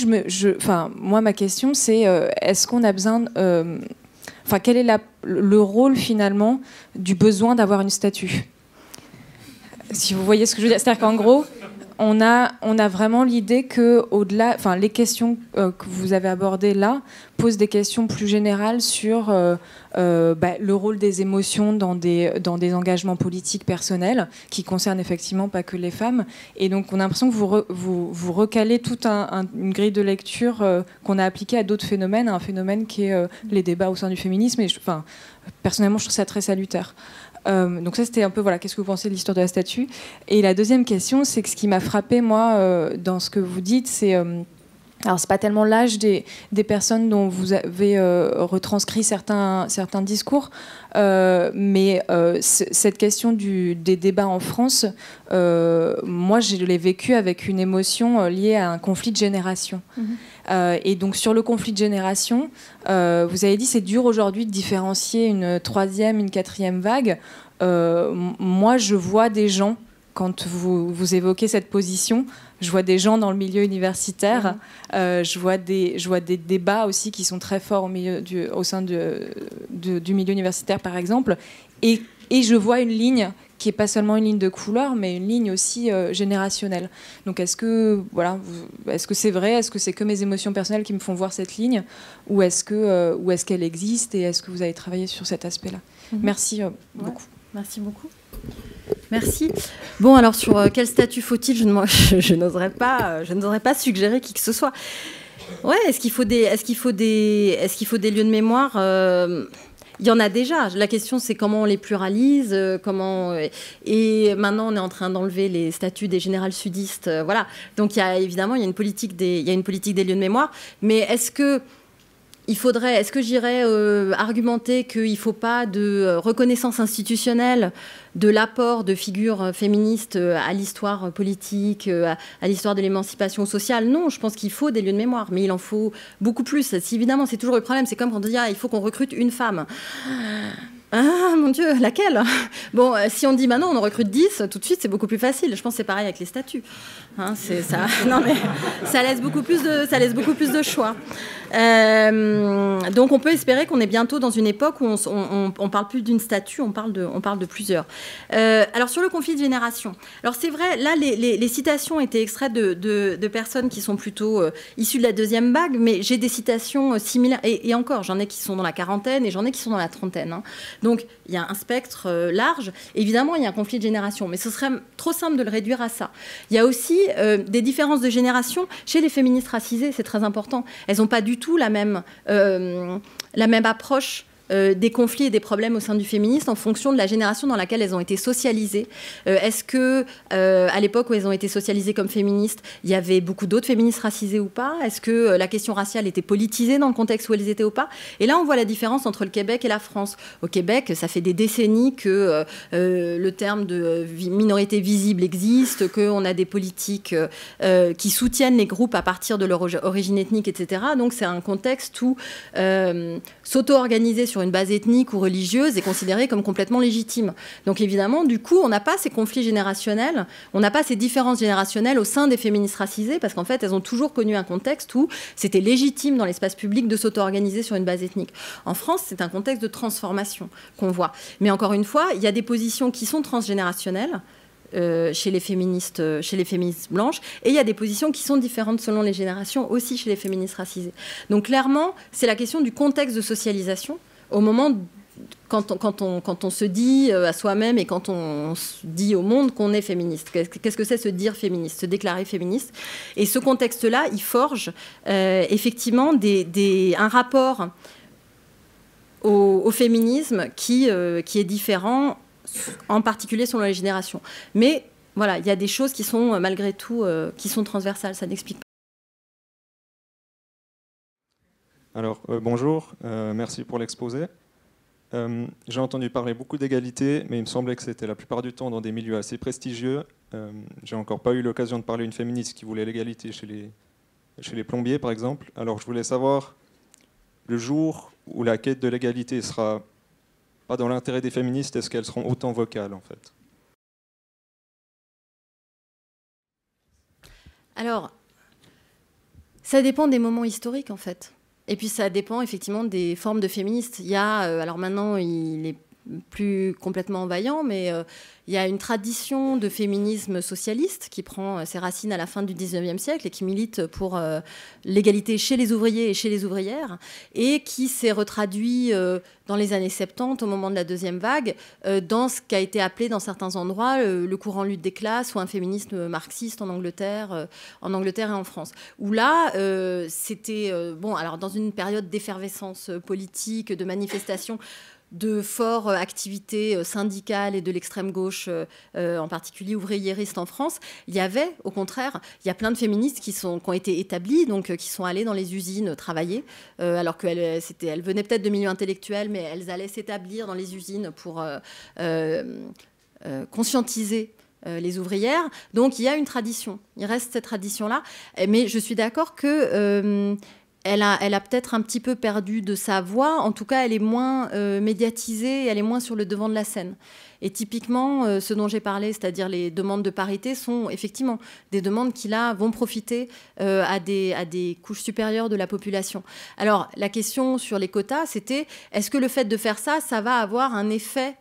moi, ma question, c'est est-ce qu'on a besoin... quel est le rôle, finalement, du besoin d'avoir une statue ? Si vous voyez ce que je veux dire. C'est-à-dire qu'en gros, on a vraiment l'idée que, au-delà... les questions que vous avez abordées là posent des questions plus générales sur le rôle des émotions dans des engagements politiques personnels qui concernent effectivement pas que les femmes. Et donc, on a l'impression que vous recalez toute une grille de lecture qu'on a appliquée à d'autres phénomènes, un phénomène qui est les débats au sein du féminisme. Et personnellement, je trouve ça très salutaire. Donc ça, c'était un peu, qu'est-ce que vous pensez de l'histoire de la statue ? Et la deuxième question, c'est que ce qui m'a frappé, moi, dans ce que vous dites, c'est... alors, c'est pas tellement l'âge des personnes dont vous avez retranscrit certains discours, mais cette question des débats en France, moi, je l'ai vécu avec une émotion liée à un conflit de génération. Et donc, sur le conflit de génération, vous avez dit c'est dur aujourd'hui de différencier une troisième, une quatrième vague. Moi, je vois des gens, quand vous évoquez cette position, je vois des gens dans le milieu universitaire, je vois des débats aussi qui sont très forts au sein du milieu universitaire, par exemple, et je vois une ligne qui n'est pas seulement une ligne de couleur, mais une ligne aussi générationnelle. Donc est-ce que c'est vrai ? Est-ce que c'est que mes émotions personnelles qui me font voir cette ligne ? Ou est-ce qu'elle existe ? Et est-ce que vous avez travaillé sur cet aspect-là ? Merci beaucoup. Merci beaucoup. Merci. Bon, alors sur quel statut faut-il ? Je n'oserais pas suggérer qui que ce soit. Ouais, est-ce qu'il faut des lieux de mémoire ? Il y en a déjà. La question, c'est comment on les pluralise, et maintenant, on est en train d'enlever les statuts des générales sudistes. Voilà. Donc, il y a une politique des lieux de mémoire. Mais est-ce que j'irais argumenter qu'il ne faut pas de reconnaissance institutionnelle de l'apport de figures féministes à l'histoire politique, à l'histoire de l'émancipation sociale ? Non, je pense qu'il faut des lieux de mémoire, mais il en faut beaucoup plus. Évidemment, c'est toujours le problème. C'est comme quand on dit il faut qu'on recrute une femme. Ah, mon Dieu, laquelle ? Bon, si on dit non, on en recrute 10, tout de suite, c'est beaucoup plus facile. Je pense que c'est pareil avec les statuts. C'est ça. Non, mais ça laisse beaucoup plus de choix. Donc, on peut espérer qu'on est bientôt dans une époque où on parle plus d'une statue, on parle de plusieurs. Alors, sur le conflit de génération. Alors, c'est vrai, là, les citations étaient extraites de personnes qui sont plutôt issues de la deuxième vague, mais j'ai des citations similaires. Et encore, j'en ai qui sont dans la quarantaine et j'en ai qui sont dans la trentaine. Donc, il y a un spectre large. Évidemment, il y a un conflit de génération, mais ce serait trop simple de le réduire à ça. Il y a aussi des différences de génération chez les féministes racisées, c'est très important. Elles n'ont pas du tout la même approche des conflits et des problèmes au sein du féminisme en fonction de la génération dans laquelle elles ont été socialisées. Est-ce que, à l'époque où elles ont été socialisées comme féministes, il y avait beaucoup d'autres féministes racisées ou pas ? Est-ce que la question raciale était politisée dans le contexte où elles étaient ou pas ? Et là, on voit la différence entre le Québec et la France. Au Québec, ça fait des décennies que le terme de minorité visible existe, qu'on a des politiques qui soutiennent les groupes à partir de leur origine ethnique, etc. Donc, c'est un contexte où s'auto-organiser sur une base ethnique ou religieuse est considéré comme complètement légitime. Donc évidemment, du coup, on n'a pas ces conflits générationnels, on n'a pas ces différences générationnelles au sein des féministes racisées, parce qu'en fait, elles ont toujours connu un contexte où c'était légitime dans l'espace public de s'auto-organiser sur une base ethnique. En France, c'est un contexte de transformation qu'on voit. Mais encore une fois, il y a des positions qui sont transgénérationnelles, chez les féministes blanches, et il y a des positions qui sont différentes selon les générations aussi chez les féministes racisées. Donc clairement, c'est la question du contexte de socialisation au moment quand on se dit à soi-même et quand on dit au monde qu'on est féministe. Qu'est-ce que c'est se dire féministe, se déclarer féministe? Et ce contexte-là, il forge effectivement un rapport au féminisme qui est différent, en particulier selon les générations. Mais voilà, il y a des choses qui sont malgré tout qui sont transversales, ça n'explique pas. Alors, bonjour, merci pour l'exposé. J'ai entendu parler beaucoup d'égalité, mais il me semblait que c'était la plupart du temps dans des milieux assez prestigieux. J'ai encore pas eu l'occasion de parler à une féministe qui voulait l'égalité chez les plombiers, par exemple. Alors, je voulais savoir, le jour où la quête de l'égalité sera pas dans l'intérêt des féministes, est-ce qu'elles seront autant vocales, en fait? Alors, ça dépend des moments historiques, en fait. Et puis ça dépend effectivement des formes de féministes. Il y a, alors maintenant il est plus complètement vaillant, mais il y a une tradition de féminisme socialiste qui prend ses racines à la fin du 19e siècle et qui milite pour l'égalité chez les ouvriers et chez les ouvrières, et qui s'est retraduit dans les années 70, au moment de la deuxième vague, dans ce qui a été appelé dans certains endroits le courant lutte des classes ou un féminisme marxiste en Angleterre et en France. Où là, c'était, bon, alors dans une période d'effervescence politique, de manifestation, de fortes activités syndicales et de l'extrême gauche, en particulier ouvriériste en France, il y avait, au contraire, il y a plein de féministes qui ont été établies, donc qui sont allées dans les usines travailler, alors qu'elles venaient peut-être de milieux intellectuels, mais elles allaient s'établir dans les usines pour conscientiser les ouvrières. Donc il y a une tradition, il reste cette tradition-là, mais je suis d'accord que elle a peut-être un petit peu perdu de sa voix. En tout cas, elle est moins médiatisée, elle est moins sur le devant de la scène. Et typiquement, ce dont j'ai parlé, c'est-à-dire les demandes de parité, sont effectivement des demandes qui, là, vont profiter à des couches supérieures de la population. Alors, la question sur les quotas, c'était, est-ce que le fait de faire ça, ça va avoir un effet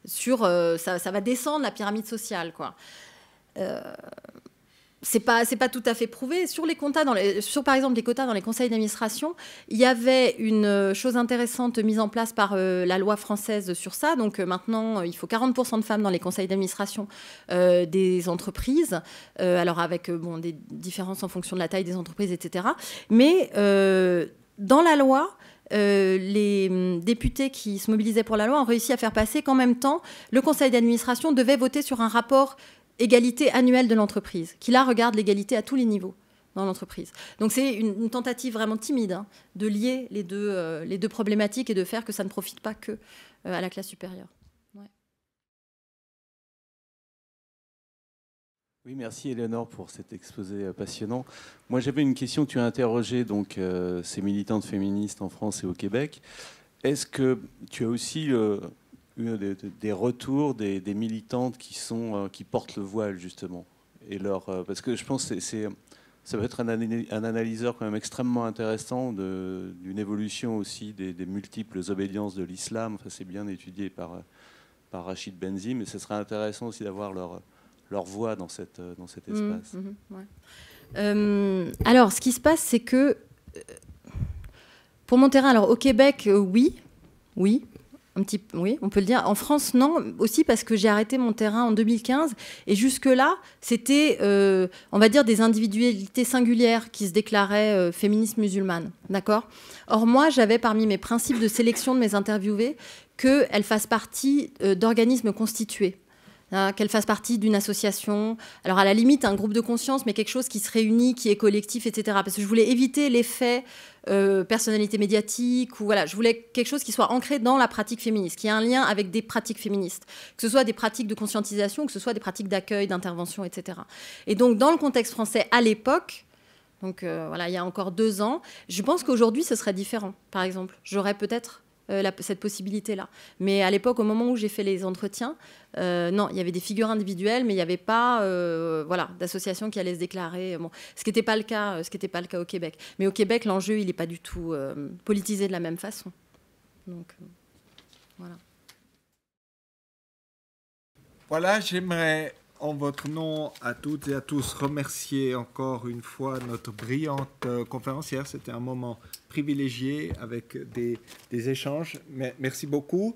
sur... ça va descendre la pyramide sociale, quoi. C'est pas tout à fait prouvé. Sur les quotas, par exemple les quotas dans les conseils d'administration, il y avait une chose intéressante mise en place par la loi française sur ça. Donc maintenant, il faut 40% de femmes dans les conseils d'administration des entreprises. Alors avec des différences en fonction de la taille des entreprises, etc. Mais dans la loi, les députés qui se mobilisaient pour la loi ont réussi à faire passer qu'en même temps, le conseil d'administration devait voter sur un rapport égalité annuelle de l'entreprise, qui là regarde l'égalité à tous les niveaux dans l'entreprise. Donc c'est une tentative vraiment timide de lier les deux problématiques et de faire que ça ne profite pas que à la classe supérieure. Ouais. Oui, merci Éléonore pour cet exposé passionnant. Moi j'avais une question, tu as interrogé donc, ces militantes féministes en France et au Québec. Est-ce que tu as aussi... des retours des militantes qui portent le voile, justement. Parce que je pense que ça va être un analyseur quand même extrêmement intéressant d'une évolution aussi des multiples obédiences de l'islam. Enfin, c'est bien étudié par Rachid Benzi, mais ce serait intéressant aussi d'avoir leur voix dans cet espace. Ouais. Alors, ce qui se passe, c'est que pour mon terrain, alors au Québec, oui. Oui, on peut le dire. En France, non. Aussi parce que j'ai arrêté mon terrain en 2015. Et jusque-là, c'était, on va dire, des individualités singulières qui se déclaraient féministes musulmanes. D'accord ? Or, moi, j'avais parmi mes principes de sélection de mes interviewées qu'elles fassent partie d'organismes constitués. Qu'elle fasse partie d'une association, alors à la limite un groupe de conscience, mais quelque chose qui se réunit, qui est collectif, etc. Parce que je voulais éviter l'effet personnalité médiatique, ou voilà, je voulais quelque chose qui soit ancré dans la pratique féministe, qui ait un lien avec des pratiques féministes, que ce soit des pratiques de conscientisation, que ce soit des pratiques d'accueil, d'intervention, etc. Et donc dans le contexte français à l'époque, donc voilà, il y a encore 2 ans, je pense qu'aujourd'hui ce serait différent. Par exemple, j'aurais peut-être cette possibilité-là. Mais à l'époque, au moment où j'ai fait les entretiens, non, il y avait des figures individuelles, mais il n'y avait pas d'associations qui allaient se déclarer. Bon, ce qui n'était pas le cas au Québec. Mais au Québec, l'enjeu, il n'est pas du tout politisé de la même façon. Donc, voilà. Voilà, j'aimerais, en votre nom à toutes et à tous, remercier encore une fois notre brillante conférencière. C'était un moment privilégié avec des échanges. Merci beaucoup.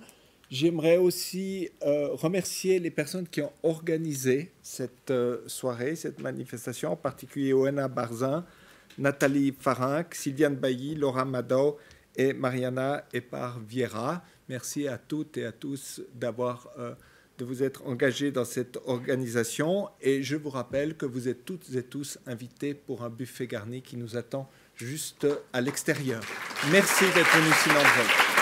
J'aimerais aussi remercier les personnes qui ont organisé cette soirée, cette manifestation, en particulier Oena Barzin, Nathalie Farinck, Sylviane Bailly, Laura Madau et Mariana Epar-Vieira. Merci à toutes et à tous de vous être engagés dans cette organisation. Et je vous rappelle que vous êtes toutes et tous invités pour un buffet garni qui nous attend juste à l'extérieur. Merci d'être venus si nombreux.